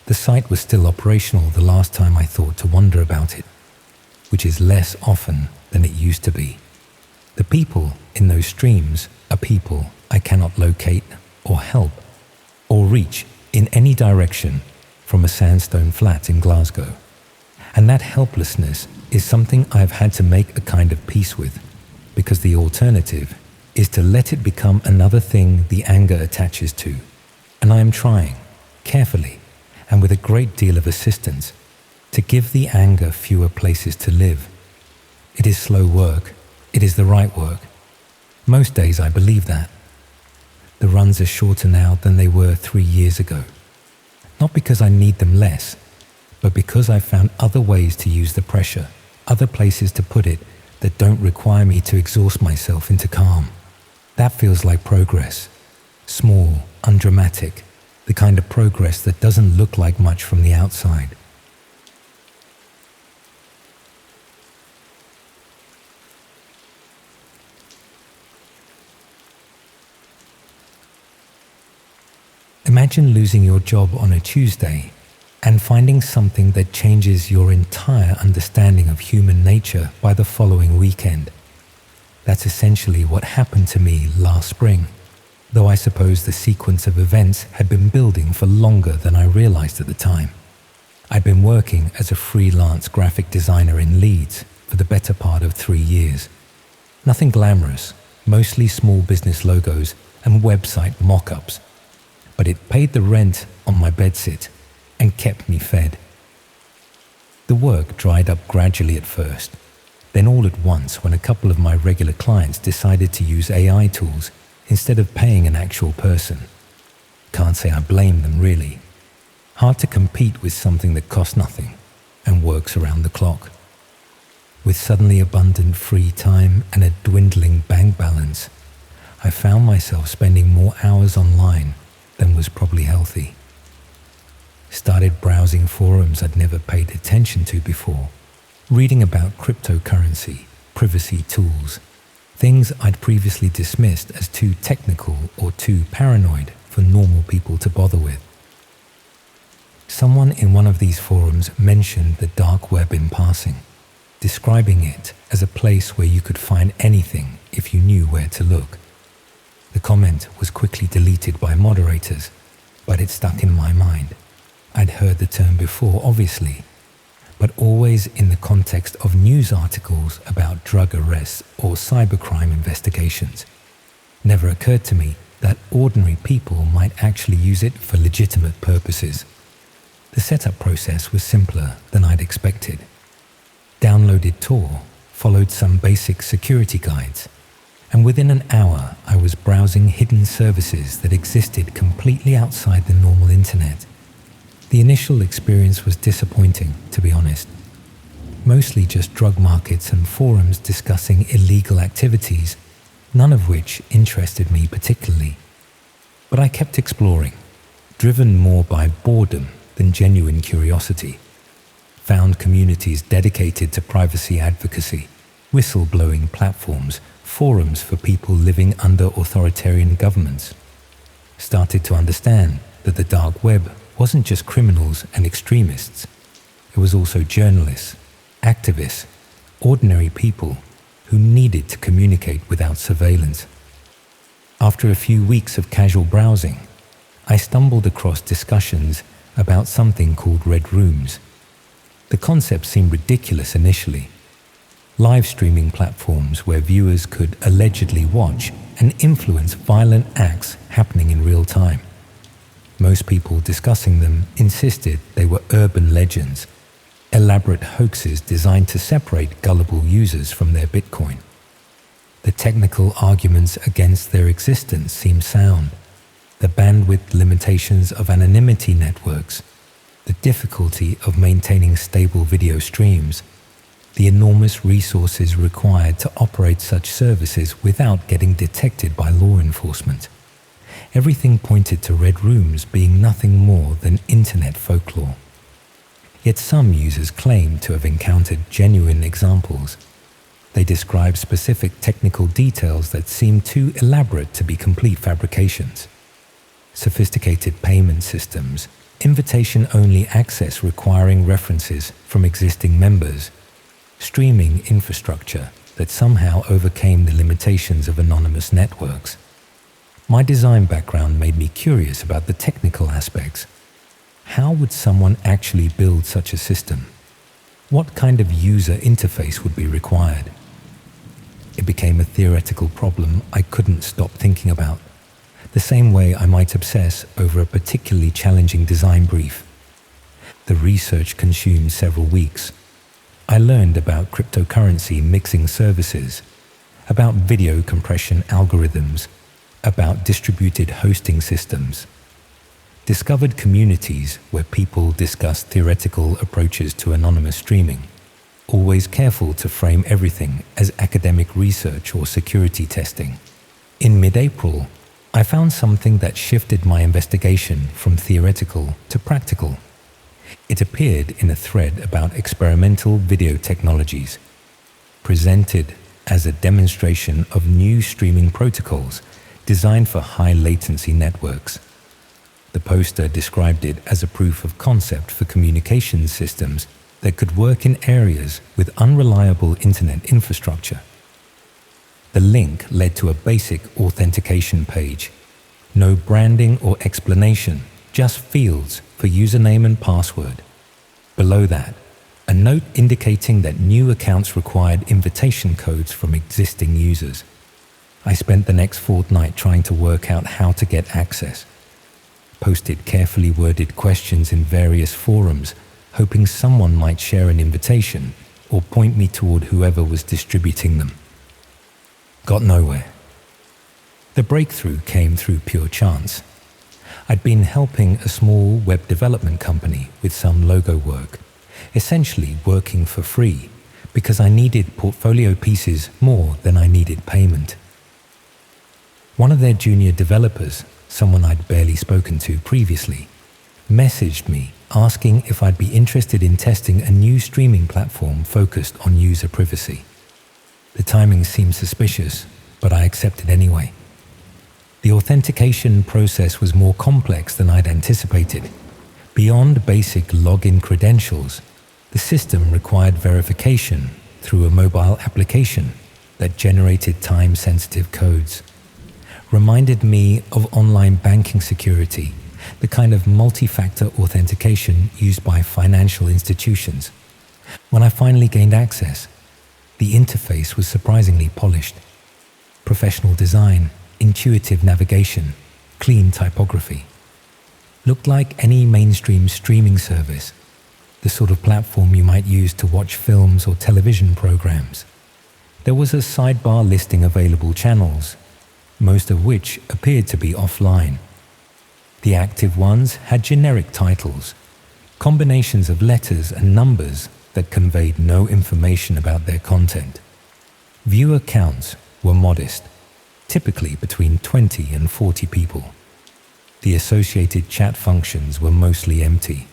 The site was still operational the last time I thought to wonder about it, which is less often than it used to be. The people in those streams are people I cannot locate or help or reach in any direction from a sandstone flat in Glasgow. And that helplessness is something I've had to make a kind of peace with, because the alternative is to let it become another thing the anger attaches to. And I am trying, carefully, and with a great deal of assistance, to give the anger fewer places to live. It is slow work. It is the right work. Most days I believe that. The runs are shorter now than they were 3 years ago. Not because I need them less, but because I've found other ways to use the pressure, other places to put it that don't require me to exhaust myself into calm. That feels like progress. Small, undramatic, the kind of progress that doesn't look like much from the outside. Imagine losing your job on a Tuesday and finding something that changes your entire understanding of human nature by the following weekend. That's essentially what happened to me last spring, though I suppose the sequence of events had been building for longer than I realized at the time. I'd been working as a freelance graphic designer in Leeds for the better part of 3 years. Nothing glamorous, mostly small business logos and website mock-ups. But it paid the rent on my bedsit and kept me fed. The work dried up gradually at first. Then all at once, when a couple of my regular clients decided to use AI tools instead of paying an actual person. Can't say I blame them really. Hard to compete with something that costs nothing and works around the clock. With suddenly abundant free time and a dwindling bank balance, I found myself spending more hours online than was probably healthy. Started browsing forums I'd never paid attention to before, reading about cryptocurrency, privacy tools, things I'd previously dismissed as too technical or too paranoid for normal people to bother with. Someone in one of these forums mentioned the dark web in passing, describing it as a place where you could find anything if you knew where to look. The comment was quickly deleted by moderators, but it stuck in my mind. I'd heard the term before, obviously, but always in the context of news articles about drug arrests or cybercrime investigations. Never occurred to me that ordinary people might actually use it for legitimate purposes. The setup process was simpler than I'd expected. Downloaded Tor, followed some basic security guides, and within an hour I was browsing hidden services that existed completely outside the normal internet. The initial experience was disappointing, to be honest. Mostly just drug markets and forums discussing illegal activities, none of which interested me particularly. But I kept exploring, driven more by boredom than genuine curiosity. Found communities dedicated to privacy advocacy, whistleblowing platforms, forums for people living under authoritarian governments. Started to understand that the dark web wasn't just criminals and extremists. It was also journalists, activists, ordinary people who needed to communicate without surveillance. After a few weeks of casual browsing, I stumbled across discussions about something called red rooms. The concept seemed ridiculous initially. Live streaming platforms where viewers could allegedly watch and influence violent acts happening in real time. Most people discussing them insisted they were urban legends, elaborate hoaxes designed to separate gullible users from their Bitcoin. The technical arguments against their existence seemed sound. The bandwidth limitations of anonymity networks, the difficulty of maintaining stable video streams, the enormous resources required to operate such services without getting detected by law enforcement. Everything pointed to red rooms being nothing more than internet folklore. Yet some users claimed to have encountered genuine examples. They described specific technical details that seemed too elaborate to be complete fabrications. Sophisticated payment systems, invitation-only access requiring references from existing members, streaming infrastructure that somehow overcame the limitations of anonymous networks. My design background made me curious about the technical aspects. How would someone actually build such a system? What kind of user interface would be required? It became a theoretical problem I couldn't stop thinking about, the same way I might obsess over a particularly challenging design brief. The research consumed several weeks. I learned about cryptocurrency mixing services, about video compression algorithms, about distributed hosting systems, discovered communities where people discussed theoretical approaches to anonymous streaming, always careful to frame everything as academic research or security testing. In mid-April, I found something that shifted my investigation from theoretical to practical. It appeared in a thread about experimental video technologies, presented as a demonstration of new streaming protocols designed for high-latency networks. The poster described it as a proof of concept for communication systems that could work in areas with unreliable internet infrastructure. The link led to a basic authentication page. No branding or explanation, just fields for username and password. Below that, a note indicating that new accounts required invitation codes from existing users. I spent the next fortnight trying to work out how to get access. Posted carefully worded questions in various forums, hoping someone might share an invitation or point me toward whoever was distributing them. Got nowhere. The breakthrough came through pure chance. I'd been helping a small web development company with some logo work, essentially working for free because I needed portfolio pieces more than I needed payment. One of their junior developers, someone I'd barely spoken to previously, messaged me asking if I'd be interested in testing a new streaming platform focused on user privacy. The timing seemed suspicious, but I accepted anyway. The authentication process was more complex than I'd anticipated. Beyond basic login credentials, the system required verification through a mobile application that generated time-sensitive codes. Reminded me of online banking security, the kind of multi-factor authentication used by financial institutions. When I finally gained access, the interface was surprisingly polished. Professional design, intuitive navigation, clean typography. Looked like any mainstream streaming service, the sort of platform you might use to watch films or television programs. There was a sidebar listing available channels, most of which appeared to be offline. The active ones had generic titles, combinations of letters and numbers that conveyed no information about their content. Viewer counts were modest, typically between 20 and 40 people. The associated chat functions were mostly empty.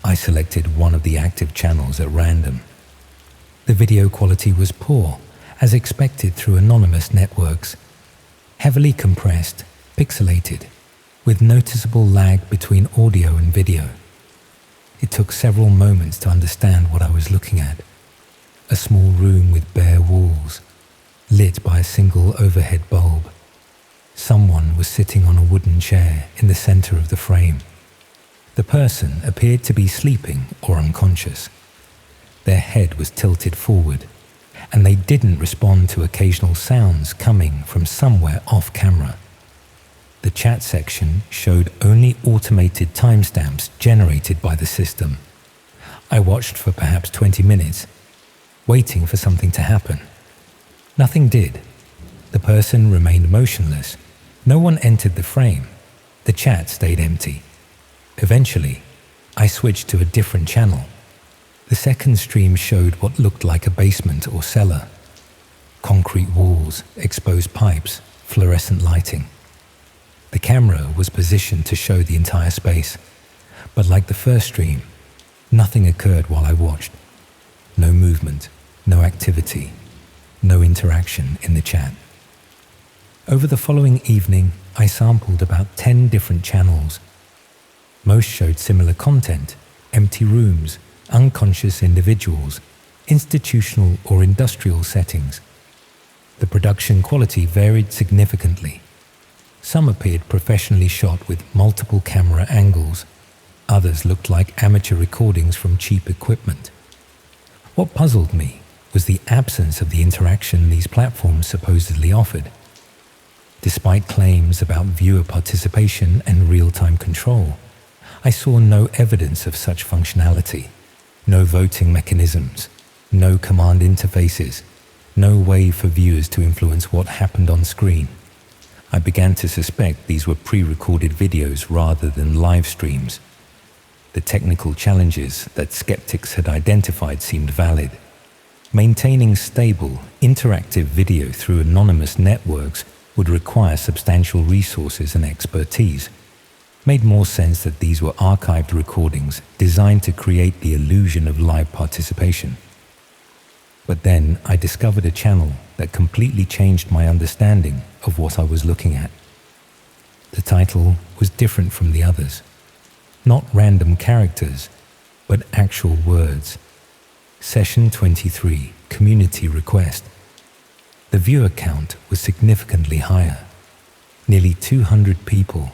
I selected one of the active channels at random. The video quality was poor, as expected through anonymous networks. Heavily compressed, pixelated, with noticeable lag between audio and video. It took several moments to understand what I was looking at. A small room with bare walls, lit by a single overhead bulb. Someone was sitting on a wooden chair in the center of the frame. The person appeared to be sleeping or unconscious. Their head was tilted forward, and they didn't respond to occasional sounds coming from somewhere off camera. The chat section showed only automated timestamps generated by the system. I watched for perhaps 20 minutes, waiting for something to happen. Nothing did. The person remained motionless. No one entered the frame. The chat stayed empty. Eventually, I switched to a different channel. The second stream showed what looked like a basement or cellar. Concrete walls, exposed pipes, fluorescent lighting. The camera was positioned to show the entire space, but like the first stream, nothing occurred while I watched. No movement, no activity, no interaction in the chat. Over the following evening, I sampled about 10 different channels. Most showed similar content: empty rooms, unconscious individuals, institutional or industrial settings. The production quality varied significantly. Some appeared professionally shot with multiple camera angles. Others looked like amateur recordings from cheap equipment. What puzzled me was the absence of the interaction these platforms supposedly offered. Despite claims about viewer participation and real-time control, I saw no evidence of such functionality. No voting mechanisms, no command interfaces, no way for viewers to influence what happened on screen. I began to suspect these were pre-recorded videos rather than live streams. The technical challenges that skeptics had identified seemed valid. Maintaining stable, interactive video through anonymous networks would require substantial resources and expertise, made more sense that these were archived recordings designed to create the illusion of live participation. But then I discovered a channel that completely changed my understanding of what I was looking at. The title was different from the others. Not random characters, but actual words. Session 23, Community Request. The viewer count was significantly higher. Nearly 200 people.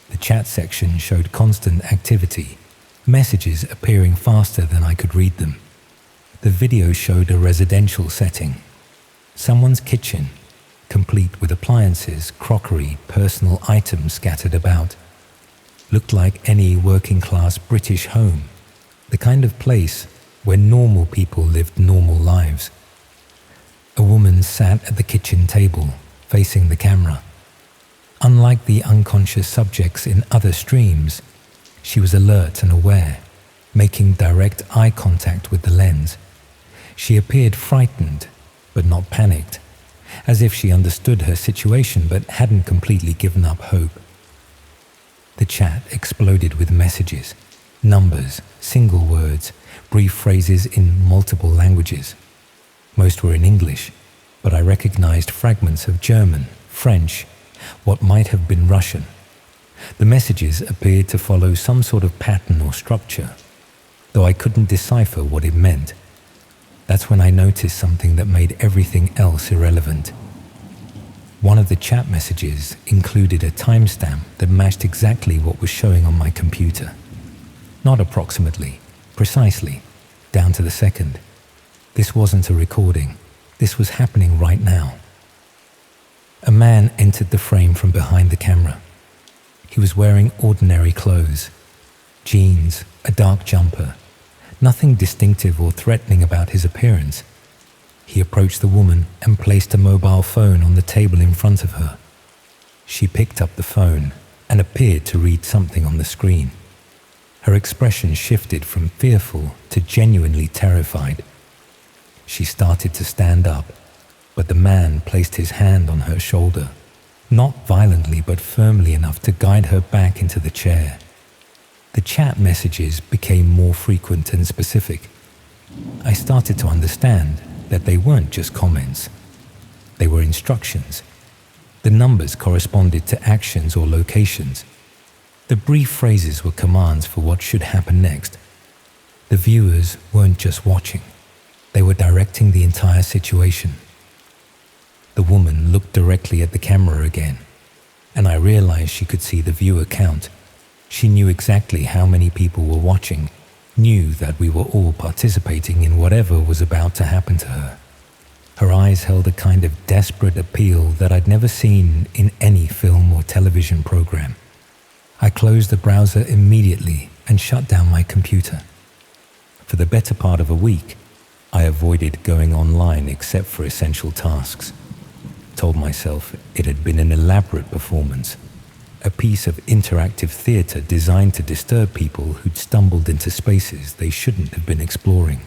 The chat section showed constant activity, messages appearing faster than I could read them. The video showed a residential setting. Someone's kitchen, complete with appliances, crockery, personal items scattered about. Looked like any working-class British home, the kind of place where normal people lived normal lives. A woman sat at the kitchen table, facing the camera. Unlike the unconscious subjects in other streams, she was alert and aware, making direct eye contact with the lens. She appeared frightened, but not panicked, as if she understood her situation but hadn't completely given up hope. The chat exploded with messages, numbers, single words, brief phrases in multiple languages. Most were in English, but I recognized fragments of German, French, what might have been Russian. The messages appeared to follow some sort of pattern or structure, though I couldn't decipher what it meant. That's when I noticed something that made everything else irrelevant. One of the chat messages included a timestamp that matched exactly what was showing on my computer. Not approximately, precisely, down to the second. This wasn't a recording. This was happening right now. A man entered the frame from behind the camera. He was wearing ordinary clothes, jeans, a dark jumper, nothing distinctive or threatening about his appearance. He approached the woman and placed a mobile phone on the table in front of her. She picked up the phone and appeared to read something on the screen. Her expression shifted from fearful to genuinely terrified. She started to stand up, but the man placed his hand on her shoulder, not violently but firmly enough to guide her back into the chair. The chat messages became more frequent and specific. I started to understand that they weren't just comments. They were instructions. The numbers corresponded to actions or locations. The brief phrases were commands for what should happen next. The viewers weren't just watching. They were directing the entire situation. The woman looked directly at the camera again, and I realized she could see the viewer count. She knew exactly how many people were watching, knew that we were all participating in whatever was about to happen to her. Her eyes held a kind of desperate appeal that I'd never seen in any film or television program. I closed the browser immediately and shut down my computer. For the better part of a week, I avoided going online except for essential tasks. Told myself it had been an elaborate performance, a piece of interactive theater designed to disturb people who'd stumbled into spaces they shouldn't have been exploring.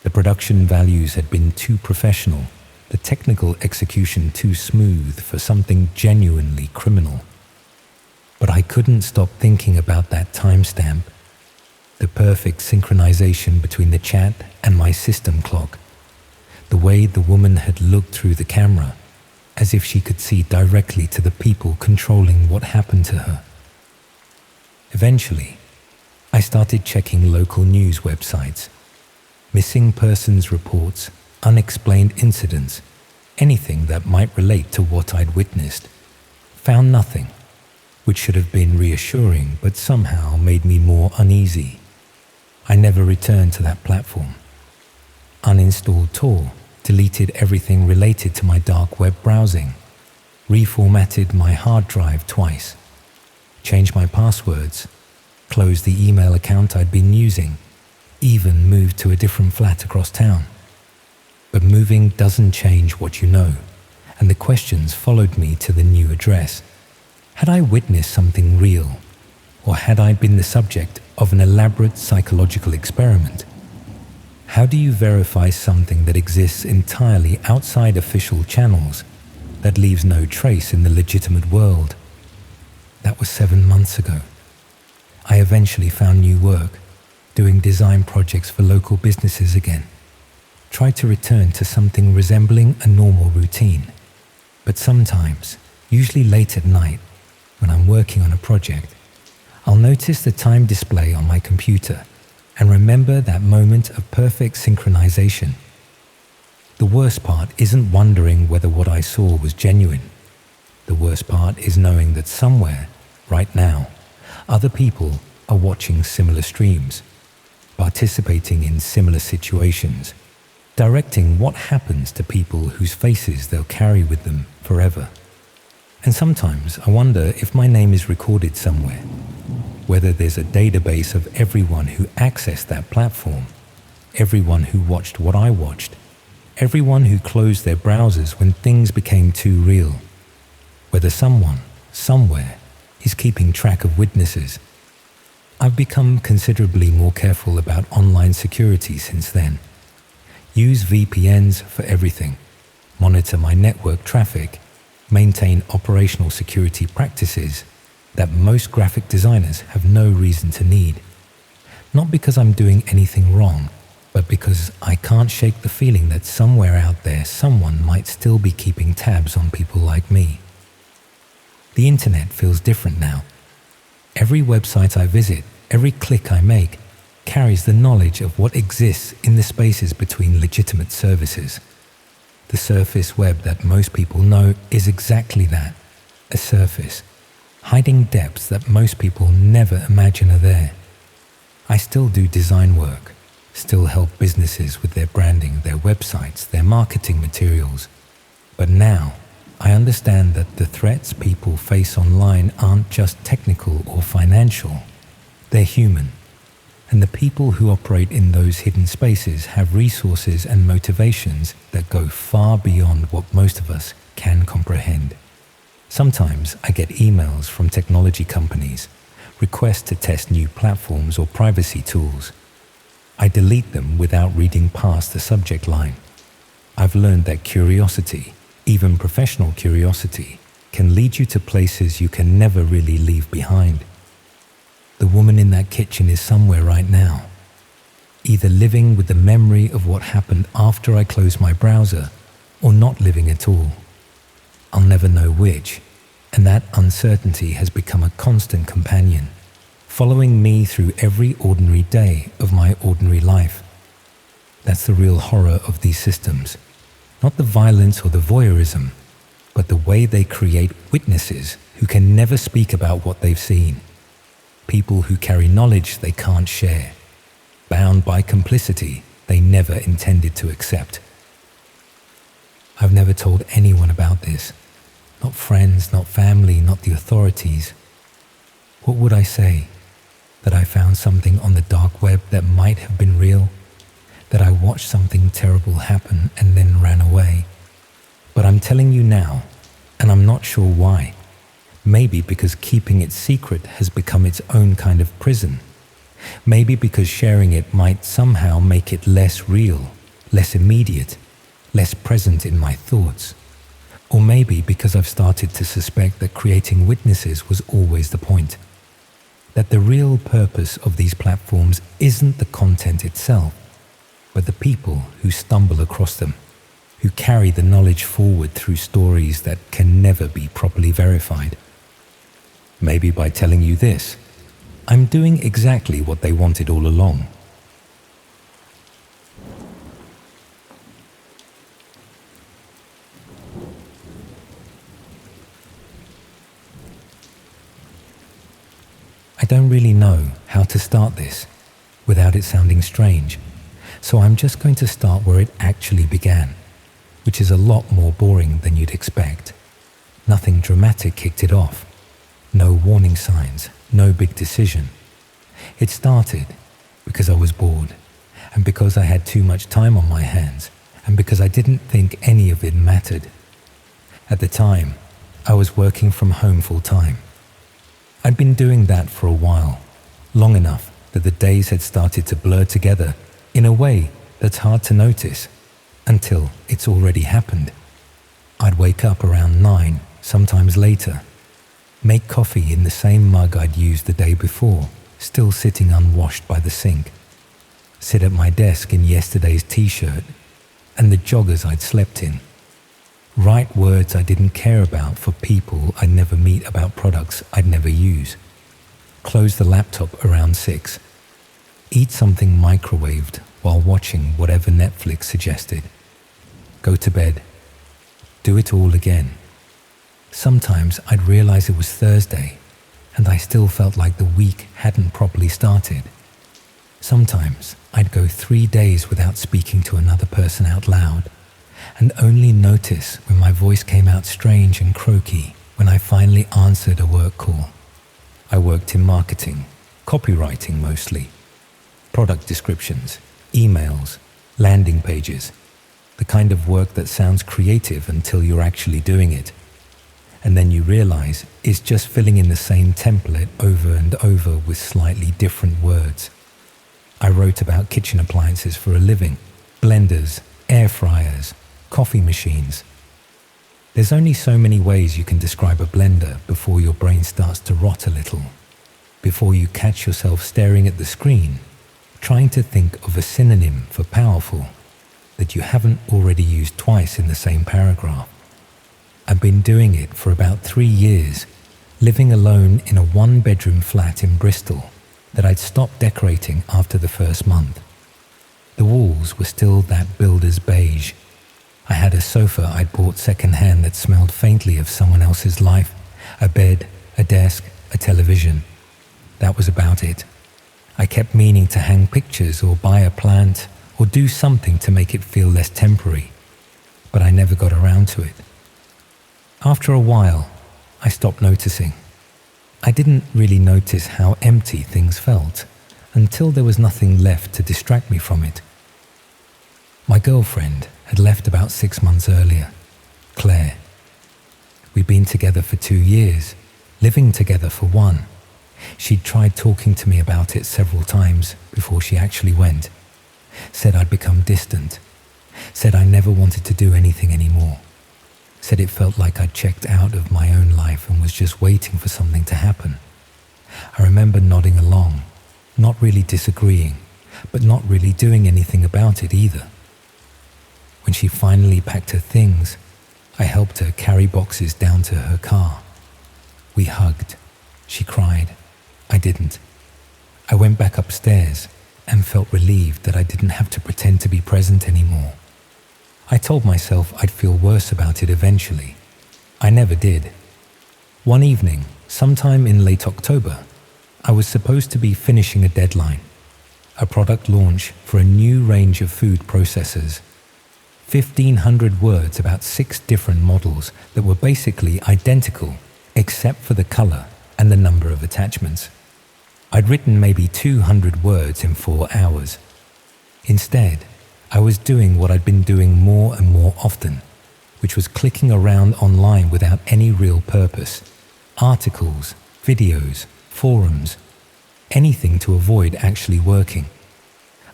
The production values had been too professional, the technical execution too smooth for something genuinely criminal. But I couldn't stop thinking about that timestamp, the perfect synchronization between the chat and my system clock, the way the woman had looked through the camera, as if she could see directly to the people controlling what happened to her. Eventually, I started checking local news websites, missing persons reports, unexplained incidents, anything that might relate to what I'd witnessed. Found nothing, which should have been reassuring but somehow made me more uneasy. I never returned to that platform. Uninstalled Tor, deleted everything related to my dark web browsing, reformatted my hard drive twice, changed my passwords, closed the email account I'd been using, even moved to a different flat across town. But moving doesn't change what you know, and the questions followed me to the new address. Had I witnessed something real, or had I been the subject of an elaborate psychological experiment? How do you verify something that exists entirely outside official channels? that leaves no trace in the legitimate world. That was 7 months ago. I eventually found new work, doing design projects for local businesses again. Tried to return to something resembling a normal routine. But sometimes, usually late at night, when I'm working on a project, I'll notice the time display on my computer and remember that moment of perfect synchronization. The worst part isn't wondering whether what I saw was genuine. The worst part is knowing that somewhere, right now, other people are watching similar streams, participating in similar situations, directing what happens to people whose faces they'll carry with them forever. And sometimes I wonder if my name is recorded somewhere, whether there's a database of everyone who accessed that platform, everyone who watched what I watched, everyone who closed their browsers when things became too real, whether someone, somewhere, is keeping track of witnesses. I've become considerably more careful about online security since then. Use VPNs for everything, monitor my network traffic, maintain operational security practices that most graphic designers have no reason to need. Not because I'm doing anything wrong, but because I can't shake the feeling that somewhere out there someone might still be keeping tabs on people like me. The internet feels different now. Every website I visit, every click I make, carries the knowledge of what exists in the spaces between legitimate services. The surface web that most people know is exactly that, a surface, hiding depths that most people never imagine are there. I still do design work, still help businesses with their branding, their websites, their marketing materials. But now, I understand that the threats people face online aren't just technical or financial, they're human. And the people who operate in those hidden spaces have resources and motivations that go far beyond what most of us can comprehend. Sometimes I get emails from technology companies, requests to test new platforms or privacy tools. I delete them without reading past the subject line. I've learned that curiosity, even professional curiosity, can lead you to places you can never really leave behind. The woman in that kitchen is somewhere right now, either living with the memory of what happened after I closed my browser, or not living at all. I'll never know which, and that uncertainty has become a constant companion, following me through every ordinary day of my ordinary life. That's the real horror of these systems. Not the violence or the voyeurism, but the way they create witnesses who can never speak about what they've seen. People who carry knowledge they can't share, bound by complicity they never intended to accept. I've never told anyone about this. Not friends, not family, not the authorities. What would I say? That I found something on the dark web that might have been real? That I watched something terrible happen and then ran away? But I'm telling you now, and I'm not sure why. Maybe because keeping it secret has become its own kind of prison. Maybe because sharing it might somehow make it less real, less immediate, less present in my thoughts. Or maybe because I've started to suspect that creating witnesses was always the point. That the real purpose of these platforms isn't the content itself, but the people who stumble across them, who carry the knowledge forward through stories that can never be properly verified. Maybe by telling you this, I'm doing exactly what they wanted all along. I don't really know how to start this without it sounding strange, so I'm just going to start where it actually began, which is a lot more boring than you'd expect. Nothing dramatic kicked it off. No warning signs, no big decision. It started because I was bored, and because I had too much time on my hands, and because I didn't think any of it mattered. At the time, I was working from home full time. I'd been doing that for a while, long enough that the days had started to blur together in a way that's hard to notice until it's already happened. I'd wake up around 9, sometimes later, make coffee in the same mug I'd used the day before, still sitting unwashed by the sink, sit at my desk in yesterday's t-shirt and the joggers I'd slept in, write words I didn't care about for people I'd never meet about products I'd never use, close the laptop around 6, eat something microwaved while watching whatever Netflix suggested, go to bed, do it all again. Sometimes I'd realize it was Thursday and I still felt like the week hadn't properly started. Sometimes I'd go 3 days without speaking to another person out loud and only notice when my voice came out strange and croaky when I finally answered a work call. I worked in marketing, copywriting mostly, product descriptions, emails, landing pages, the kind of work that sounds creative until you're actually doing it. And then you realize it's just filling in the same template over and over with slightly different words. I wrote about kitchen appliances for a living, blenders, air fryers, coffee machines. There's only so many ways you can describe a blender before your brain starts to rot a little, before you catch yourself staring at the screen, trying to think of a synonym for powerful that you haven't already used twice in the same paragraph. I've been doing it for about 3 years, living alone in a 1-bedroom flat in Bristol that I'd stopped decorating after the first month. The walls were still that builder's beige. I had a sofa I'd bought second-hand that smelled faintly of someone else's life, a bed, a desk, a television. That was about it. I kept meaning to hang pictures or buy a plant or do something to make it feel less temporary, but I never got around to it. After a while, I stopped noticing. I didn't really notice how empty things felt until there was nothing left to distract me from it. My girlfriend had left about 6 months earlier, Claire. We'd been together for 2 years, living together for 1. She'd tried talking to me about it several times before she actually went. Said I'd become distant. Said I never wanted to do anything anymore. Said it felt like I'd checked out of my own life and was just waiting for something to happen. I remember nodding along, not really disagreeing, but not really doing anything about it either. When she finally packed her things, I helped her carry boxes down to her car. We hugged. She cried. I didn't. I went back upstairs and felt relieved that I didn't have to pretend to be present anymore. I told myself I'd feel worse about it eventually. I never did. One evening, sometime in late October, I was supposed to be finishing a deadline, a product launch for a new range of food processors. 1,500 words about 6 different models that were basically identical except for the color and the number of attachments. I'd written maybe 200 words in 4 hours. Instead, I was doing what I'd been doing more and more often, which was clicking around online without any real purpose. Articles, videos, forums, anything to avoid actually working.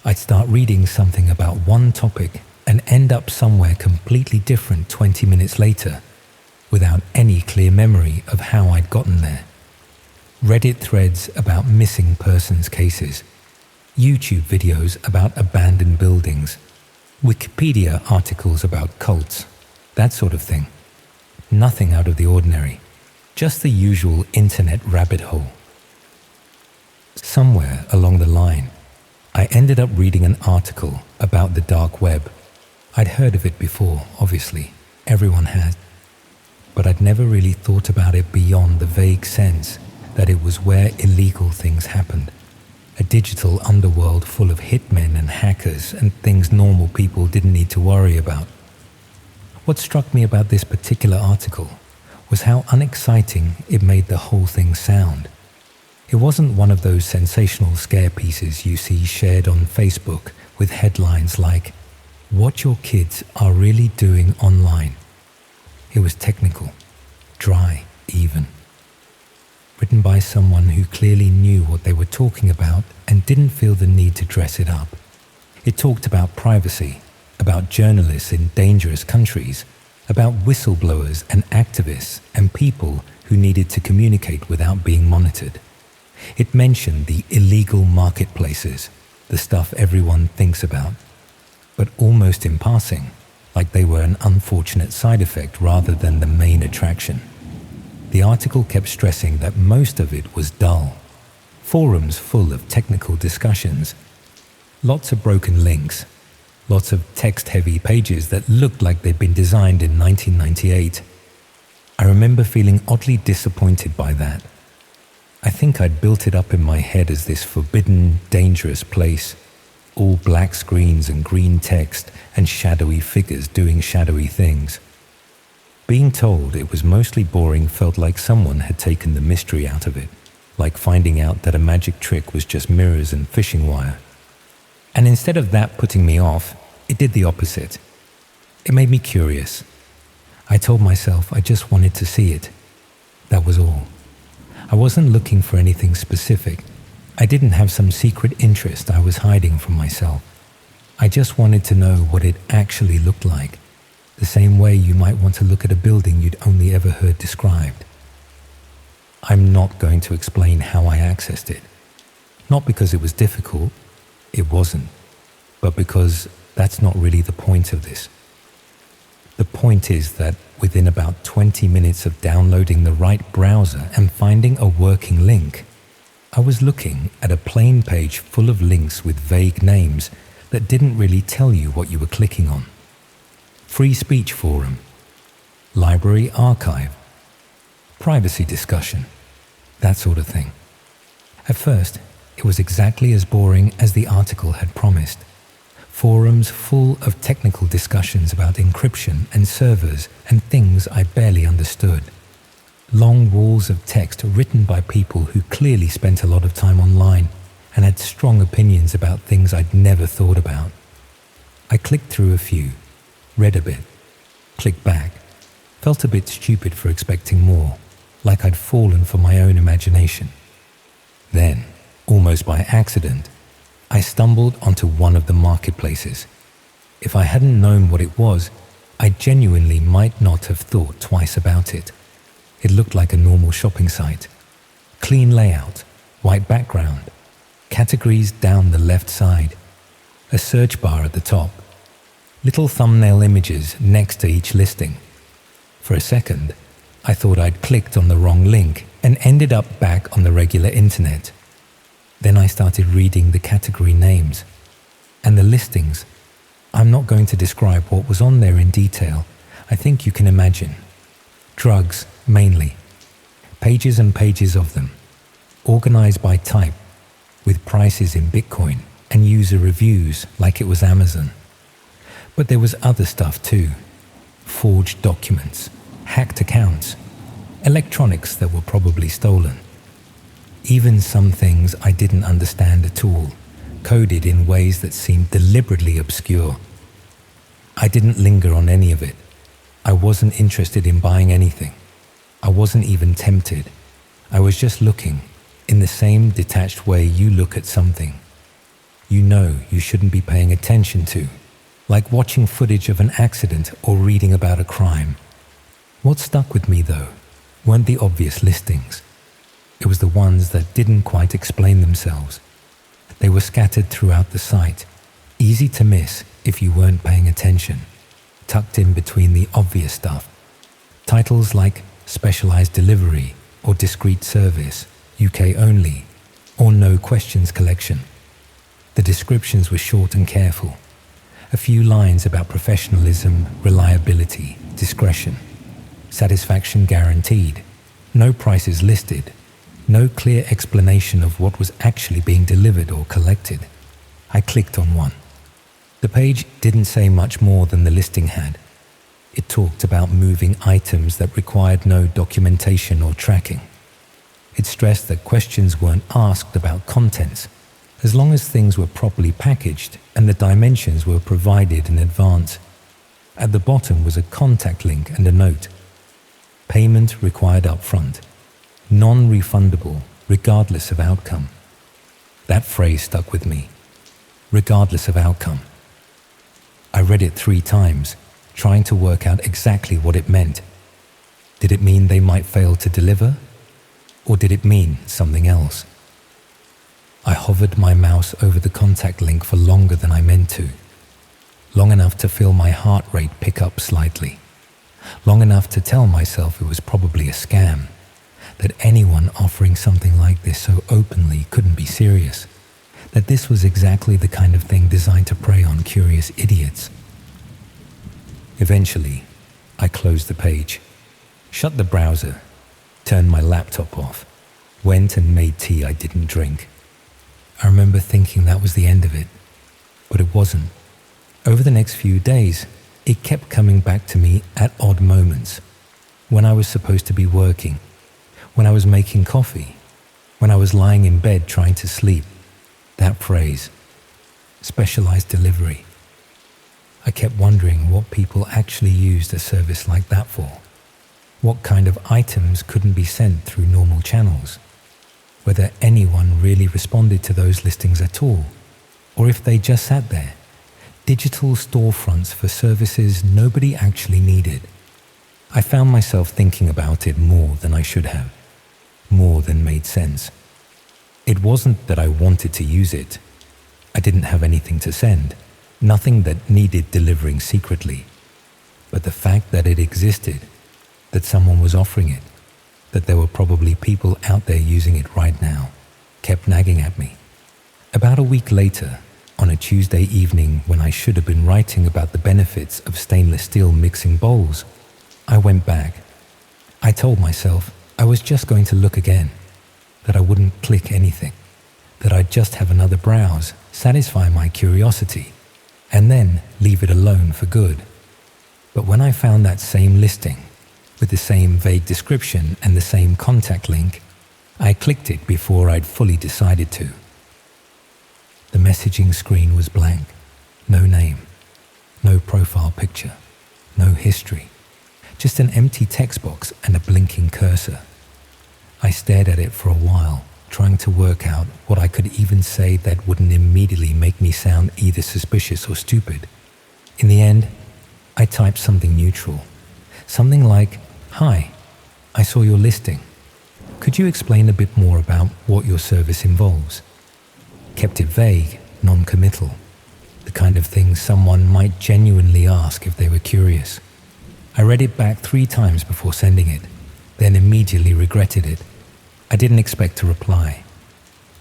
I'd start reading something about one topic and end up somewhere completely different 20 minutes later, without any clear memory of how I'd gotten there. Reddit threads about missing persons cases, YouTube videos about abandoned buildings, Wikipedia articles about cults, that sort of thing. Nothing out of the ordinary, just the usual internet rabbit hole. Somewhere along the line, I ended up reading an article about the dark web. I'd heard of it before, obviously, everyone had, but I'd never really thought about it beyond the vague sense that it was where illegal things happened. A digital underworld full of hitmen and hackers and things normal people didn't need to worry about. What struck me about this particular article was how unexciting it made the whole thing sound. It wasn't one of those sensational scare pieces you see shared on Facebook with headlines like, "What your kids are really doing online." It was technical, dry even. Written by someone who clearly knew what they were talking about and didn't feel the need to dress it up. It talked about privacy, about journalists in dangerous countries, about whistleblowers and activists and people who needed to communicate without being monitored. It mentioned the illegal marketplaces, the stuff everyone thinks about, but almost in passing, like they were an unfortunate side effect rather than the main attraction. The article kept stressing that most of it was dull. Forums full of technical discussions, lots of broken links, lots of text-heavy pages that looked like they'd been designed in 1998. I remember feeling oddly disappointed by that. I think I'd built it up in my head as this forbidden, dangerous place, all black screens and green text and shadowy figures doing shadowy things. Being told it was mostly boring felt like someone had taken the mystery out of it, like finding out that a magic trick was just mirrors and fishing wire. And instead of that putting me off, it did the opposite. It made me curious. I told myself I just wanted to see it. That was all. I wasn't looking for anything specific. I didn't have some secret interest I was hiding from myself. I just wanted to know what it actually looked like, the same way you might want to look at a building you'd only ever heard described. I'm not going to explain how I accessed it. Not because it was difficult, it wasn't, but because that's not really the point of this. The point is that within about 20 minutes of downloading the right browser and finding a working link, I was looking at a plain page full of links with vague names that didn't really tell you what you were clicking on. Free speech forum, library archive, privacy discussion, that sort of thing. At first, it was exactly as boring as the article had promised. Forums full of technical discussions about encryption and servers and things I barely understood. Long walls of text written by people who clearly spent a lot of time online and had strong opinions about things I'd never thought about. I clicked through a few, read a bit, clicked back, felt a bit stupid for expecting more, like I'd fallen for my own imagination. Then, almost by accident, I stumbled onto one of the marketplaces. If I hadn't known what it was, I genuinely might not have thought twice about it. It looked like a normal shopping site. Clean layout, white background, categories down the left side, a search bar at the top, little thumbnail images next to each listing. For a second, I thought I'd clicked on the wrong link and ended up back on the regular internet. Then I started reading the category names and the listings. I'm not going to describe what was on there in detail. I think you can imagine. Drugs, mainly. Pages and pages of them. Organized by type, with prices in Bitcoin and user reviews like it was Amazon. But there was other stuff too. Forged documents, hacked accounts, electronics that were probably stolen. Even some things I didn't understand at all, coded in ways that seemed deliberately obscure. I didn't linger on any of it. I wasn't interested in buying anything. I wasn't even tempted. I was just looking, in the same detached way you look at something you know you shouldn't be paying attention to, like watching footage of an accident or reading about a crime. What stuck with me, though, weren't the obvious listings. It was the ones that didn't quite explain themselves. They were scattered throughout the site, easy to miss if you weren't paying attention, tucked in between the obvious stuff. Titles like Specialized Delivery or Discreet Service, UK Only, or No Questions Collection. The descriptions were short and careful. A few lines about professionalism, reliability, discretion. Satisfaction guaranteed. No prices listed. No clear explanation of what was actually being delivered or collected. I clicked on one. The page didn't say much more than the listing had. It talked about moving items that required no documentation or tracking. It stressed that questions weren't asked about contents, as long as things were properly packaged and the dimensions were provided in advance. At the bottom was a contact link and a note. Payment required upfront. Non-refundable, regardless of outcome. That phrase stuck with me. Regardless of outcome. I read it 3 times, trying to work out exactly what it meant. Did it mean they might fail to deliver? Or did it mean something else? I hovered my mouse over the contact link for longer than I meant to. Long enough to feel my heart rate pick up slightly. Long enough to tell myself it was probably a scam, that anyone offering something like this so openly couldn't be serious, that this was exactly the kind of thing designed to prey on curious idiots. Eventually, I closed the page, shut the browser, turned my laptop off, went and made tea I didn't drink. I remember thinking that was the end of it, but it wasn't. Over the next few days, it kept coming back to me at odd moments, when I was supposed to be working, when I was making coffee, when I was lying in bed trying to sleep. That phrase, specialized delivery. I kept wondering what people actually used a service like that for. What kind of items couldn't be sent through normal channels? Whether anyone really responded to those listings at all, or if they just sat there, digital storefronts for services nobody actually needed. I found myself thinking about it more than I should have, more than made sense. It wasn't that I wanted to use it. I didn't have anything to send, nothing that needed delivering secretly. But the fact that it existed, that someone was offering it, that there were probably people out there using it right now, kept nagging at me. About a week later, on a Tuesday evening when I should have been writing about the benefits of stainless steel mixing bowls, I went back. I told myself I was just going to look again, that I wouldn't click anything, that I'd just have another browse, satisfy my curiosity, and then leave it alone for good. But when I found that same listing, with the same vague description and the same contact link, I clicked it before I'd fully decided to. The messaging screen was blank. No name, no profile picture, no history, just an empty text box and a blinking cursor. I stared at it for a while, trying to work out what I could even say that wouldn't immediately make me sound either suspicious or stupid. In the end, I typed something neutral, something like, "Hi, I saw your listing. Could you explain a bit more about what your service involves?" Kept it vague, non-committal, the kind of thing someone might genuinely ask if they were curious. I read it back 3 times before sending it, then immediately regretted it. I didn't expect a reply.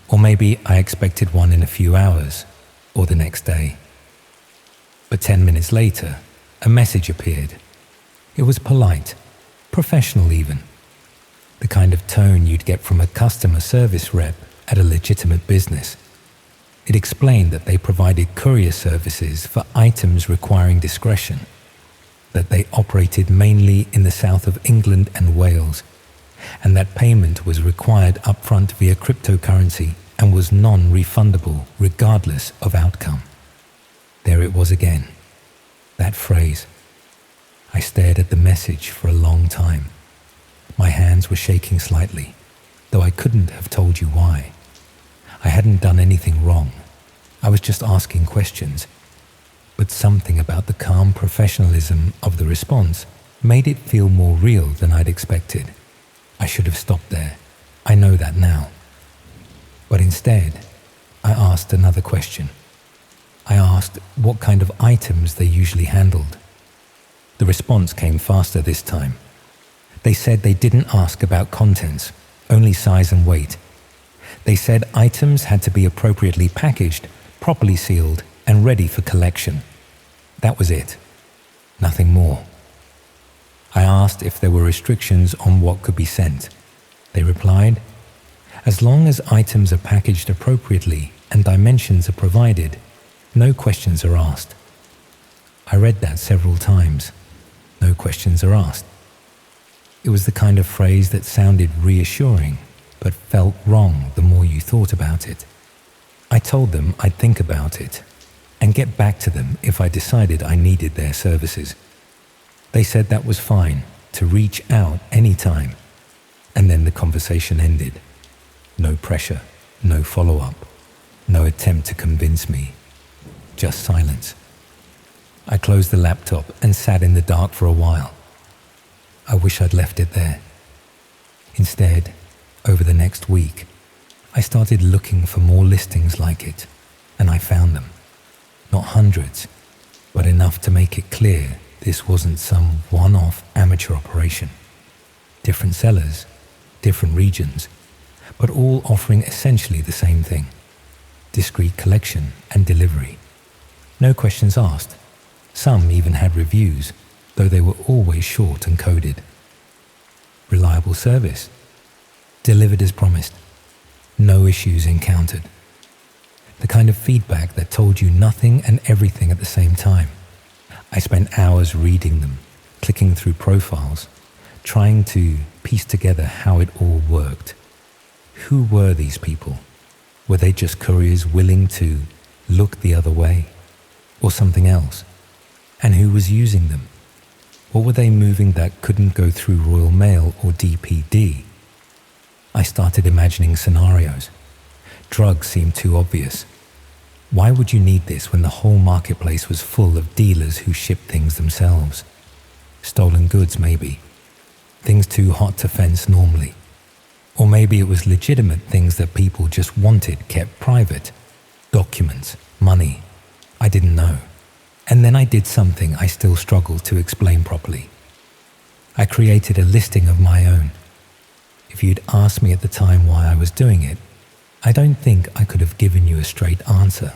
Or maybe I expected one in a few hours, or the next day. But 10 minutes later, a message appeared. It was polite, professional even. The kind of tone you'd get from a customer service rep at a legitimate business. It explained that they provided courier services for items requiring discretion, that they operated mainly in the south of England and Wales, and that payment was required upfront via cryptocurrency and was non-refundable regardless of outcome. There it was again, that phrase. I stared at the message for a long time. My hands were shaking slightly, though I couldn't have told you why. I hadn't done anything wrong. I was just asking questions. But something about the calm professionalism of the response made it feel more real than I'd expected. I should have stopped there. I know that now. But instead, I asked another question. I asked what kind of items they usually handled. The response came faster this time. They said they didn't ask about contents, only size and weight. They said items had to be appropriately packaged, properly sealed, and ready for collection. That was it. Nothing more. I asked if there were restrictions on what could be sent. They replied, as long as items are packaged appropriately and dimensions are provided, no questions are asked. I read that several times. No questions are asked. It was the kind of phrase that sounded reassuring, but felt wrong the more you thought about it. I told them I'd think about it and get back to them if I decided I needed their services. They said that was fine, to reach out anytime. And then the conversation ended. No pressure, no follow-up, no attempt to convince me. Just silence. I closed the laptop and sat in the dark for a while. I wish I'd left it there. Instead, over the next week, I started looking for more listings like it, and I found them. Not hundreds, but enough to make it clear this wasn't some one-off amateur operation. Different sellers, different regions, but all offering essentially the same thing: discreet collection and delivery. No questions asked. Some even had reviews, though they were always short and coded. Reliable service. Delivered as promised. No issues encountered. The kind of feedback that told you nothing and everything at the same time. I spent hours reading them, clicking through profiles, trying to piece together how it all worked. Who were these people? Were they just couriers willing to look the other way? Or something else? And who was using them? What were they moving that couldn't go through Royal Mail or DPD? I started imagining scenarios. Drugs seemed too obvious. Why would you need this when the whole marketplace was full of dealers who shipped things themselves? Stolen goods, maybe. Things too hot to fence normally. Or maybe it was legitimate things that people just wanted kept private. Documents, money. I didn't know. And then I did something I still struggle to explain properly. I created a listing of my own. If you'd asked me at the time why I was doing it, I don't think I could have given you a straight answer.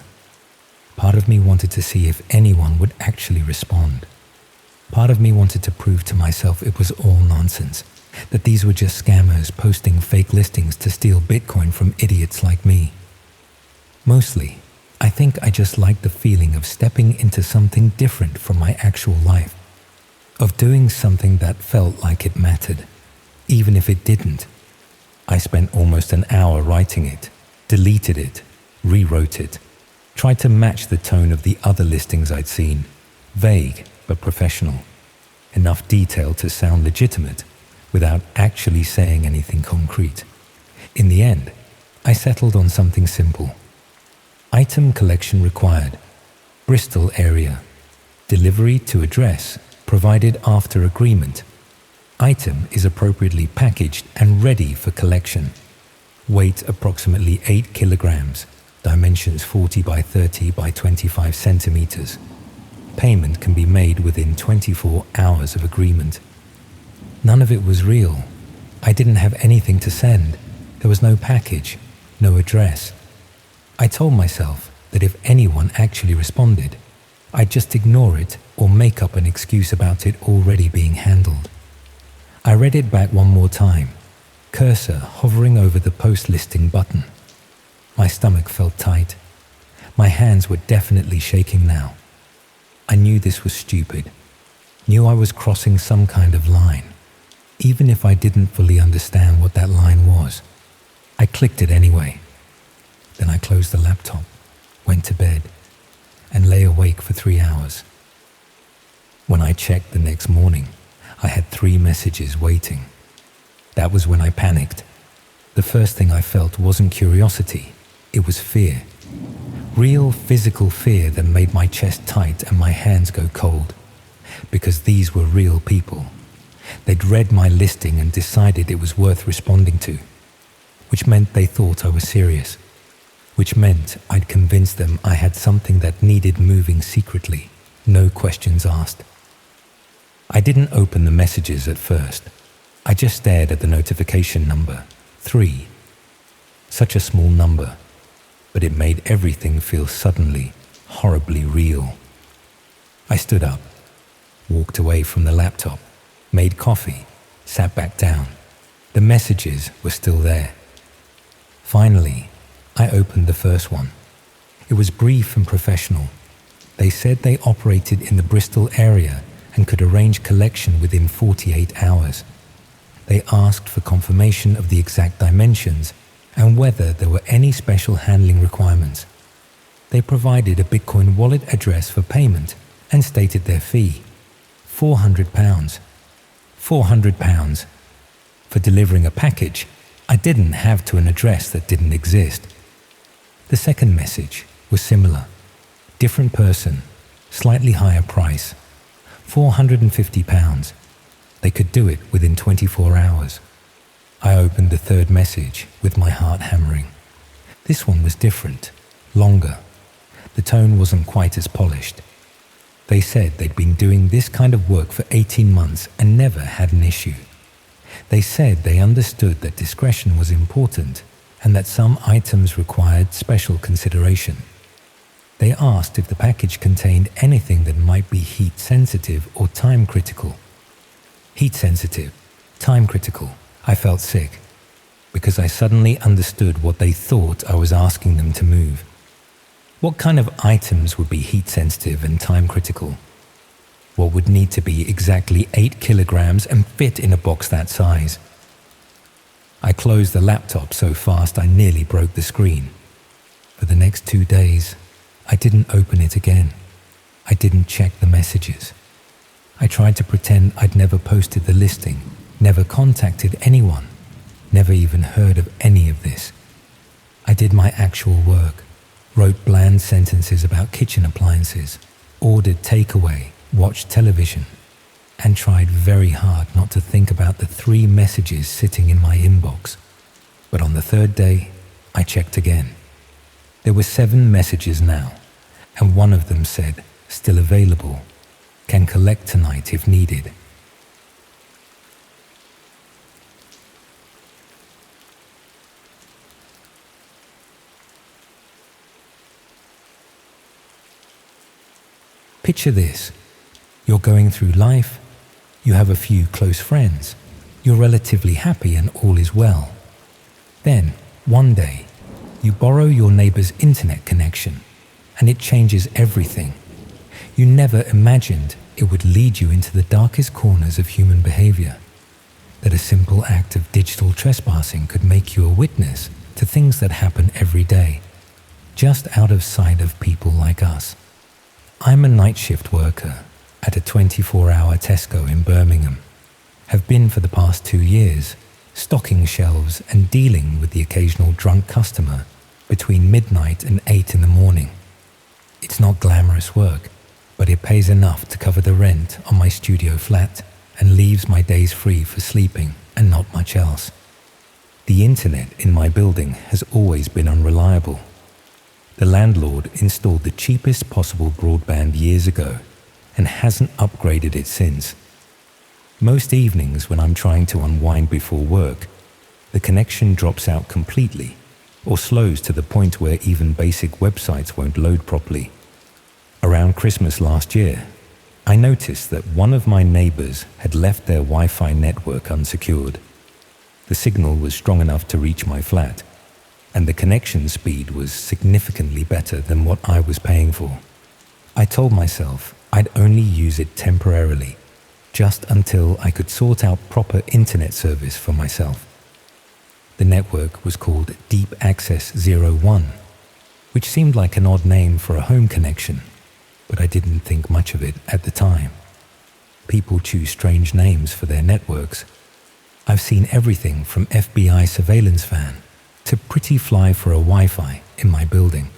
Part of me wanted to see if anyone would actually respond. Part of me wanted to prove to myself it was all nonsense, that these were just scammers posting fake listings to steal Bitcoin from idiots like me. Mostly, I think I just liked the feeling of stepping into something different from my actual life, of doing something that felt like it mattered, even if it didn't. I spent almost an hour writing it, deleted it, rewrote it, tried to match the tone of the other listings I'd seen, vague but professional, enough detail to sound legitimate without actually saying anything concrete. In the end, I settled on something simple. Item collection required. Bristol area. Delivery to address provided after agreement. Item is appropriately packaged and ready for collection. Weight approximately 8 kilograms. Dimensions 40 by 30 by 25 centimeters. Payment can be made within 24 hours of agreement. None of it was real. I didn't have anything to send. There was no package, no address. I told myself that if anyone actually responded, I'd just ignore it or make up an excuse about it already being handled. I read it back one more time, cursor hovering over the post listing button. My stomach felt tight. My hands were definitely shaking now. I knew this was stupid, knew I was crossing some kind of line, even if I didn't fully understand what that line was. I clicked it anyway. Then I closed the laptop, went to bed, and lay awake for 3 hours. When I checked the next morning, I had 3 messages waiting. That was when I panicked. The first thing I felt wasn't curiosity, it was fear. Real physical fear that made my chest tight and my hands go cold. Because these were real people. They'd read my listing and decided it was worth responding to. Which meant they thought I was serious. Which meant I'd convinced them I had something that needed moving secretly, no questions asked. I didn't open the messages at first. I just stared at the notification number, 3. Such a small number, but it made everything feel suddenly, horribly real. I stood up, walked away from the laptop, made coffee, sat back down. The messages were still there. Finally, I opened the first one. It was brief and professional. They said they operated in the Bristol area and could arrange collection within 48 hours. They asked for confirmation of the exact dimensions and whether there were any special handling requirements. They provided a Bitcoin wallet address for payment and stated their fee. £400. £400. For delivering a package, I didn't have to an address that didn't exist. The second message was similar. Different person, slightly higher price, £450. They could do it within 24 hours. I opened the third message with my heart hammering. This one was different, longer. The tone wasn't quite as polished. They said they'd been doing this kind of work for 18 months and never had an issue. They said they understood that discretion was important and that some items required special consideration. They asked if the package contained anything that might be heat sensitive or time critical. Heat sensitive, time critical. I felt sick because I suddenly understood what they thought I was asking them to move. What kind of items would be heat sensitive and time critical? What would need to be exactly 8 kilograms and fit in a box that size? I closed the laptop so fast I nearly broke the screen. For the next 2 days, I didn't open it again. I didn't check the messages. I tried to pretend I'd never posted the listing, never contacted anyone, never even heard of any of this. I did my actual work, wrote bland sentences about kitchen appliances, ordered takeaway, watched television, and tried very hard not to think about the 3 messages sitting in my inbox. But on the 3rd day, I checked again. There were 7 messages now, and one of them said, "Still available. Can collect tonight if needed." Picture this. You're going through life, you have a few close friends, you're relatively happy and all is well. Then, one day, you borrow your neighbor's internet connection, and it changes everything. You never imagined it would lead you into the darkest corners of human behavior, that a simple act of digital trespassing could make you a witness to things that happen every day, just out of sight of people like us. I'm a night shift worker at a 24-hour Tesco in Birmingham, have been for the past 2 years, stocking shelves and dealing with the occasional drunk customer between midnight and 8 in the morning. It's not glamorous work, but it pays enough to cover the rent on my studio flat and leaves my days free for sleeping and not much else. The internet in my building has always been unreliable. The landlord installed the cheapest possible broadband years ago and hasn't upgraded it since. Most evenings when I'm trying to unwind before work, the connection drops out completely or slows to the point where even basic websites won't load properly. Around Christmas last year, I noticed that one of my neighbors had left their Wi-Fi network unsecured. The signal was strong enough to reach my flat, and the connection speed was significantly better than what I was paying for. I told myself I'd only use it temporarily, just until I could sort out proper internet service for myself. The network was called Deep Access 01, which seemed like an odd name for a home connection, but I didn't think much of it at the time. People choose strange names for their networks. I've seen everything from FBI surveillance van to pretty fly for a Wi-Fi in my building.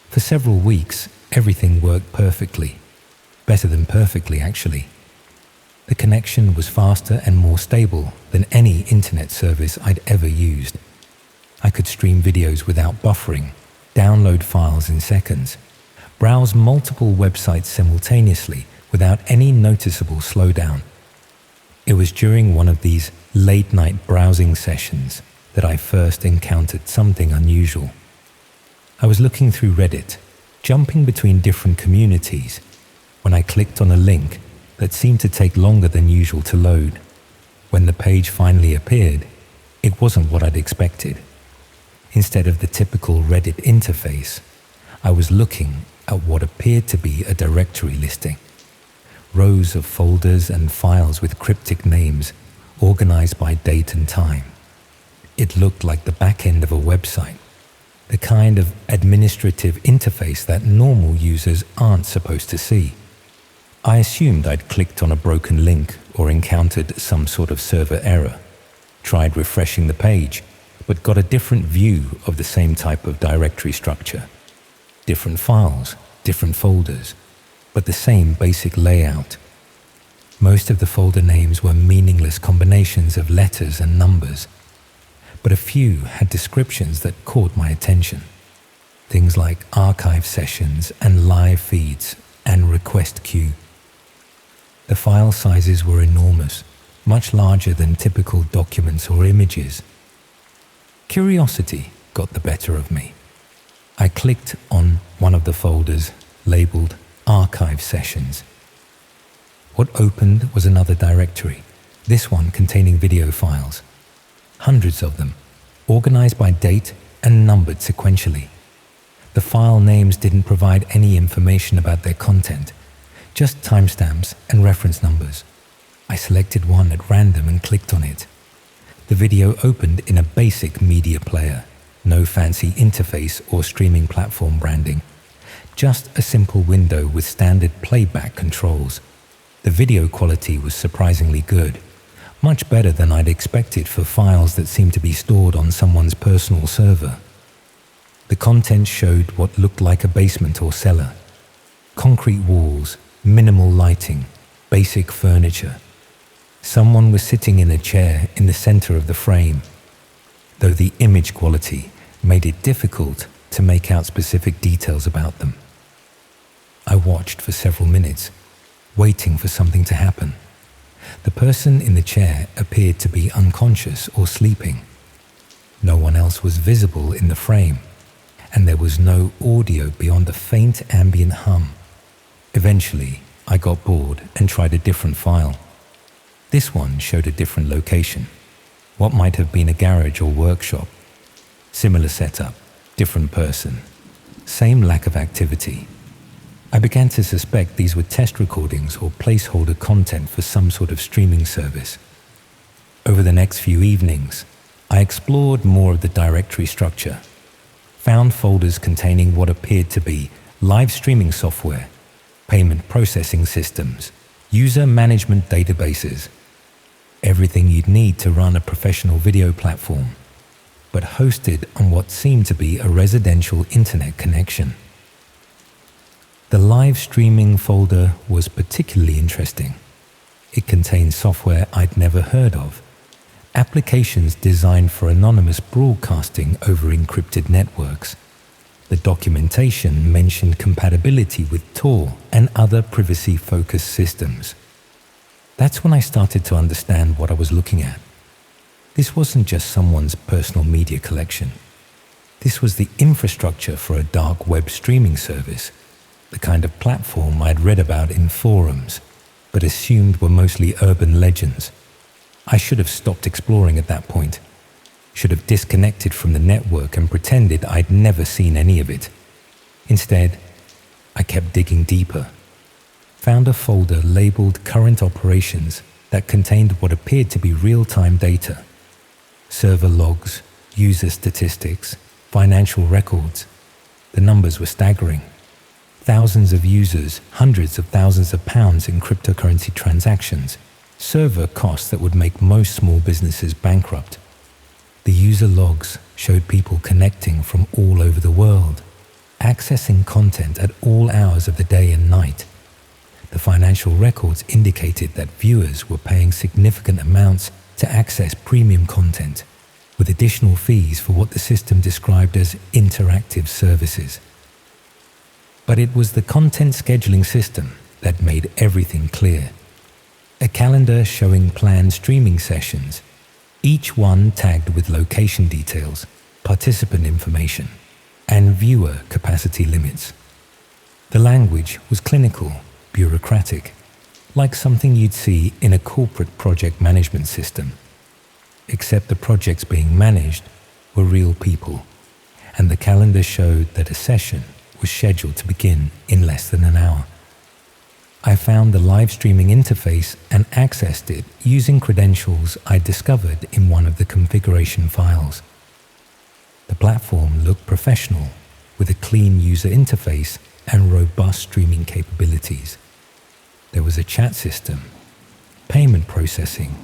For several weeks, everything worked perfectly. Better than perfectly, actually. The connection was faster and more stable than any internet service I'd ever used. I could stream videos without buffering, download files in seconds, browse multiple websites simultaneously without any noticeable slowdown. It was during one of these late-night browsing sessions that I first encountered something unusual. I was looking through Reddit, jumping between different communities, when I clicked on a link that seemed to take longer than usual to load. When the page finally appeared, it wasn't what I'd expected. Instead of the typical Reddit interface, I was looking at what appeared to be a directory listing. Rows of folders and files with cryptic names organized by date and time. It looked like the back end of a website, the kind of administrative interface that normal users aren't supposed to see. I assumed I'd clicked on a broken link or encountered some sort of server error, tried refreshing the page, but got a different view of the same type of directory structure. Different files, different folders, but the same basic layout. Most of the folder names were meaningless combinations of letters and numbers, but a few had descriptions that caught my attention. Things like archive sessions and live feeds and request queue. The file sizes were enormous, much larger than typical documents or images. Curiosity got the better of me. I clicked on one of the folders labeled Archive Sessions. What opened was another directory, this one containing video files. Hundreds of them, organized by date and numbered sequentially. The file names didn't provide any information about their content, just timestamps and reference numbers. I selected one at random and clicked on it. The video opened in a basic media player, no fancy interface or streaming platform branding, just a simple window with standard playback controls. The video quality was surprisingly good, much better than I'd expected for files that seemed to be stored on someone's personal server. The content showed what looked like a basement or cellar. Concrete walls, minimal lighting, basic furniture. Someone was sitting in a chair in the center of the frame, though the image quality made it difficult to make out specific details about them. I watched for several minutes, waiting for something to happen. The person in the chair appeared to be unconscious or sleeping. No one else was visible in the frame, and there was no audio beyond a faint ambient hum. Eventually, I got bored and tried a different file. This one showed a different location, what might have been a garage or workshop. Similar setup, different person, same lack of activity. I began to suspect these were test recordings or placeholder content for some sort of streaming service. Over the next few evenings, I explored more of the directory structure, found folders containing what appeared to be live streaming software, payment processing systems, user management databases, everything you'd need to run a professional video platform, but hosted on what seemed to be a residential internet connection. The live streaming folder was particularly interesting. It contained software I'd never heard of, applications designed for anonymous broadcasting over encrypted networks. The documentation mentioned compatibility with Tor and other privacy-focused systems. That's when I started to understand what I was looking at. This wasn't just someone's personal media collection. This was the infrastructure for a dark web streaming service, the kind of platform I'd read about in forums, but assumed were mostly urban legends. I should have stopped exploring at that point, should have disconnected from the network and pretended I'd never seen any of it. Instead, I kept digging deeper, found a folder labeled Current Operations that contained what appeared to be real-time data, server logs, user statistics, financial records. The numbers were staggering. Thousands of users, hundreds of thousands of pounds in cryptocurrency transactions, server costs that would make most small businesses bankrupt. The user logs showed people connecting from all over the world, accessing content at all hours of the day and night. The financial records indicated that viewers were paying significant amounts to access premium content, with additional fees for what the system described as interactive services. But it was the content scheduling system that made everything clear. A calendar showing planned streaming sessions, each one tagged with location details, participant information, and viewer capacity limits. The language was clinical, bureaucratic, like something you'd see in a corporate project management system. Except the projects being managed were real people, and the calendar showed that a session was scheduled to begin in less than an hour. I found the live streaming interface and accessed it using credentials I discovered in one of the configuration files. The platform looked professional, with a clean user interface and robust streaming capabilities. There was a chat system, payment processing,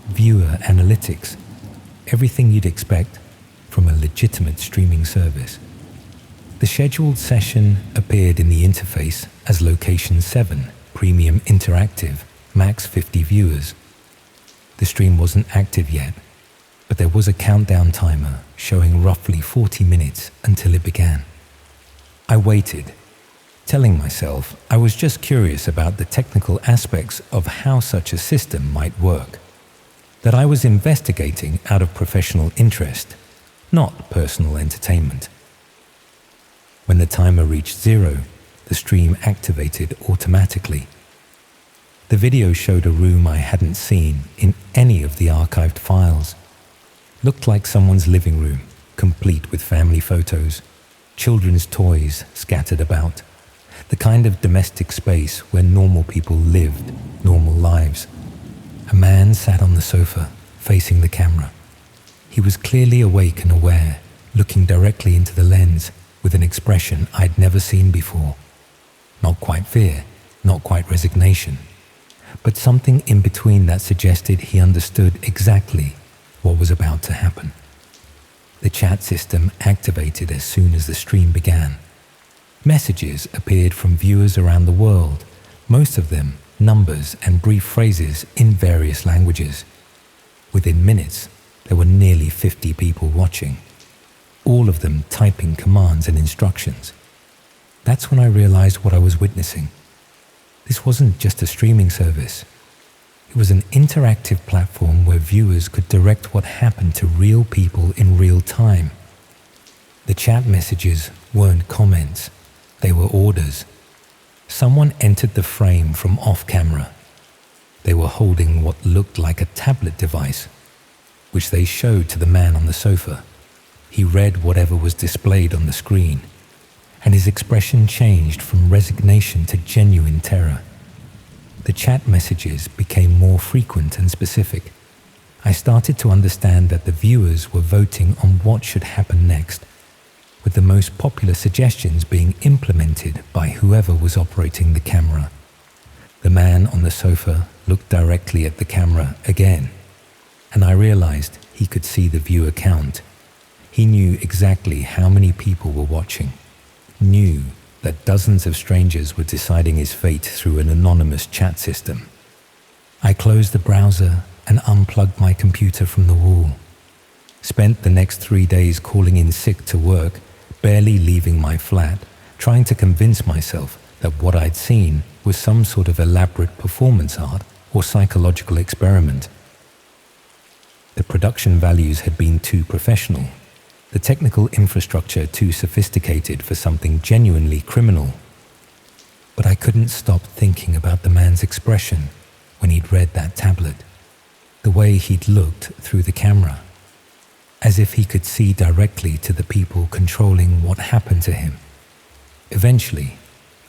viewer analytics, everything you'd expect from a legitimate streaming service. The scheduled session appeared in the interface as Location 7, Premium Interactive, max 50 viewers. The stream wasn't active yet, but there was a countdown timer showing roughly 40 minutes until it began. I waited, telling myself I was just curious about the technical aspects of how such a system might work, that I was investigating out of professional interest, not personal entertainment. When the timer reached 0, the stream activated automatically. The video showed a room I hadn't seen in any of the archived files. Looked like someone's living room, complete with family photos, children's toys scattered about, the kind of domestic space where normal people lived normal lives. A man sat on the sofa, facing the camera. He was clearly awake and aware, looking directly into the lens with an expression I'd never seen before. Not quite fear, not quite resignation, but something in between that suggested he understood exactly what was about to happen. The chat system activated as soon as the stream began. Messages appeared from viewers around the world, most of them numbers and brief phrases in various languages. Within minutes, there were nearly 50 people watching, all of them typing commands and instructions. That's when I realized what I was witnessing. This wasn't just a streaming service. It was an interactive platform where viewers could direct what happened to real people in real time. The chat messages weren't comments, they were orders. Someone entered the frame from off camera. They were holding what looked like a tablet device, which they showed to the man on the sofa. He read whatever was displayed on the screen, and his expression changed from resignation to genuine terror. The chat messages became more frequent and specific. I started to understand that the viewers were voting on what should happen next, with the most popular suggestions being implemented by whoever was operating the camera. The man on the sofa looked directly at the camera again, and I realized he could see the viewer count. He knew exactly how many people were watching, knew that dozens of strangers were deciding his fate through an anonymous chat system. I closed the browser and unplugged my computer from the wall. Spent the next 3 days calling in sick to work, barely leaving my flat, trying to convince myself that what I'd seen was some sort of elaborate performance art or psychological experiment. The production values had been too professional, the technical infrastructure too sophisticated for something genuinely criminal. But I couldn't stop thinking about the man's expression when he'd read that tablet, the way he'd looked through the camera, as if he could see directly to the people controlling what happened to him. Eventually,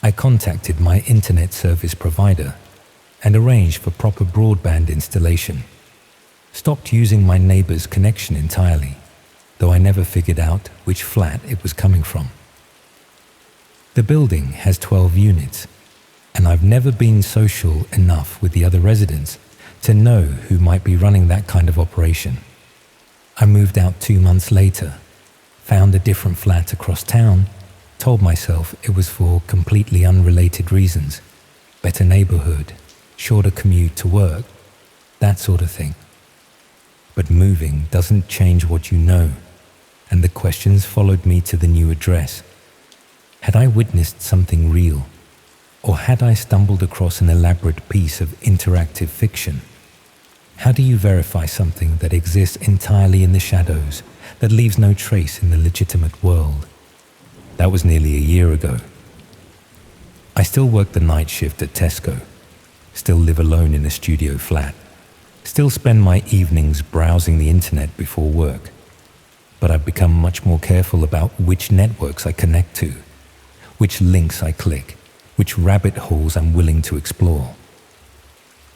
I contacted my internet service provider and arranged for proper broadband installation. Stopped using my neighbor's connection entirely, though I never figured out which flat it was coming from. The building has 12 units, and I've never been social enough with the other residents to know who might be running that kind of operation. I moved out 2 months later, found a different flat across town, told myself it was for completely unrelated reasons, better neighborhood, shorter commute to work, that sort of thing. But moving doesn't change what you know, and the questions followed me to the new address. Had I witnessed something real, or had I stumbled across an elaborate piece of interactive fiction? How do you verify something that exists entirely in the shadows, that leaves no trace in the legitimate world? That was nearly a year ago. I still work the night shift at Tesco, still live alone in a studio flat, still spend my evenings browsing the internet before work. But I've become much more careful about which networks I connect to, which links I click, which rabbit holes I'm willing to explore.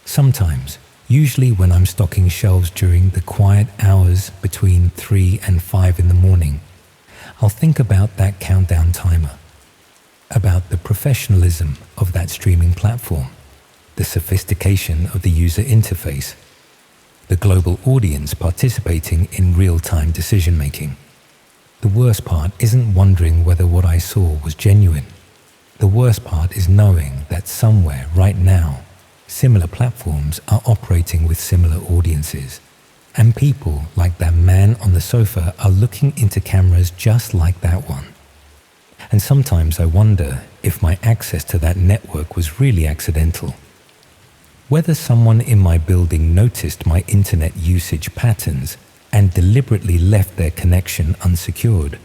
Sometimes, usually when I'm stocking shelves during the quiet hours between 3 and 5 in the morning, I'll think about that countdown timer, about the professionalism of that streaming platform, the sophistication of the user interface, the global audience participating in real-time decision-making. The worst part isn't wondering whether what I saw was genuine. The worst part is knowing that somewhere right now, similar platforms are operating with similar audiences. And people like that man on the sofa are looking into cameras just like that one. And sometimes I wonder if my access to that network was really accidental. Whether someone in my building noticed my internet usage patterns and deliberately left their connection unsecured,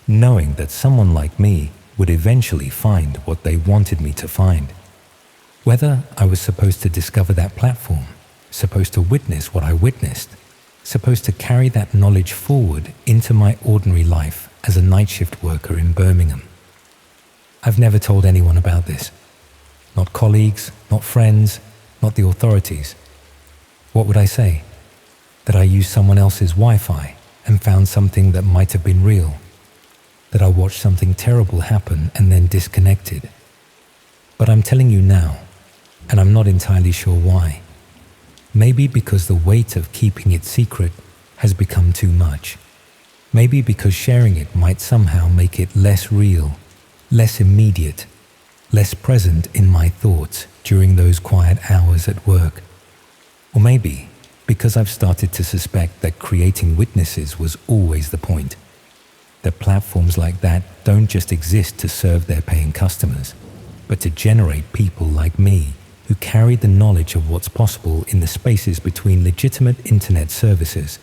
knowing that someone like me would eventually find what they wanted me to find. Whether I was supposed to discover that platform, supposed to witness what I witnessed, supposed to carry that knowledge forward into my ordinary life as a night shift worker in Birmingham. I've never told anyone about this. Not colleagues, not friends, not the authorities. What would I say? That I used someone else's Wi-Fi and found something that might have been real? That I watched something terrible happen and then disconnected? But I'm telling you now, and I'm not entirely sure why. Maybe because the weight of keeping it secret has become too much. Maybe because sharing it might somehow make it less real, less immediate, less present in my thoughts during those quiet hours at work. Or maybe because I've started to suspect that creating witnesses was always the point. That platforms like that don't just exist to serve their paying customers, but to generate people like me who carry the knowledge of what's possible in the spaces between legitimate internet services.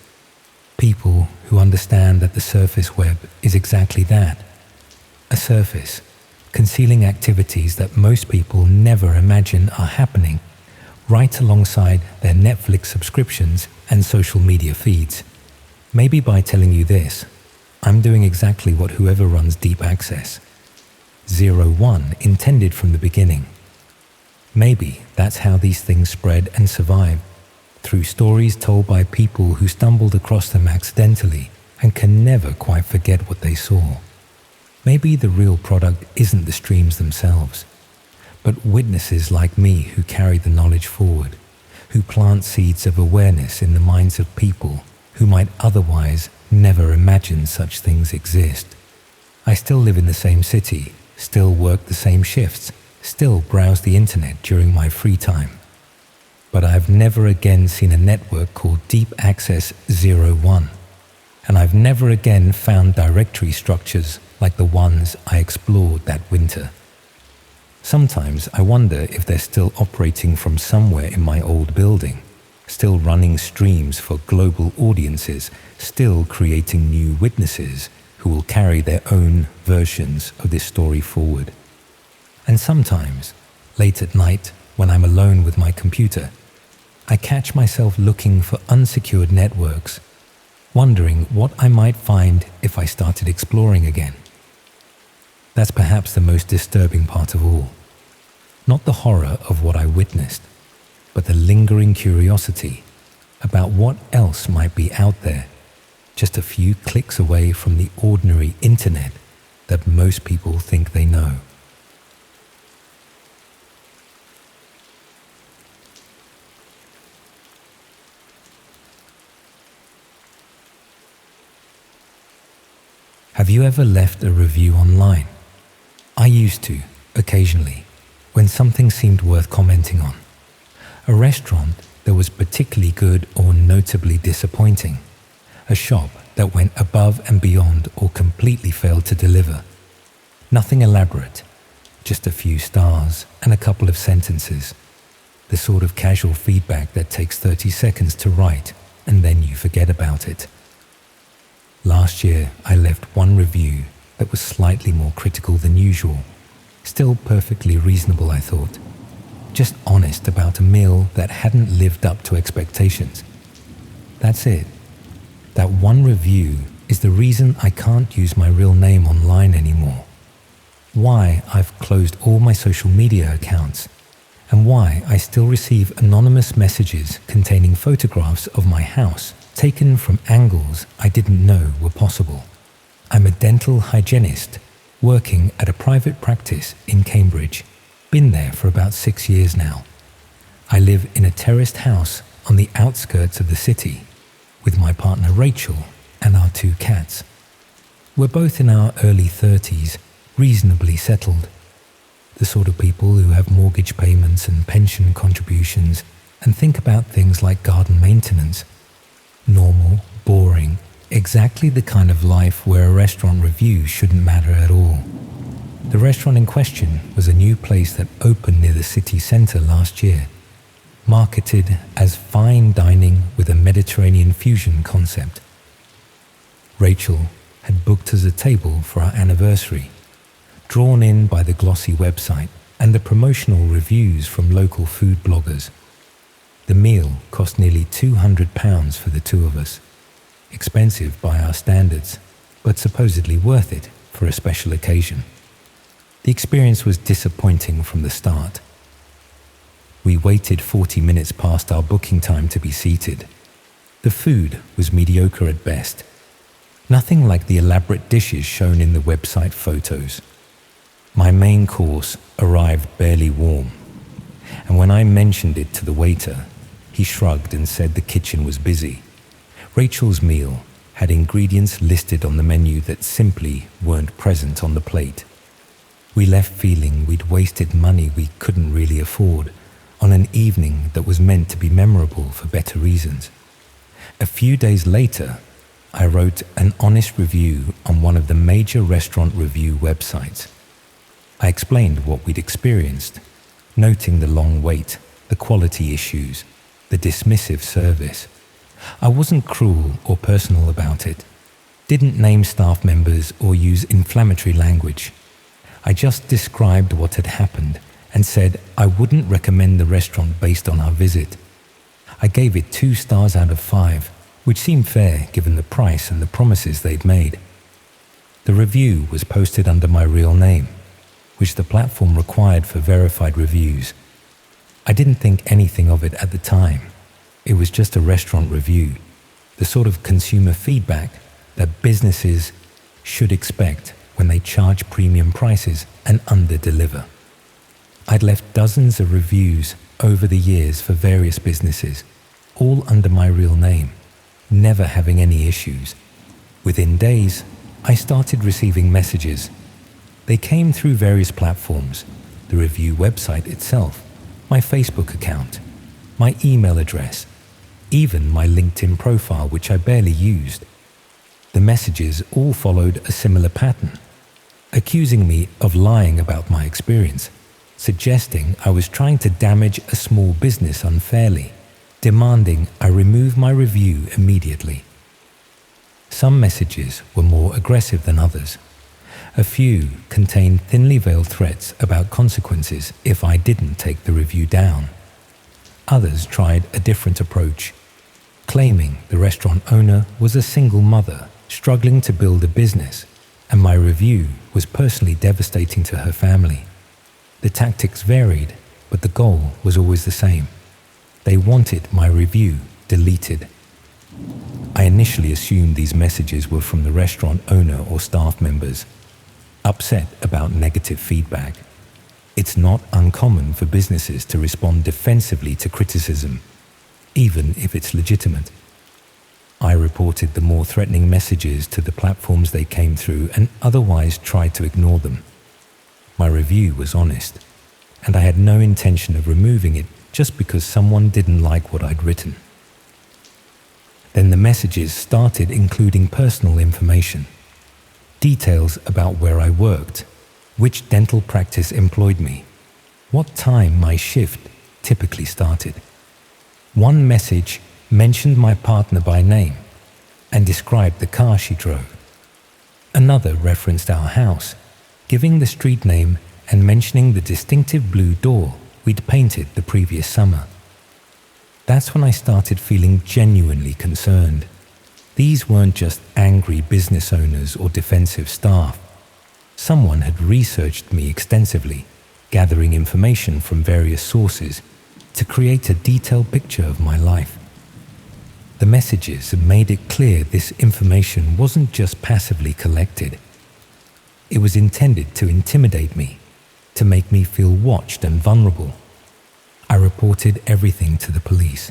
People who understand that the surface web is exactly that, a surface, concealing activities that most people never imagine are happening, right alongside their Netflix subscriptions and social media feeds. Maybe by telling you this, I'm doing exactly what whoever runs Deep Access, 01, intended from the beginning. Maybe that's how these things spread and survive, through stories told by people who stumbled across them accidentally and can never quite forget what they saw. Maybe the real product isn't the streams themselves, but witnesses like me who carry the knowledge forward, who plant seeds of awareness in the minds of people who might otherwise never imagine such things exist. I still live in the same city, still work the same shifts, still browse the internet during my free time. But I've never again seen a network called Deep Access 01, and I've never again found directory structures like the ones I explored that winter. Sometimes I wonder if they're still operating from somewhere in my old building, still running streams for global audiences, still creating new witnesses who will carry their own versions of this story forward. And sometimes, late at night, when I'm alone with my computer, I catch myself looking for unsecured networks, wondering what I might find if I started exploring again. That's perhaps the most disturbing part of all. Not the horror of what I witnessed, but the lingering curiosity about what else might be out there, just a few clicks away from the ordinary internet that most people think they know. Have you ever left a review online? I used to, occasionally, when something seemed worth commenting on. A restaurant that was particularly good or notably disappointing. A shop that went above and beyond or completely failed to deliver. Nothing elaborate, just a few stars and a couple of sentences. The sort of casual feedback that takes 30 seconds to write and then you forget about it. Last year, I left one review that was slightly more critical than usual. Still perfectly reasonable, I thought. Just honest about a meal that hadn't lived up to expectations. That's it. That one review is the reason I can't use my real name online anymore. Why I've closed all my social media accounts, and why I still receive anonymous messages containing photographs of my house taken from angles I didn't know were possible. I'm a dental hygienist working at a private practice in Cambridge. Been there for about 6 years now. I live in a terraced house on the outskirts of the city with my partner Rachel and our 2 cats. We're both in our early 30s, reasonably settled. The sort of people who have mortgage payments and pension contributions and think about things like garden maintenance. Normal, boring, exactly the kind of life where a restaurant review shouldn't matter at all. The restaurant in question was a new place that opened near the city centre last year, marketed as fine dining with a Mediterranean fusion concept. Rachel had booked us a table for our anniversary, drawn in by the glossy website and the promotional reviews from local food bloggers. The meal cost nearly £200 for the two of us, expensive by our standards, but supposedly worth it for a special occasion. The experience was disappointing from the start. We waited 40 minutes past our booking time to be seated. The food was mediocre at best, nothing like the elaborate dishes shown in the website photos. My main course arrived barely warm, and when I mentioned it to the waiter, he shrugged and said the kitchen was busy. Rachel's meal had ingredients listed on the menu that simply weren't present on the plate. We left feeling we'd wasted money we couldn't really afford on an evening that was meant to be memorable for better reasons. A few days later, I wrote an honest review on one of the major restaurant review websites. I explained what we'd experienced, noting the long wait, the quality issues, the dismissive service. I wasn't cruel or personal about it, didn't name staff members or use inflammatory language. I just described what had happened and said I wouldn't recommend the restaurant based on our visit. I gave it 2 stars out of 5, which seemed fair given the price and the promises they'd made. The review was posted under my real name, which the platform required for verified reviews. I didn't think anything of it at the time. It was just a restaurant review, the sort of consumer feedback that businesses should expect when they charge premium prices and under-deliver. I'd left dozens of reviews over the years for various businesses, all under my real name, never having any issues. Within days, I started receiving messages. They came through various platforms, the review website itself, my Facebook account, my email address, even my LinkedIn profile, which I barely used. The messages all followed a similar pattern, accusing me of lying about my experience, suggesting I was trying to damage a small business unfairly, demanding I remove my review immediately. Some messages were more aggressive than others. A few contained thinly veiled threats about consequences if I didn't take the review down. Others tried a different approach, claiming the restaurant owner was a single mother struggling to build a business, and my review was personally devastating to her family. The tactics varied, but the goal was always the same. They wanted my review deleted. I initially assumed these messages were from the restaurant owner or staff members, upset about negative feedback. It's not uncommon for businesses to respond defensively to criticism, even if it's legitimate. I reported the more threatening messages to the platforms they came through and otherwise tried to ignore them. My review was honest, and I had no intention of removing it just because someone didn't like what I'd written. Then the messages started including personal information, details about where I worked, which dental practice employed me, what time my shift typically started. One message mentioned my partner by name and described the car she drove. Another referenced our house, giving the street name and mentioning the distinctive blue door we'd painted the previous summer. That's when I started feeling genuinely concerned. These weren't just angry business owners or defensive staff. Someone had researched me extensively, gathering information from various sources to create a detailed picture of my life. The messages had made it clear this information wasn't just passively collected. It was intended to intimidate me, to make me feel watched and vulnerable. I reported everything to the police.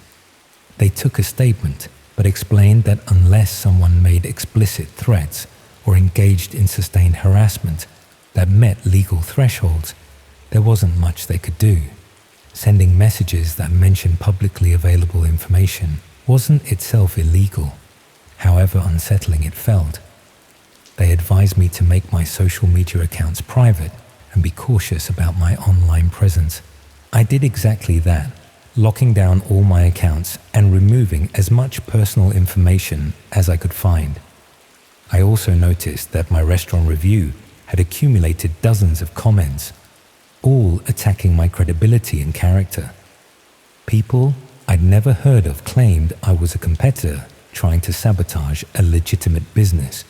They took a statement, but explained that unless someone made explicit threats or engaged in sustained harassment that met legal thresholds, there wasn't much they could do. Sending messages that mentioned publicly available information wasn't itself illegal, however unsettling it felt. They advised me to make my social media accounts private and be cautious about my online presence. I did exactly that, locking down all my accounts and removing as much personal information as I could find. I also noticed that my restaurant review had accumulated dozens of comments, all attacking my credibility and character. People I'd never heard of claimed I was a competitor trying to sabotage a legitimate business.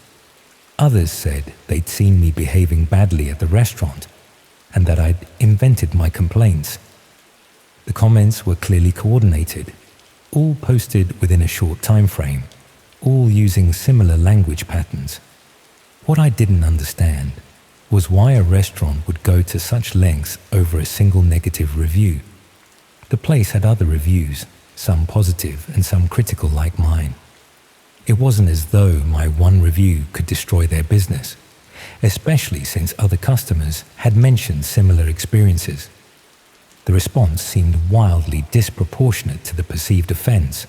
Others said they'd seen me behaving badly at the restaurant and that I'd invented my complaints. The comments were clearly coordinated, all posted within a short time frame, all using similar language patterns. What I didn't understand was why a restaurant would go to such lengths over a single negative review. The place had other reviews, some positive and some critical like mine. It wasn't as though my one review could destroy their business, especially since other customers had mentioned similar experiences. The response seemed wildly disproportionate to the perceived offense.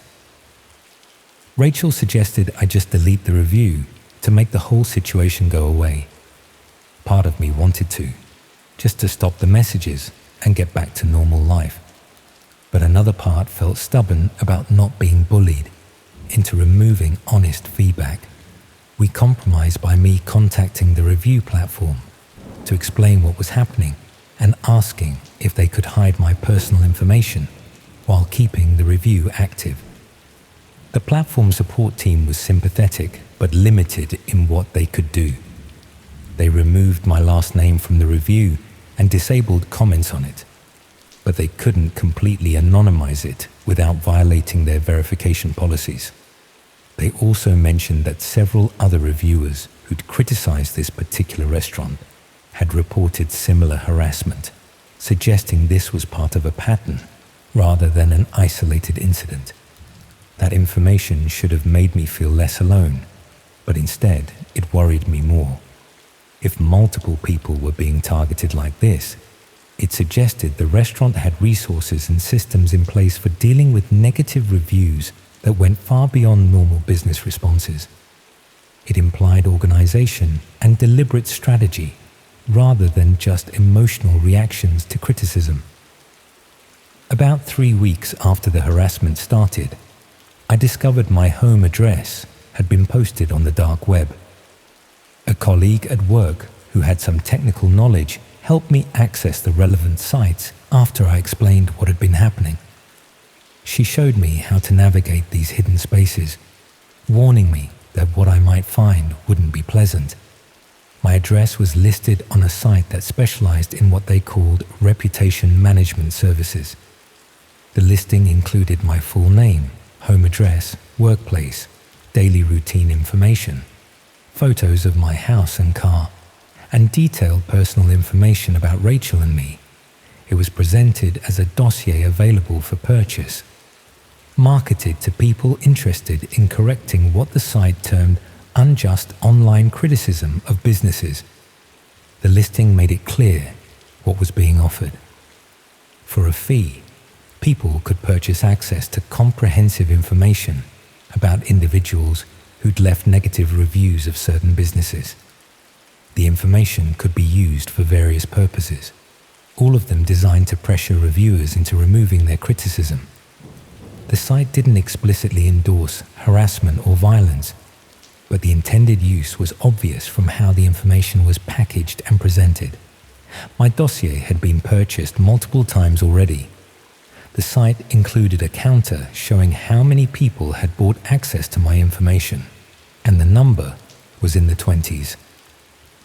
Rachel suggested I just delete the review to make the whole situation go away. Part of me wanted to, just to stop the messages and get back to normal life. But another part felt stubborn about not being bullied into removing honest feedback. We compromised by me contacting the review platform to explain what was happening and asking if they could hide my personal information while keeping the review active. The platform support team was sympathetic but limited in what they could do. They removed my last name from the review and disabled comments on it, but they couldn't completely anonymize it without violating their verification policies. They also mentioned that several other reviewers who'd criticized this particular restaurant had reported similar harassment, suggesting this was part of a pattern rather than an isolated incident. That information should have made me feel less alone, but instead it worried me more. If multiple people were being targeted like this, it suggested the restaurant had resources and systems in place for dealing with negative reviews that went far beyond normal business responses. It implied organization and deliberate strategy rather than just emotional reactions to criticism. About 3 weeks after the harassment started, I discovered my home address had been posted on the dark web. A colleague at work who had some technical knowledge helped me access the relevant sites after I explained what had been happening. She showed me how to navigate these hidden spaces, warning me that what I might find wouldn't be pleasant. My address was listed on a site that specialized in what they called reputation management services. The listing included my full name, home address, workplace, daily routine information, photos of my house and car, and detailed personal information about Rachel and me. It was presented as a dossier available for purchase, marketed to people interested in correcting what the site termed unjust online criticism of businesses. The listing made it clear what was being offered. For a fee, people could purchase access to comprehensive information about individuals who'd left negative reviews of certain businesses. The information could be used for various purposes, all of them designed to pressure reviewers into removing their criticism. The site didn't explicitly endorse harassment or violence, but the intended use was obvious from how the information was packaged and presented. My dossier had been purchased multiple times already. The site included a counter showing how many people had bought access to my information, and the number was in the 20s.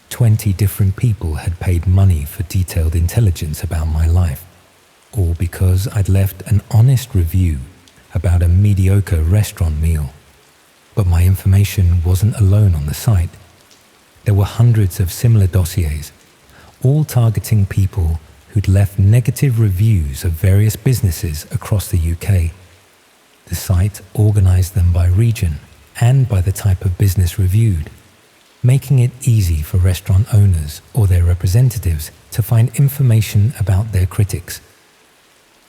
20 different people had paid money for detailed intelligence about my life, all because I'd left an honest review about a mediocre restaurant meal. But my information wasn't alone on the site. There were hundreds of similar dossiers, all targeting people who'd left negative reviews of various businesses across the UK. The site organized them by region and by the type of business reviewed. making it easy for restaurant owners or their representatives to find information about their critics.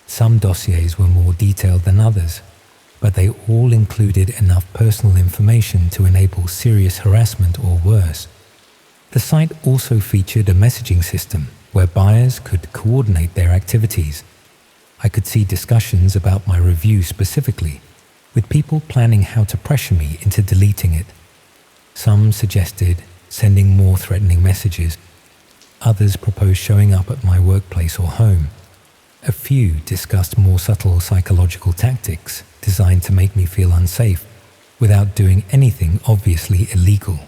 Some dossiers were more detailed than others, but they all included enough personal information to enable serious harassment or worse. The site also featured a messaging system where buyers could coordinate their activities. I could see discussions about my review specifically, with people planning how to pressure me into deleting it. Some suggested sending more threatening messages. Others proposed showing up at my workplace or home. A few discussed more subtle psychological tactics designed to make me feel unsafe without doing anything obviously illegal.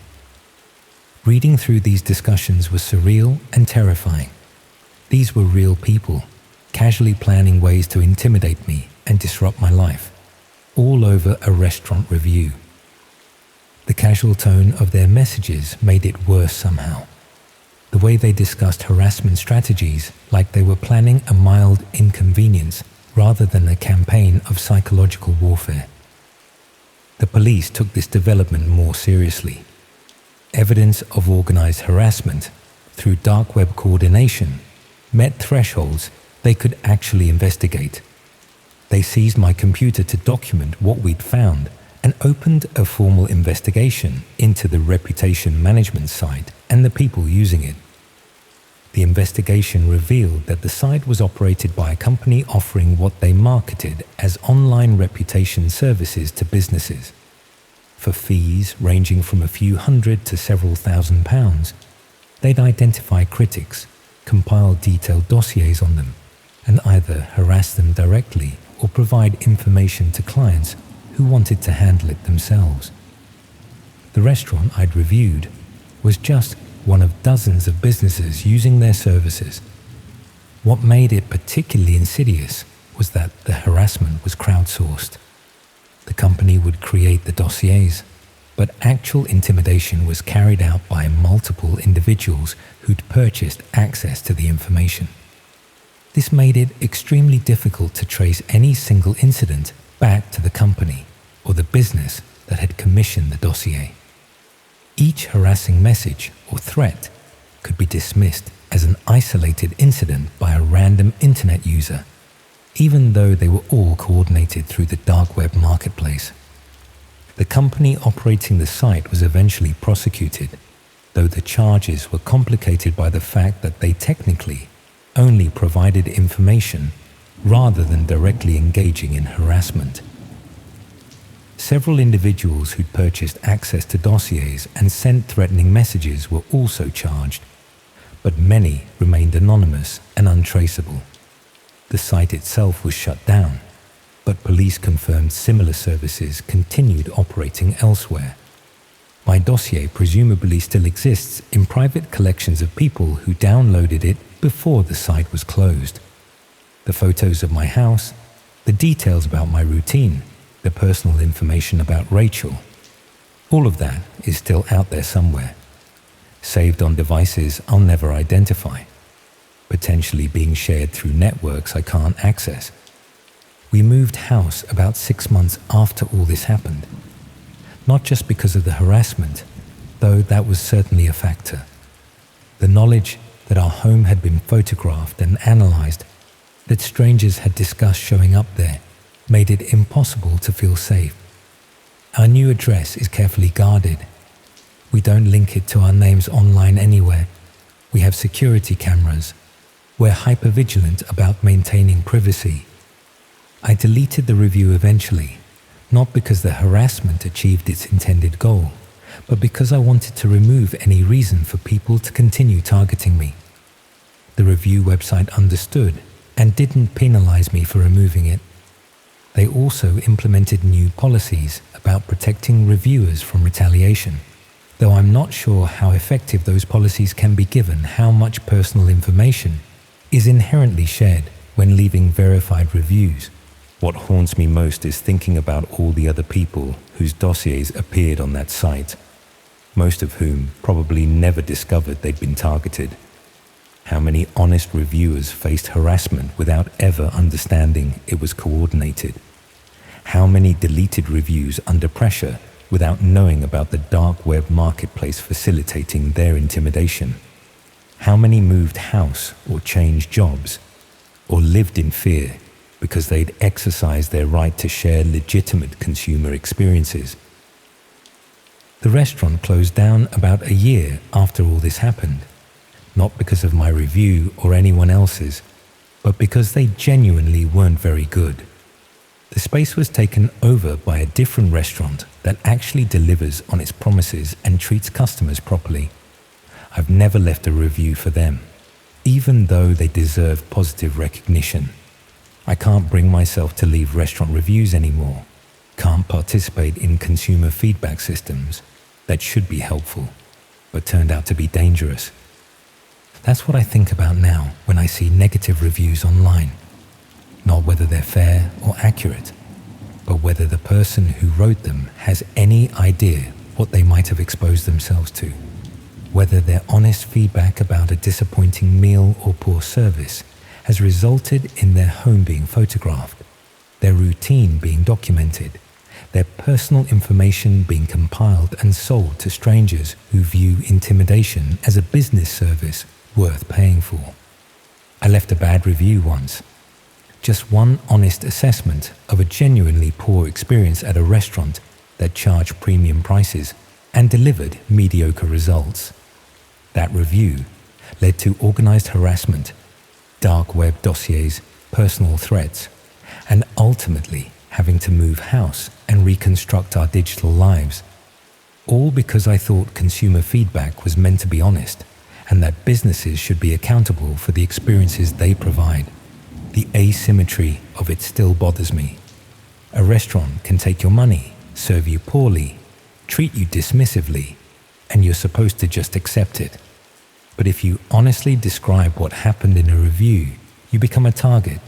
Reading through these discussions was surreal and terrifying. These were real people, casually planning ways to intimidate me and disrupt my life, all over a restaurant review. The casual tone of their messages made it worse somehow. The way they discussed harassment strategies like they were planning a mild inconvenience rather than a campaign of psychological warfare. The police took this development more seriously. Evidence of organized harassment through dark web coordination met thresholds they could actually investigate. They seized my computer to document what we'd found and opened a formal investigation into the reputation management site and the people using it. The investigation revealed that the site was operated by a company offering what they marketed as online reputation services to businesses. For fees ranging from a few hundred to several £1,000s, they'd identify critics, compile detailed dossiers on them, and either harass them directly or provide information to clients who wanted to handle it themselves. The restaurant I'd reviewed was just one of dozens of businesses using their services. What made it particularly insidious was that the harassment was crowdsourced. The company would create the dossiers, but actual intimidation was carried out by multiple individuals who'd purchased access to the information. This made it extremely difficult to trace any single incident back to the company or the business that had commissioned the dossier. Each harassing message or threat could be dismissed as an isolated incident by a random internet user, even though they were all coordinated through the dark web marketplace. The company operating the site was eventually prosecuted, though the charges were complicated by the fact that they technically only provided information rather than directly engaging in harassment. Several individuals who'd purchased access to dossiers and sent threatening messages were also charged, but many remained anonymous and untraceable. The site itself was shut down, but police confirmed similar services continued operating elsewhere. My dossier presumably still exists in private collections of people who downloaded it before the site was closed. The photos of my house, the details about my routine, the personal information about Rachel, all of that is still out there somewhere, saved on devices I'll never identify, potentially being shared through networks I can't access. We moved house about 6 months after all this happened, not just because of the harassment, though that was certainly a factor. The knowledge that our home had been photographed and analyzed, that strangers had discussed showing up there, made it impossible to feel safe. Our new address is carefully guarded. We don't link it to our names online anywhere. We have security cameras. We're hyper-vigilant about maintaining privacy. I deleted the review eventually, not because the harassment achieved its intended goal, but because I wanted to remove any reason for people to continue targeting me. The review website understood and didn't penalize me for removing it. They also implemented new policies about protecting reviewers from retaliation, though I'm not sure how effective those policies can be given how much personal information is inherently shared when leaving verified reviews. What haunts me most is thinking about all the other people whose dossiers appeared on that site, most of whom probably never discovered they'd been targeted. How many honest reviewers faced harassment without ever understanding it was coordinated? How many deleted reviews under pressure without knowing about the dark web marketplace facilitating their intimidation? How many moved house or changed jobs, or lived in fear because they'd exercised their right to share legitimate consumer experiences? The restaurant closed down about a year after all this happened, not because of my review or anyone else's, but because they genuinely weren't very good. The space was taken over by a different restaurant that actually delivers on its promises and treats customers properly. I've never left a review for them, even though they deserve positive recognition. I can't bring myself to leave restaurant reviews anymore, can't participate in consumer feedback systems that should be helpful, but turned out to be dangerous. That's what I think about now when I see negative reviews online. Not whether they're fair or accurate, but whether the person who wrote them has any idea what they might have exposed themselves to. Whether their honest feedback about a disappointing meal or poor service has resulted in their home being photographed, their routine being documented, their personal information being compiled and sold to strangers who view intimidation as a business service worth paying for. I left a bad review once. Just one honest assessment of a genuinely poor experience at a restaurant that charged premium prices and delivered mediocre results. That review led to organized harassment, dark web dossiers, personal threats, and ultimately having to move house and reconstruct our digital lives. All because I thought consumer feedback was meant to be honest and that businesses should be accountable for the experiences they provide. The asymmetry of it still bothers me. A restaurant can take your money, serve you poorly, treat you dismissively, and you're supposed to just accept it. But if you honestly describe what happened in a review, you become a target.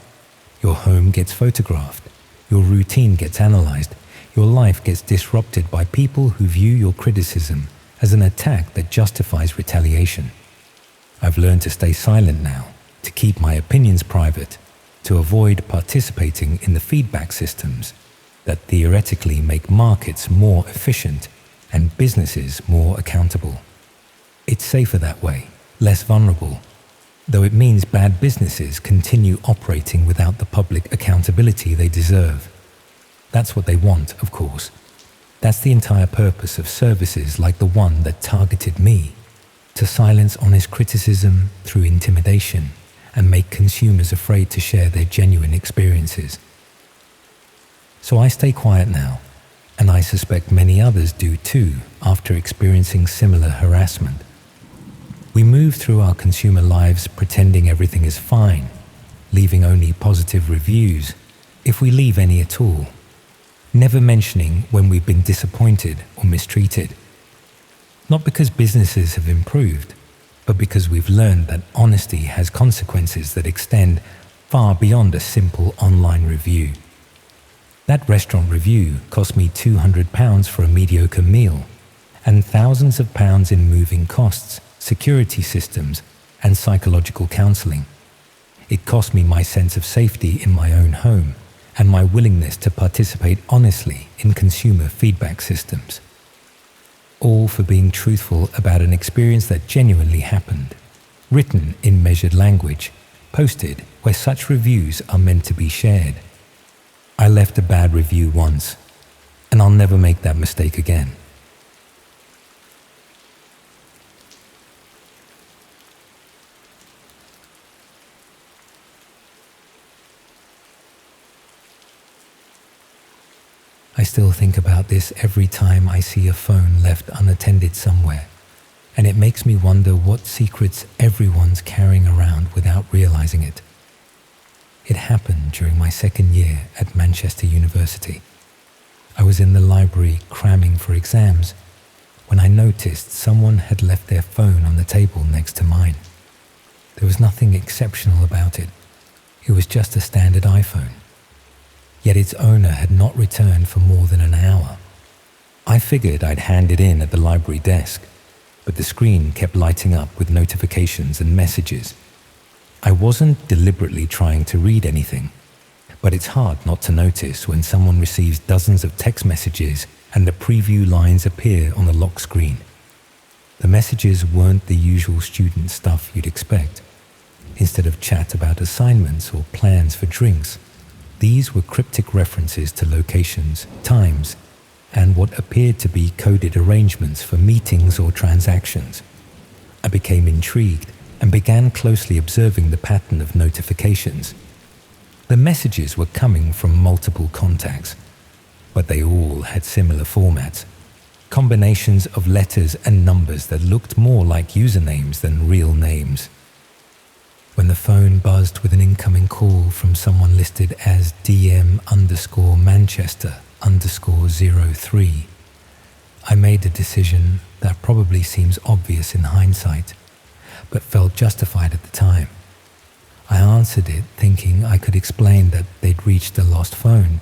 Your home gets photographed. Your routine gets analyzed. Your life gets disrupted by people who view your criticism as an attack that justifies retaliation. I've learned to stay silent now, to keep my opinions private, to avoid participating in the feedback systems that theoretically make markets more efficient and businesses more accountable. It's safer that way, less vulnerable, though it means bad businesses continue operating without the public accountability they deserve. That's what they want, of course. That's the entire purpose of services like the one that targeted me, to silence honest criticism through intimidation and make consumers afraid to share their genuine experiences. So I stay quiet now, and I suspect many others do too after experiencing similar harassment. We move through our consumer lives pretending everything is fine, leaving only positive reviews, if we leave any at all, never mentioning when we've been disappointed or mistreated. Not because businesses have improved, but because we've learned that honesty has consequences that extend far beyond a simple online review. That restaurant review cost me £200 for a mediocre meal, and thousands of pounds in moving costs, security systems, and psychological counseling. It cost me my sense of safety in my own home and my willingness to participate honestly in consumer feedback systems. All for being truthful about an experience that genuinely happened, written in measured language, posted where such reviews are meant to be shared. I left a bad review once, and I'll never make that mistake again. I still think about this every time I see a phone left unattended somewhere, and it makes me wonder what secrets everyone's carrying around without realizing it. It happened during my second year at Manchester University. I was in the library cramming for exams when I noticed someone had left their phone on the table next to mine. There was nothing exceptional about it. It was just a standard iPhone. Yet its owner had not returned for more than an hour. I figured I'd hand it in at the library desk, but the screen kept lighting up with notifications and messages. I wasn't deliberately trying to read anything, but it's hard not to notice when someone receives dozens of text messages and the preview lines appear on the lock screen. The messages weren't the usual student stuff you'd expect. Instead of chat about assignments or plans for drinks, these were cryptic references to locations, times, and what appeared to be coded arrangements for meetings or transactions. I became intrigued and began closely observing the pattern of notifications. The messages were coming from multiple contacts, but they all had similar formats, combinations of letters and numbers that looked more like usernames than real names. When the phone buzzed with an incoming call from someone listed as DM_Manchester_03, I made a decision that probably seems obvious in hindsight, but felt justified at the time. I answered it thinking I could explain that they'd reached a lost phone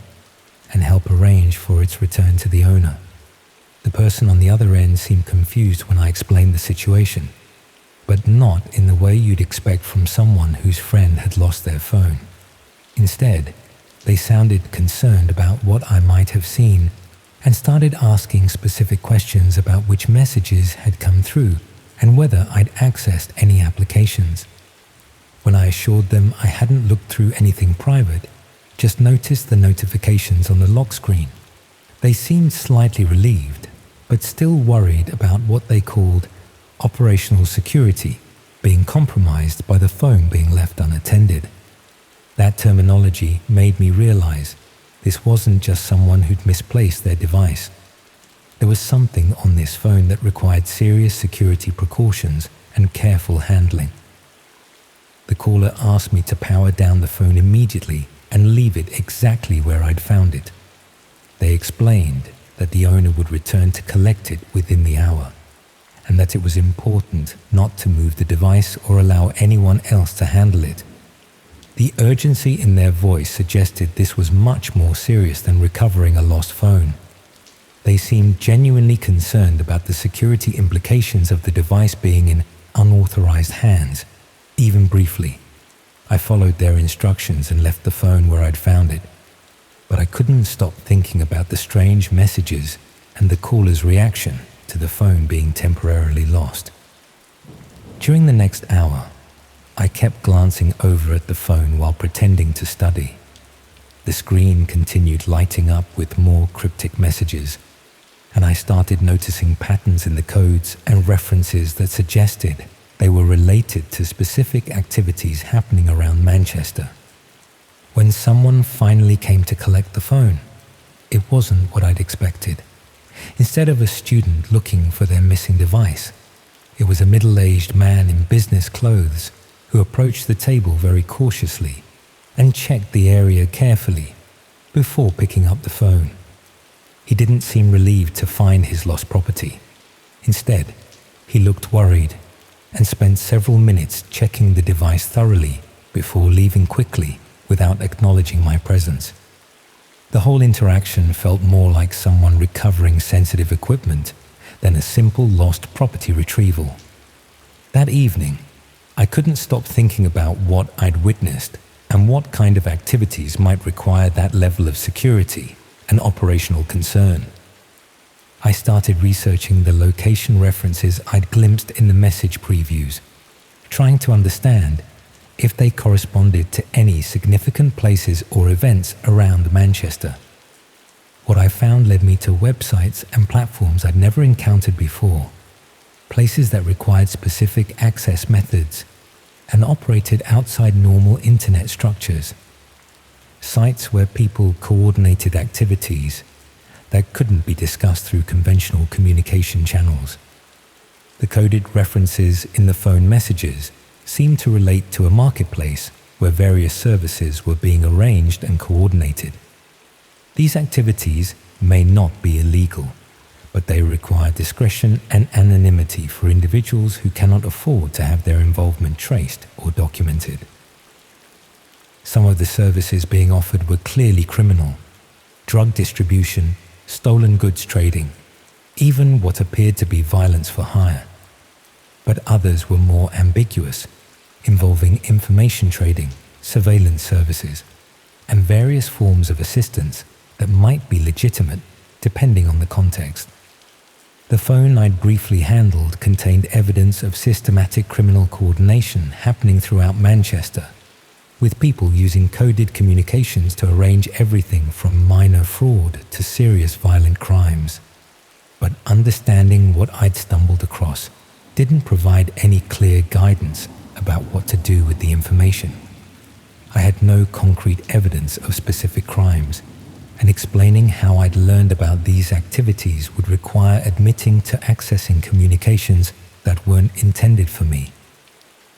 and help arrange for its return to the owner. The person on the other end seemed confused when I explained the situation, but not in the way you'd expect from someone whose friend had lost their phone. Instead, they sounded concerned about what I might have seen and started asking specific questions about which messages had come through and whether I'd accessed any applications. When I assured them I hadn't looked through anything private, just noticed the notifications on the lock screen, they seemed slightly relieved, but still worried about what they called operational security being compromised by the phone being left unattended. That terminology made me realize this wasn't just someone who'd misplaced their device. There was something on this phone that required serious security precautions and careful handling. The caller asked me to power down the phone immediately and leave it exactly where I'd found it. They explained that the owner would return to collect it within the hour, and that it was important not to move the device or allow anyone else to handle it. The urgency in their voice suggested this was much more serious than recovering a lost phone. They seemed genuinely concerned about the security implications of the device being in unauthorized hands. Even briefly, I followed their instructions and left the phone where I'd found it, but I couldn't stop thinking about the strange messages and the caller's reaction to the phone being temporarily lost. During the next hour, I kept glancing over at the phone while pretending to study. The screen continued lighting up with more cryptic messages, and I started noticing patterns in the codes and references that suggested they were related to specific activities happening around Manchester. When someone finally came to collect the phone, it wasn't what I'd expected. Instead of a student looking for their missing device, it was a middle-aged man in business clothes who approached the table very cautiously and checked the area carefully before picking up the phone. He didn't seem relieved to find his lost property. Instead, he looked worried and spent several minutes checking the device thoroughly before leaving quickly without acknowledging my presence. The whole interaction felt more like someone recovering sensitive equipment than a simple lost property retrieval. That evening, I couldn't stop thinking about what I'd witnessed and what kind of activities might require that level of security and operational concern. I started researching the location references I'd glimpsed in the message previews, trying to understand if they corresponded to any significant places or events around Manchester. What I found led me to websites and platforms I'd never encountered before, places that required specific access methods and operated outside normal internet structures, sites where people coordinated activities that couldn't be discussed through conventional communication channels. The coded references in the phone messages seemed to relate to a marketplace where various services were being arranged and coordinated. These activities may not be illegal, but they require discretion and anonymity for individuals who cannot afford to have their involvement traced or documented. Some of the services being offered were clearly criminal: drug distribution, stolen goods trading, even what appeared to be violence for hire. But others were more ambiguous, involving information trading, surveillance services, and various forms of assistance that might be legitimate depending on the context. The phone I'd briefly handled contained evidence of systematic criminal coordination happening throughout Manchester, with people using coded communications to arrange everything from minor fraud to serious violent crimes. But understanding what I'd stumbled across didn't provide any clear guidance about what to do with the information. I had no concrete evidence of specific crimes, and explaining how I'd learned about these activities would require admitting to accessing communications that weren't intended for me.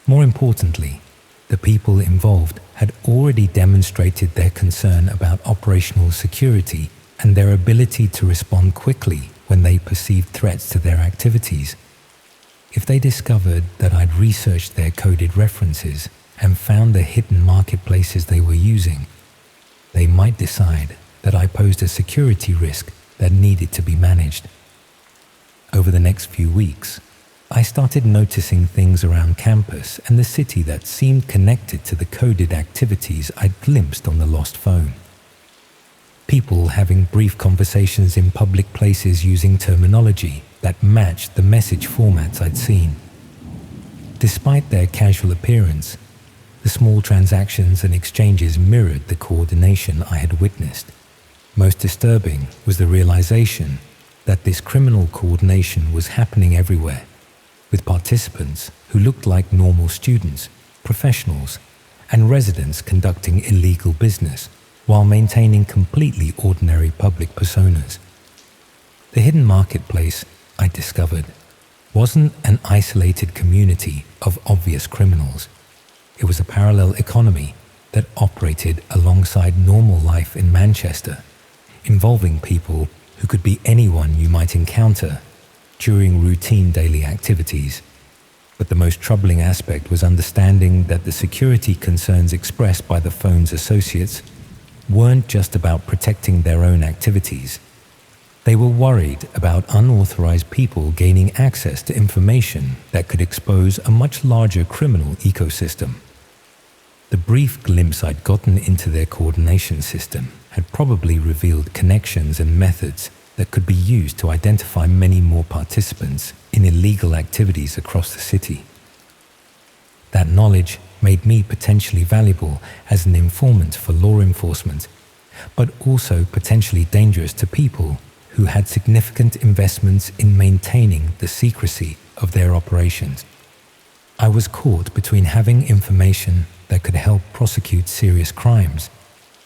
More importantly, the people involved had already demonstrated their concern about operational security and their ability to respond quickly when they perceived threats to their activities. If they discovered that I'd researched their coded references and found the hidden marketplaces they were using, they might decide that I posed a security risk that needed to be managed. Over the next few weeks, I started noticing things around campus and the city that seemed connected to the coded activities I'd glimpsed on the lost phone. People having brief conversations in public places using terminology that matched the message formats I'd seen. Despite their casual appearance, the small transactions and exchanges mirrored the coordination I had witnessed. Most disturbing was the realization that this criminal coordination was happening everywhere, with participants who looked like normal students, professionals, and residents conducting illegal business while maintaining completely ordinary public personas. The hidden marketplace, I discovered, wasn't an isolated community of obvious criminals. It was a parallel economy that operated alongside normal life in Manchester, involving people who could be anyone you might encounter during routine daily activities. But the most troubling aspect was understanding that the security concerns expressed by the phone's associates weren't just about protecting their own activities. They were worried about unauthorized people gaining access to information that could expose a much larger criminal ecosystem. The brief glimpse I'd gotten into their coordination system had probably revealed connections and methods that could be used to identify many more participants in illegal activities across the city. That knowledge made me potentially valuable as an informant for law enforcement, but also potentially dangerous to people who had significant investments in maintaining the secrecy of their operations. I was caught between having information that could help prosecute serious crimes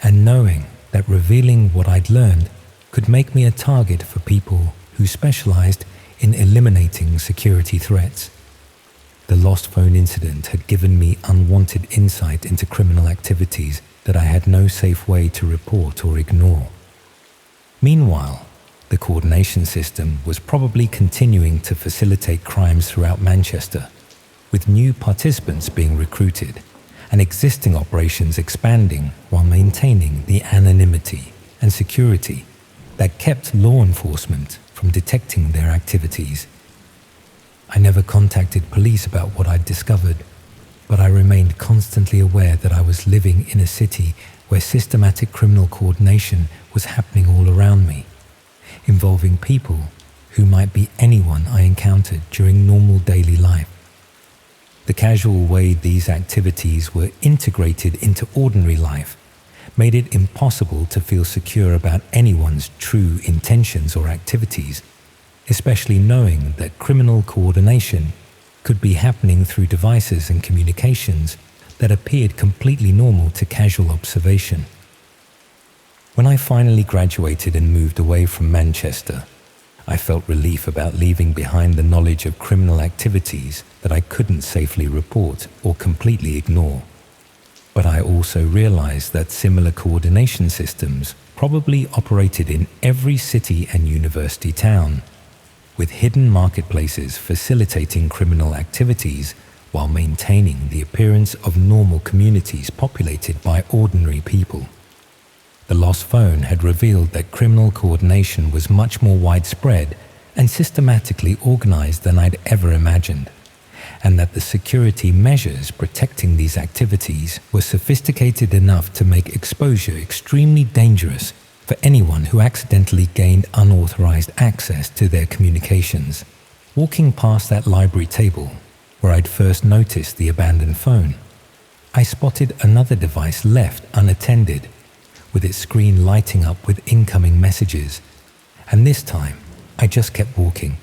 and knowing that revealing what I'd learned could make me a target for people who specialized in eliminating security threats. The lost phone incident had given me unwanted insight into criminal activities that I had no safe way to report or ignore. Meanwhile, the coordination system was probably continuing to facilitate crimes throughout Manchester, with new participants being recruited and existing operations expanding while maintaining the anonymity and security that kept law enforcement from detecting their activities. I never contacted police about what I'd discovered, but I remained constantly aware that I was living in a city where systematic criminal coordination was happening all around me, involving people who might be anyone I encountered during normal daily life. The casual way these activities were integrated into ordinary life made it impossible to feel secure about anyone's true intentions or activities, especially knowing that criminal coordination could be happening through devices and communications that appeared completely normal to casual observation. When I finally graduated and moved away from Manchester, I felt relief about leaving behind the knowledge of criminal activities that I couldn't safely report or completely ignore. But I also realized that similar coordination systems probably operated in every city and university town, with hidden marketplaces facilitating criminal activities while maintaining the appearance of normal communities populated by ordinary people. The lost phone had revealed that criminal coordination was much more widespread and systematically organized than I'd ever imagined, and that the security measures protecting these activities were sophisticated enough to make exposure extremely dangerous for anyone who accidentally gained unauthorized access to their communications. Walking past that library table, where I'd first noticed the abandoned phone, I spotted another device left unattended, with its screen lighting up with incoming messages. And this time, I just kept walking,